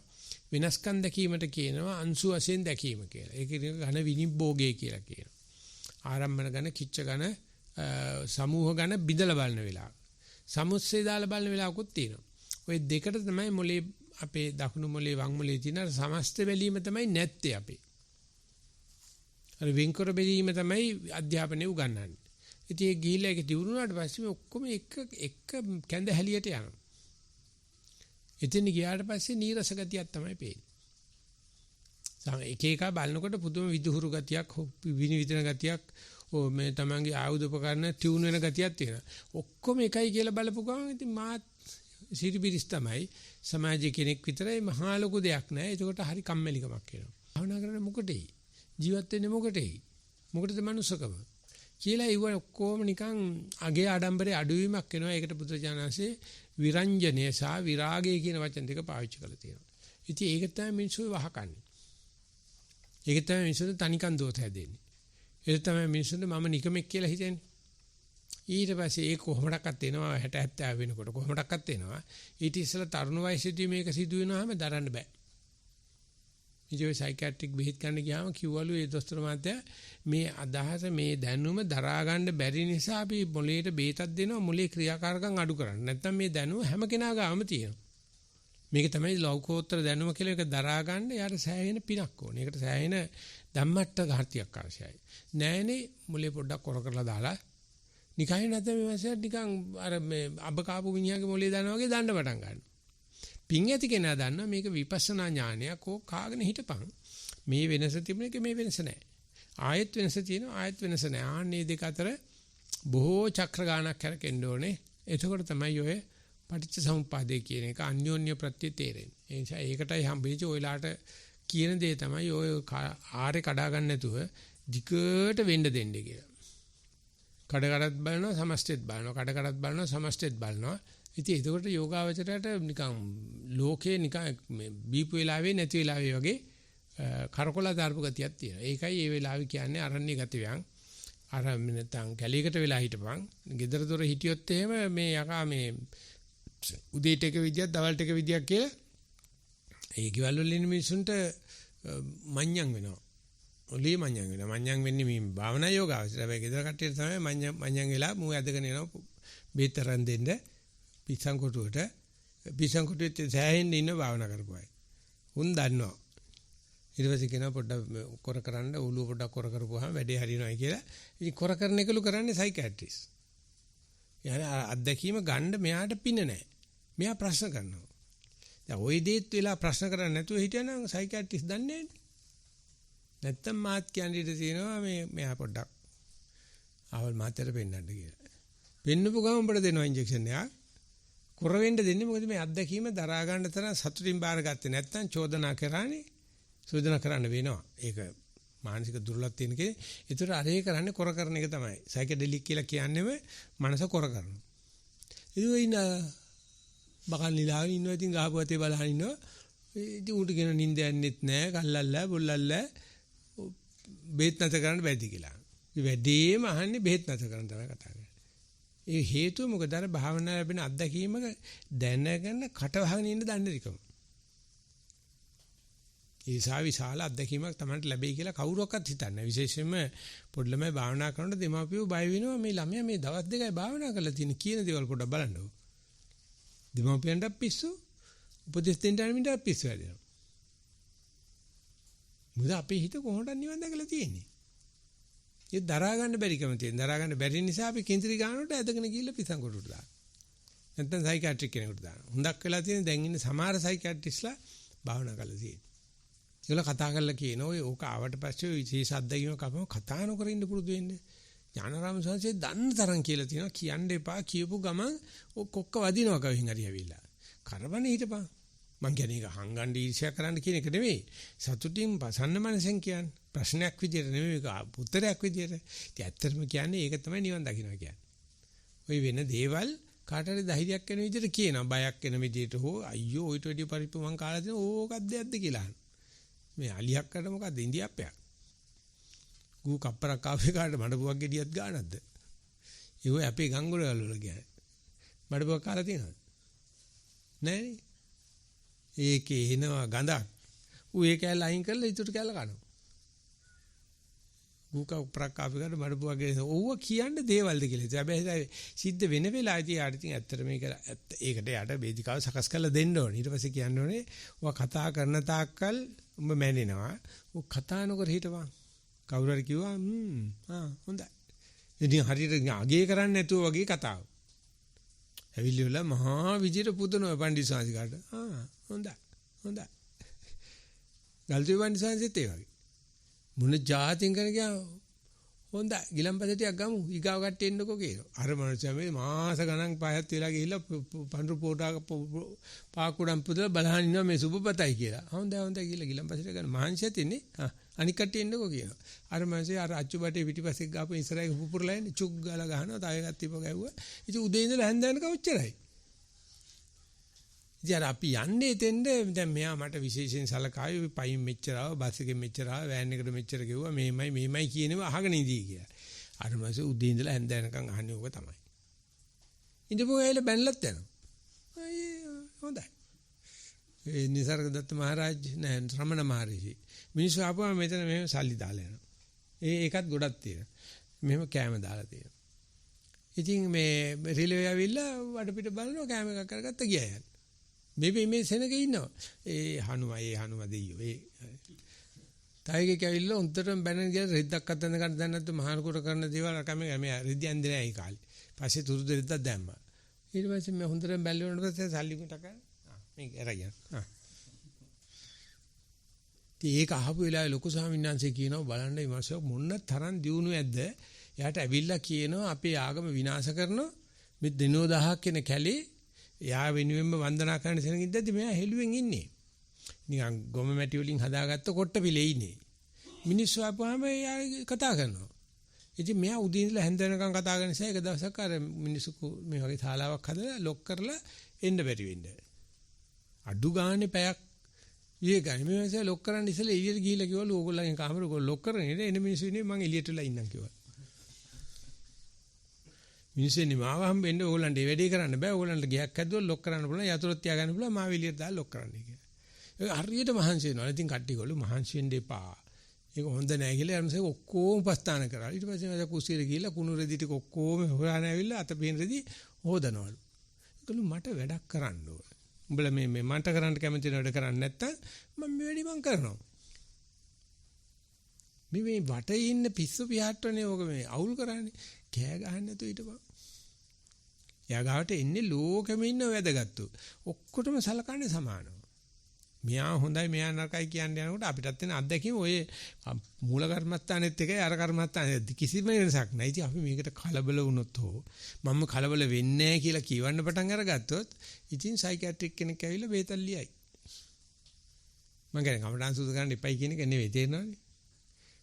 වෙනස්කම් දැකීමට කියනවා අංශු වශයෙන් දැකීම කියලා. ඒක ඝන විනිභෝගය කියලා කියනවා. ආරම්භන ඝන කිච්ච ඝන සමූහ ඝන බිඳලා බලන වෙලාව. සමුස්සේ දාලා බලන වෙලාවකුත් තියෙනවා. ওই දෙකට තමයි මොලේ අපේ දකුණු මොලේ වම් මොලේ තියෙන සමස්ත බැලීම තමයි නැත්තේ අපේ. අර වෙන්කර බැලීම තමයි අධ්‍යාපනයේ උගන්වන්නේ. ඉතින් ඒ ගිහිල්ලා ඒක දිනුනාට පස්සේ මේ ඔක්කොම එක කැඳ හැලියට යනවා. එතන ගියාට පස්සේ නීරස ගතියක් තමයි පේන්නේ. එක එක බලනකොට පුදුම විදුහුරු ගතියක්, විනිවිදන ගතියක්, මේ තමන්ගේ ආයුධ උපකරණ ටියුන් වෙන ගතියක් තියෙනවා. ඔක්කොම එකයි කියලා බලපු ගමන් ඉතින් මාත් සිරිබිරිස් තමයි සමාජයේ කෙනෙක් විතරයි මහා ලොකු දෙයක් නෑ. ඒකට හරි කම්මැලිකමක් එනවා. භාවනා කරන්නේ මොකටේ? ජීවත් වෙන්නේ මොකටේ? මොකටද මනුස්සකම? කියලා ඒව ඔක්කොම නිකන් අගේ ආඩම්බරේ අඩුවීමක් වෙනවා. ඒකට බුදුජානසී විරංජනය සහ විරාගය කියන වචන දෙක පාවිච්චි කරලා තියෙනවා. ඉතින් ඒක තමයි මිනිස්සු වහකන්නේ. ඒක තමයි මිනිස්සුන්ට තනිකන් දෝත හැදෙන්නේ. ඒක තමයි මිනිස්සුන්ට මම නිකමෙක් කියලා හිතන්නේ. ඊට පස්සේ ඒක කොහොමඩක්වත් එනවා 60 70 වෙනකොට කොහොමඩක්වත් එනවා. ඊට ඉස්සෙල්ලා තරුණ වයසේදී මේක සිදු වෙනවාම දරන්න බෑ. ඉතින් සයිකියාට්‍රික් බෙහෙත් ගන්න ගියාම කිව්වලු ඒ දොස්තර මහත්තයා මේ අදහස මේ දැනුම දරා ගන්න බැරි නිසා අපි මොලේට බේතක් දෙනවා මොලේ ක්‍රියාකාරකම් අඩු කරන්න. නැත්නම් මේ දැනුම හැම කෙනා ගාම තියෙනවා. මේක තමයි ලෞකෝත්තර දැනුම කියලා එක දරා ගන්න යාට සෑහෙන පිනක් ඕනේ. ඒකට සෑහෙන ධම්මට්ට ගාතියක් අවශ්‍යයි. නෑනේ මොලේ පොඩ්ඩක් කොර කරලා දාලා නිකන් නැත්නම් මේ මාසෙත් නිකන් අර මේ අබ කාපු මිනිහාගේ මොලේ දානවා වගේ දාන්න පටන් ගන්නවා. පිං ඇති කෙනා දන්නවා මේක විපස්සනා ඥානයක්. ඕක කාගෙන හිටපන්. මේ වෙනස තිබුණ එක මේ වෙනස නැහැ. ආයෙත් වෙනස තියෙනවා ආයෙත් වෙනස නැහැ. ආන්නේ දෙක අතර බොහෝ චක්‍ර ගානක් කරකෙන්න ඕනේ. එතකොට තමයි ඔය පටිච්ච සමුප්පාදේ කියන එක අන්‍යෝන්‍ය ප්‍රත්‍ය තේරෙන්නේ. ඒ නිසා ඒකටයි හම්බෙච්ච ඔයලාට කියන දේ තමයි ඔය ආරේ කඩා ගන්න නැතුව දිගට වෙන්න දෙන්න කියලා. කඩ කඩත් බලනවා සමස්තෙත් බලනවා. කඩ කඩත් බලනවා සමස්තෙත් බලනවා. ඉතින් ඒකට යෝගාවචරයට නිකන් ලෝකේ නිකන් මේ බීපු වෙලාවේ නැති වෙලාවේ වගේ කරකොලා දාර්පු ගතියක් තියෙනවා. ඒකයි මේ වෙලාවේ කියන්නේ අරණ්‍ය ගතියන්. අර නැත්තම් කැලේකට වෙලා හිටපන්. ගෙදර දොර හිටියොත් එහෙම මේ යකා මේ උදේට එක විදියක් දවල්ට එක විදියක් කියලා ඒ කිවල් වල ඉන්න මිනිසුන්ට මඤ්ඤම් වෙනවා. ඔලිය මඤ්ඤම් වෙනවා. මඤ්ඤම් වෙන්නේ මේ භාවනා යෝගාවචරය. හැබැයි ගෙදර කට්ටියට තමයි මඤ්ඤම් වෙලා මූ ඇදගෙන එනවා. බේතරන් දෙන්න පිස්සන් කොටුවට සෑහෙන්න ඉන්න භාවනා කරපුවායි. උන් දන්නවා. ඊට පස්සේ කියනවා පොඩ්ඩක් කොර කරන්න ඔළුව පොඩ්ඩක් කොර කරපුවාම වැඩේ හරියනවායි කියලා. ඉතින් කොර කරන එකලු කරන්නේ සයිකියාට්‍රිස්. යන්නේ අත්දැකීම ගන්න මෙයාට පින නැහැ. මෙයා ප්‍රශ්න කරනවා. දැන් ওই දේත් වෙලා ප්‍රශ්න කරන්නේ නැතුව හිටියනම් සයිකියාට්‍රිස් දන්නේ නැහැ. නැත්තම් මාත් කියන්නේ ඉඳ තියෙනවා මෙයා පොඩ්ඩක් ආවල් මාත්‍යට පෙන්නන්න කියලා. පෙන්නපු ගමන් උඹට දෙනවා ඉන්ජෙක්ෂන් එකක්. කොර වෙන්න දෙන්නේ මොකද මේ අත්දැකීම දරා ගන්න තරම් සතුටින් බාරගත්තේ නැත්තම් චෝදනා කරානේ. චෝදනා කරන්න වෙනවා. ඒක මානසික දුර්වලතාවක් තියෙන කෙනෙක්. ඒතර අරේ කරන්නේ කොර කරන එක තමයි. සයිකඩෙලික් කියලා කියන්නේම මනස කොර කරනවා. ඉතින් ඉන්න බකල් නිලාගෙන ඉන්නවා. ඉතින් ගහපුවතේ බලහන් ඉන්නවා. ඉතින් උට කියන නිින්ද යන්නෙත් නැහැ. කල්ලල්ලා බොල්ලල්ලා බෙහෙත් නැත කරන්න බැද්දි කියලා. මේ වැඩේම අහන්නේ බෙහෙත් නැත කරන්න තමයි කතා කරන්නේ. ඒ හේතුව මොකද? අර භාවනා ලැබෙන අත්දැකීමක දැනගෙන කටවහගෙන ඉන්න දන්නේ නිකම්. ඒ විශාල අත්දැකීමක් තමයි ලැබෙයි කියලා කවුරක්වත් හිතන්නේ නැහැ. විශේෂයෙන්ම පොඩි ළමයි භාවනා කරනකොට දෙමාපියෝ බය වෙනවා මේ ළමයා මේ දවස් දෙකයි භාවනා කරලා තියෙන කියන දේවල් පොඩ්ඩක් බලන්නකෝ. දෙමාපියන්ට පිස්සු උපදෙස් දෙන්න යන මිනිහට පිස්සු වැඩිනවා. මුද අපේ හිත කොහොමද නිවන් දැකලා තියෙන්නේ? ඒ දරා ගන්න බැරිකම තියෙන. දරා ගන්න බැරි නිසා අපි කිඳිරි ගන්නකොට ඇදගෙන ගිහිල්ලා පිටං කොටුට දානවා. නැත්නම් සයිකියාට්‍රික් කෙනෙකුට දානවා. හුඟක් වෙලා තියෙන දැන් ඉන්න සමහර සයිකියාට්‍රිස්ලා භාවනා කරලා තියෙනවා. ඒගොල්ලෝ කතා කරලා කියනවා ඔය ඕක ආවට පස්සේ විශේෂ අත්දැකීමක් අපම කතා නොකර ඉන්න පුරුදු වෙන්න. ඥානාරාම සංසය දන්න තරම් කියලා තියෙනවා. කියන්න එපා කියපු ගමන් කොක්ක වදිනවා කවින් හරි ඇවිල්ලා. කරබනේ හිටපන්. මං කියන්නේ ඒක හංගන්න ඊර්ෂ්‍යා කරන්න කියන එක නෙවෙයි. සතුටින් පසන්න මනසෙන් කියන්නේ. ප්‍රශ්නයක් විදියට නෙවෙයි මේක උත්තරයක් විදියට. ඉතින් ඇත්තටම කියන්නේ ඒක තමයි නිවන් දකින්න කියන්නේ. ওই වෙන දේවල් කාට හරි ධෛර්යයක් වෙන විදියට කියනවා. බයක් වෙන විදියට හෝ අයියෝ ඔයිට වැඩි පරිප්පු මං කාලා තියෙන ඕකක්ද ඇද්ද කියලා. මේ අලියක් කරන මොකද්ද ඉන්දියාප්පයක්. ගූ කප්පරක් කාපේ කාට මඩපුවක් ගෙඩියක් ගන්නක්ද? ඒව අපේ ගංගොඩවල වල කියන්නේ. මඩපුවක් කාලා තියෙනවද? නෑනේ. ඒකේ එනවා ගඳක්. ඌ ඒ කැල්ල අයින් කරලා ඊටු කැල්ල කනවා. ගූ කප්පරක් කාපේ කාට මඩපුවක් ගෙඩිය. ඕව කියන්නේ දේවල්ද කියලා. හැබැයි සිද්ධ වෙන වෙලාවදී යාට ඉතින් ඇත්තට මේක ඒකට යාට වේදිකාව සකස් කරලා දෙන්න ඕනේ. ඊට පස්සේ කියන්න ඕනේ ඔවා කතා කරන තාක්කල් උඹ මැනෙනවා. ඔය කතා නොකර හිටපන්. කවුරු හරි කිව්වා හොඳයි. ඉතින් හරියට අගේ කරන්නේ නැතුව වගේ කතාව. ඇවිල්ලිවල මහා විජිත පුදුනවා පණ්ඩිතසාංශිකාට. හොඳයි. ගල්තුයි පණ්ඩිතසාංශිත් ඒ වගේ. මොන જાතින් කරන ගියා හොඳයි. ගිලම්පස ටිකක් ගමු. ඊගාව කට්ටිය එන්නකෝ කියනවා. අර මනුස්සයා මේ මාස ගණන් පහත් වෙලා ගිහිල්ලා පඳුරු පාකුඩම් පුදලා බලහන් ඉන්නවා මේ සුබපතයි කියලා. හොඳයි කියලා ගිලම්පසට ගන්න මහන්සියත් ඉන්නේ. අනික් කට්ටිය එන්නකෝ කියනවා. අර මනුස්සයා අර අච්චු බටේ පිටිපස්සේ ගාපු ඉස්සරහේ පුපුරලා ඉන්නේ චුක් ගාලා ගහනවා. තව එකක් තියපුවා ගැව්වා. ඉතින් උදේ ඉඳලා හැන්ද වෙනකම් ඔච්චරයි. ඉතින් අපි යන්නේ එතෙන්ද දැන් මෙයා මට විශේෂයෙන් සලකාවි පයින් මෙච්චර ආව බස් එකෙන් මෙච්චර ආව වෑන් එකට මෙච්චර ගෙවුවා මේමයි කියනවා අහගෙන ඉඳී කියලා. අර මාසේ උදේ ඉඳලා හැන්ද වෙනකම් අහන්නේ ඕක තමයි. ඉඳපුවා ඇවිල්ලා බැනලත් යනවා. හොඳයි. ඒ නිසර්ගදත්ත මහරජ නෑ රමණ මහරිෂි. මිනිස්සු ආපුවම මෙතන මෙහෙම සල්ලි දාලා යනවා. ඒකත් ගොඩක් තියෙනවා. මෙහෙම කෑම දාලා තියෙනවා. ඉතින් මේ රිලෙව් ඇවිල්ලා වඩපිට බලනවා කෑම එකක් කරගත්ත ගියා යන්න. මේ සෙනගේ ඉන්නවා. හනුම දෙයියෝ. තායිගේ කැවිල්ලා උන්ටම බැනන ගියා රෙද්දක් අතන ගන්න දැන් නැත්නම් මහානකුර කරන දේවල් කම මේ රෙද්දියන් දෙන්නේ නැහැ ඒ කාලේ. පස්සේ තුරුද රෙද්දක් දැම්මා. ඊට පස්සේ මම හොඳට බැලුවොත් පස්සේ සල්ලි කුටක මේක එරගියා. ඒක අහපු වෙලාවේ ලොකු ස්වාමීන් වහන්සේ කියනවා බලන්න මේ මාසෙ මොන්න තරම් දියුණු ඇද්ද? එයාට ඇවිල්ලා කියනවා අපේ ආගම විනාශ කරනවා. මේ දිනෝ 1000ක් වෙන කැලේ එයා වෙනුවෙන්ම වන්දනා කරන සෙනග ඉඳද්දි මෙයා හෙළුවෙන් ඉන්නේ. නිකන් ගොම මැටි වලින් හදාගත්ත කොට්ට පිළේ ඉන්නේ. මිනිස්සු ආපුවාම එයා කතා කරනවා. ඉතින් මෙයා උදේ ඉඳලා හැන්ද වෙනකන් කතා කරන නිසා එක දවසක් අර මිනිස්සු මේ වගේ ශාලාවක් හදලා ලොක් කරලා එන්න බැරි වෙන්න. අඩු ගානේ පැයක් ඊයේ ගානේ මේ මාසේ ලොක් කරන්න ඉස්සෙල්ලා එළියට ගිහිල්ලා කිව්වලු ඕගොල්ලන්ගේ කාමරේ ඔයගොල්ලෝ ලොක් කරගෙන ඉන්න එන මිනිස්සු ඉන්නේ මං එළියට වෙලා ඉන්නම් කිව්වා. මිනිස්සු ඉන්නේ මාව හම්බෙන්න ඕගොල්ලන්ට ඒ වැඩේ කරන්න බෑ. ඕගොල්ලන්ට ගියක් හැදුවොත් ලොක් කරන්න පුළුවන්. යතුරුත් තියාගන්න පුළුවන්. මාව එළියට දාලා ලොක් කරන්න කියලා. ඒක හරියට මහන්සි වෙනවා. ඉතින් කට්ටිය ගොල්ලෝ මහන්සි වෙන්න එපා. ඒක හොඳ නෑ කියලා අරමසේ ඔක්කොම උපස්ථාන කරා. ඊට පස්සේ මම කුස්සියට ගිහිල්ලා කුණු රෙදි ටික ඔක්කොම හොයාගෙන ඇවිල්ලා අත පේන රෙදි හොදනවලු. ඒකලු මට වැඩක් කරන්න ඕන. උඹලා මේ මන්ට කරන්න කැමති වැඩ කරන්නේ නැත්තම් මම මේ වැඩි මං කරනවා. මේ වටේ ඉන්න පිස්සු පියාට්ටනේ ඕක මේ අවුල් කරන්නේ. කෑ ගහන්න නැතුව හිටපන්. යාගාවට එන්නේ ලෝකෙම ඉන්න වැදගත්තු. ඔක්කොටම සලකන්නේ සමානව. මෙයා හොඳයි මෙයා නරකයි කියන්නේ යනකොට අපිටත් එන අත්දැකීම ඔය මූල කර්මස්ථානෙත් එකයි අර කර්මස්ථානෙත් කිසිම වෙනසක් නැහැ. ඉතින් අපි මේකට කලබල වුණොත් හෝ මම කලබල වෙන්නේ නැහැ කියලා කියවන්න පටන් අරගත්තොත් ඉතින් සයිකියාට්‍රික් කෙනෙක් ඇවිල්ලා බේතල් ලියයි. මම කියන්නේ කමඩාන් සුදු ගන්න එපයි කියන එක නෙවෙයි තේරෙනවනේ.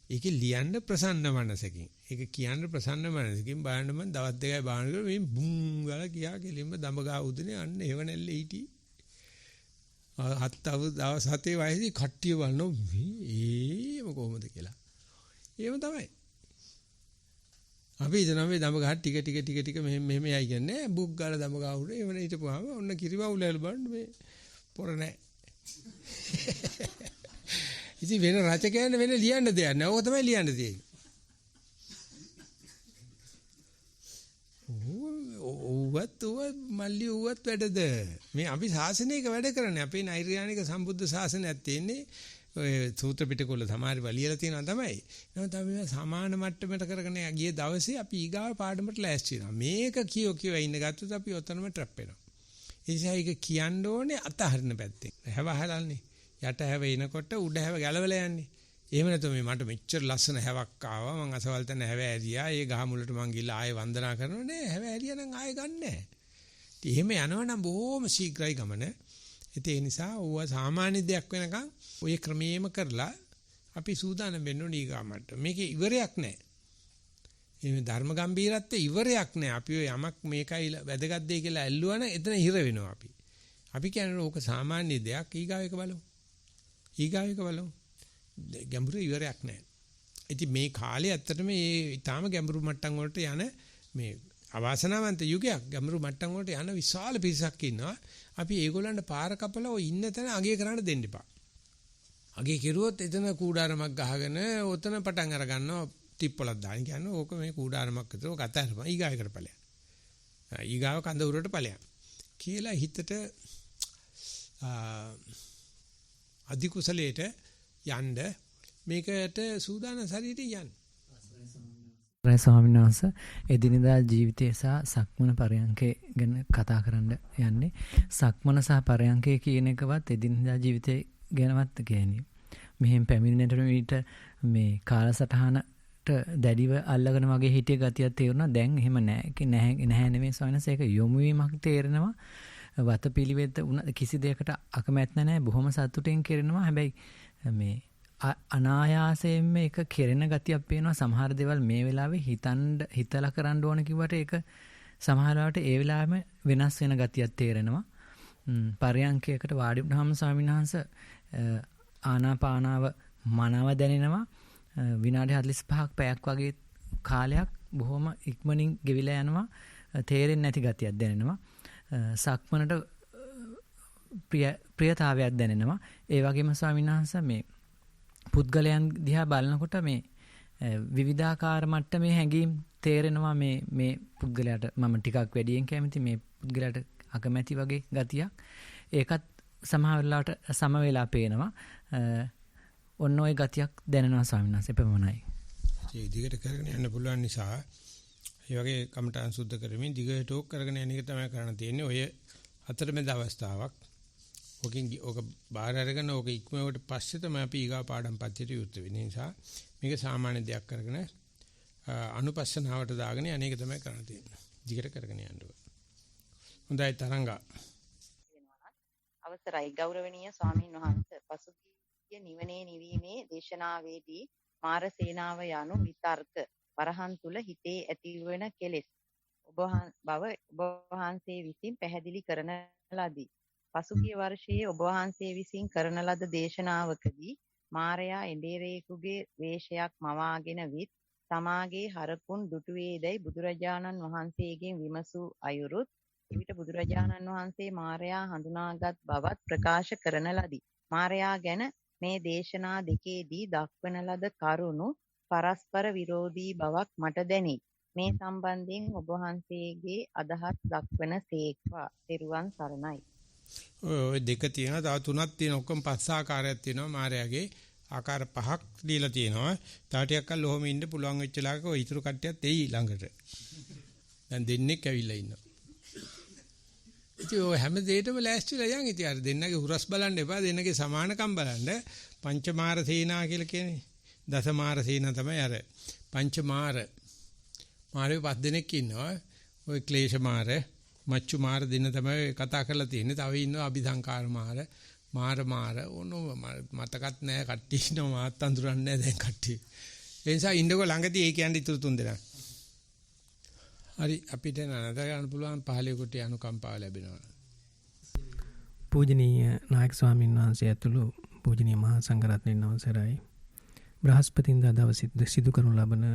ඒක ලියන්න ප්‍රසන්න මනසකින්. ඒක කියන්න ප්‍රසන්න මනසකින් බලන්න මම දවස් දෙකයි බානකොට මේ බුම් ගාලා කියා කෙලින්ම දඹගා උදනේ අන්න ඒව නැල්ලේ හිටි. දවස් 7 වයසේ කට්ටිය බලනවා මේම කොහොමද කියලා. එහෙම තමයි. අපි ඉතන මේ දඹ ගහ ටික මෙහෙම යයි කියන්නේ බුක් ගාලා දඹ ගහ උඩ එවන හිටපුවාම ඔන්න කිරිවවුලල් බලන්න මේ පොර නැහැ. ඉතින් වෙන රචකයන් වෙන ලියන්න දෙයක් නැහැ. ඕක තමයි ලියන්න තියෙන්නේ. ඌවත් මල්ලි ඌවත් වැඩද මේ අපි ශාසනයක වැඩ කරන්නේ අපේ නෛර්යානික සම්බුද්ධ ශාසනයක් තියෙන්නේ ඔය සූත්‍ර පිටකවල සමහරව ලියලා තියෙනවා තමයි. නමුත් අපි සමාන මට්ටමකට කරගෙන ගිය දවසේ අපි ඊගාව පාඩමට ලෑස්ති වෙනවා. මේක කියෝ ඉන්න ගත්තොත් අපි ඔතනම ට්‍රැප් වෙනවා. ඒ නිසා ඒක කියන්න ඕනේ අතහරින පැත්තෙන්. හැව හලන්නේ. යට හැව එනකොට උඩ හැව ගැලවලා යන්නේ. එහෙම නැත්නම් මේ මට මෙච්චර ලස්සන හැවක් ආවා මං අසවල් තැන හැව ඇරියා ඒ ගහ මුලට මං ගිහලා ආයෙ වන්දනා කරනවා නේ හැව ඇරියා නම් ආයෙ ගන්නෑ. ඉතින් එහෙම යනවනම් බොහොම ශීඝ්‍රයි ගමන. ඒ නිසා ඕවා සාමාන්‍ය දෙයක් වෙනකන් ඔය ක්‍රමයේම කරලා අපි සූදානම් වෙන්න ඕනේ ඊගාමට. මේකේ ඉවරයක් නැහැ. මේ ධර්ම ගැඹීරත්වයේ ඉවරයක් නැහැ. අපි ඔය යමක් මේකයි වැදගත් දෙය කියලා ඇල්ලුවනම් එතන හිර වෙනවා අපි. අපි කියන්නේ ඕක සාමාන්‍ය දෙයක් ඊගාව එක බලමු. ගැඹුරු ඉවරයක් නැහැ. ඉතින් මේ කාලේ ඇත්තටම මේ ඊටාම ගැඹුරු මට්ටම් වලට යන මේ අවාසනාවන්ත යුගයක් ගැඹුරු මට්ටම් වලට යන විශාල පිරිසක් ඉන්නවා. අපි ඒගොල්ලන්ට පාර කපලා ඔය ඉන්න තැන අගය කරන්න දෙන්න එපා. අගය කෙරුවොත් එතන කූඩාරමක් ගහගෙන ඔතන පටන් අර ගන්නවා ටිප්පලක් දාන කියන්නේ ඕක මේ කූඩාරමක් විතර ඔක අතහැරපන් ඊගායකට ඵලයන්. ඊගාව කඳ උරට ඵලයන්. කියලා හිතට අධි කුසලයට යන්න මේකට සූදානම් ශරීරය යන්න. රයි ස්වාමීන් වහන්සේ එදිනෙදා ජීවිතය සහ සක්මන පරයන්කේ ගැන කතා කරන්න යන්නේ. සක්මන සහ පරයන්කේ කියන එකවත් එදිනෙදා ජීවිතය ගැනවත් කියන්නේ. මෙහෙන් පැමිණෙන්නට විට මේ කාලසටහනට දැඩිව අල්ලගෙන වගේ හිටිය ගතියක් තේරුණා. දැන් එහෙම නැහැ නෙමෙයි ස්වාමීන් වහන්සේ. ඒක යොමු වීමක් තේරෙනවා. වතපිලිවෙත කිසි දෙයකට අකමැත්ත නැහැ. බොහොම සතුටින් කරනවා. හැබැයි මේ අනායාසයෙන්ම ඒක කෙරෙන ගතියක් පේනවා. සමහර දේවල් මේ වෙලාවේ හිතලා කරන්න ඕන කිව්වට ඒක සමහර වෙලාවට ඒ වෙලාවෙම වෙනස් වෙන ගතියක් තේරෙනවා. පරයන්කයකට වාඩි වුණාම ස්වාමීන් වහන්සේ ආනාපානාව මනව දැනෙනවා. විනාඩි 45ක් පැයක් වගේ කාලයක් බොහොම ඉක්මනින් ගෙවිලා යනවා. තේරෙන්නේ නැති ගතියක් දැනෙනවා. සක්මනට ප්‍රියතාවයක් දැනෙනවා. ඒ වගේම ස්වාමීන් වහන්සේ මේ පුද්ගලයන් දිහා බලනකොට මේ විවිධාකාර මට්ටමේ හැඟීම් තේරෙනවා. මේ පුද්ගලයාට මම ටිකක් වැඩියෙන් කැමති, මේ පුද්ගලයාට අකමැති වගේ ගතියක්. ඒකත් සමහර වෙලාවට සම වෙලා පේනවා. ඔන්න ඔය ගතියක් දැනෙනවා ස්වාමීන් වහන්සේ. එපමණයි. ඒ දිගට කරගෙන යන්න පුළුවන් නිසා ඒ වගේ කමටහන් සුද්ධ කරමින් දිගට ඕක කරගෙන යන එක තමයි කරන්න තියෙන්නේ. ඔය අතරමැද අවස්ථාවක්. ඕක බාහිර අරගෙන ඕක ඉක්මවට පස්සේ තමයි අපි ඊගා පාඩම් පද්ධතියට යොත් වෙන්නේ. නිසා මේක සාමාන්‍ය දෙයක් කරගෙන අනුපස්සනාවට දාගෙන අනේක තමයි කරන්න තියෙන්නේ. දිගට කරගෙන යන්න ඕන. හොඳයි තරංගා. අවසරයි ගෞරවනීය ස්වාමීන් වහන්සේ. පසුගිය නිවනේ නිවීමේ දේශනාවේදී මාර සේනාව යනු විතර්ක වරහන් තුල හිතේ ඇතිවන කෙලෙස් බව ඔබ වහන්සේ විසින් පැහැදිලි කරන ලදී. පසුගිය වර්ෂයේ ඔබ වහන්සේ විසින් කරන ලද දේශනාවකදී මාරයා එඬේරේකුගේ වේශයක් මවාගෙන විත් තමාගේ හරකුන් දුටුවේදයි බුදුරජාණන් වහන්සේගෙන් විමසූ අයුරුත් එවිට බුදුරජාණන් වහන්සේ මාරයා හඳුනාගත් බවත් ප්‍රකාශ කරන ලදී. මාරයා ගැන මේ දේශනා දෙකේදී දක්වන ලද කරුණු පරස්පර විරෝධී බවක් මට දැනේ. මේ සම්බන්ධයෙන් ඔබ වහන්සේගේ අදහස් දක්වන සේක්වා. ත්වන් සරණයි. ඔය දෙක තියෙනවා. තව තුනක් තියෙනවා. ඔක්කොම පස් ආකාරයක් තියෙනවා. මායාවේ ආකාර පහක් දීලා තියෙනවා. තව ටිකක් කල් ඔහොම ඉන්න පුළුවන් වෙච්ච ලාක ඔය ඉතුරු කට්ටියත් එයි ළඟට. දැන් දෙන්නෙක් ඇවිල්ලා ඉන්නවා. ඉතින් ඔය හැම දෙයකම ලෑස්තිලා යන්. ඉතින් අර දෙන්නගේ හුරස් බලන්න එපා. දෙන්නගේ සමානකම් බලන්න. පංචමාර සේනා කියලා කියන්නේ. දසමාර සේනා තමයි අර. පංචමාර මාරේ පස් දෙනෙක් ඉන්නවා. ඔය ක්ලේශ මාර, මච්චු මාර දෙන්න තමයි කතා කරලා තියෙන්නේ. තව ඉන්නවා අபிසංකාර මාර ඕනෝ මතකත් නැහැ කට්ටිය ඉන්නවා. මාත් අඳුරන්නේ නැහැ දැන් කට්ටිය. ඒ නිසා ඉන්නකො ළඟදී ඒ කියන්නේ ඉතුරු තුන් දෙනා. හරි අපිට නේද ගන්න පුළුවන් 15 කොට අනුකම්පාව ලැබෙනවා. පූජනීය නායක ස්වාමීන් වහන්සේ ඇතුළු පූජනීය මහා සංඝරත්නයන් අවසරයි. බ්‍රහස්පතින්දා දවසේ සිදු කරනු ලබන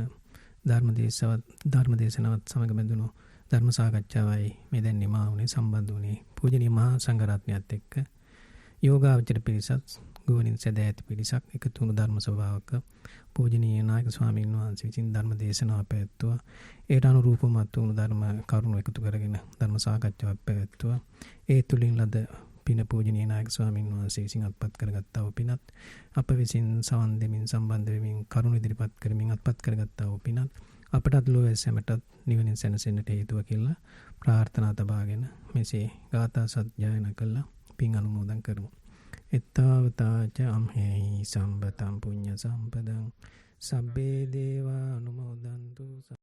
ධර්මදේශනාවත් සමග බැඳුණු ධර්ම සාකච්ඡාවයි මේ දැන් නිමා වුණේ සම්බන්ධ වුණේ පූජනීය මහා සංඝරත්නයත් එක්ක යෝගාවචර පිරිසත් ගුවනින් සදා ඇති පිරිසක් එකතු වුණු ධර්ම සභාවක පූජනීය නායක ස්වාමීන් වහන්සේ විසින් ධර්ම දේශනාව පැවැත්වුවා. ඒට අනුරූපමත් වුණු ධර්ම කරුණු එකතු කරගෙන ධර්ම සාකච්ඡාවක් පැවැත්වුවා. ඒ තුලින් ලද පින පූජනීය නායක ස්වාමීන් වහන්සේ විසින් අත්පත් කරගත්තා වූ පිනත් අප විසින් සවන් දෙමින් සම්බන්ධ වෙමින් කරුණු ඉදිරිපත් කරමින් අත්පත් කරගත්තා වූ පිනත් අපටත් ලෝය සැමටත් නිවනින් සැනසෙන්නට හේතුව කියලා ප්‍රාර්ථනා තබාගෙන මෙසේ ගාථා සජ්ජායනා කළා පින් අනුමෝදන් කරමු. එත්තාවතාච අම්හෙහි සම්බතම් පුඤ්ඤ සම්පදං සබ්බේ දේවා අනුමෝදන්තු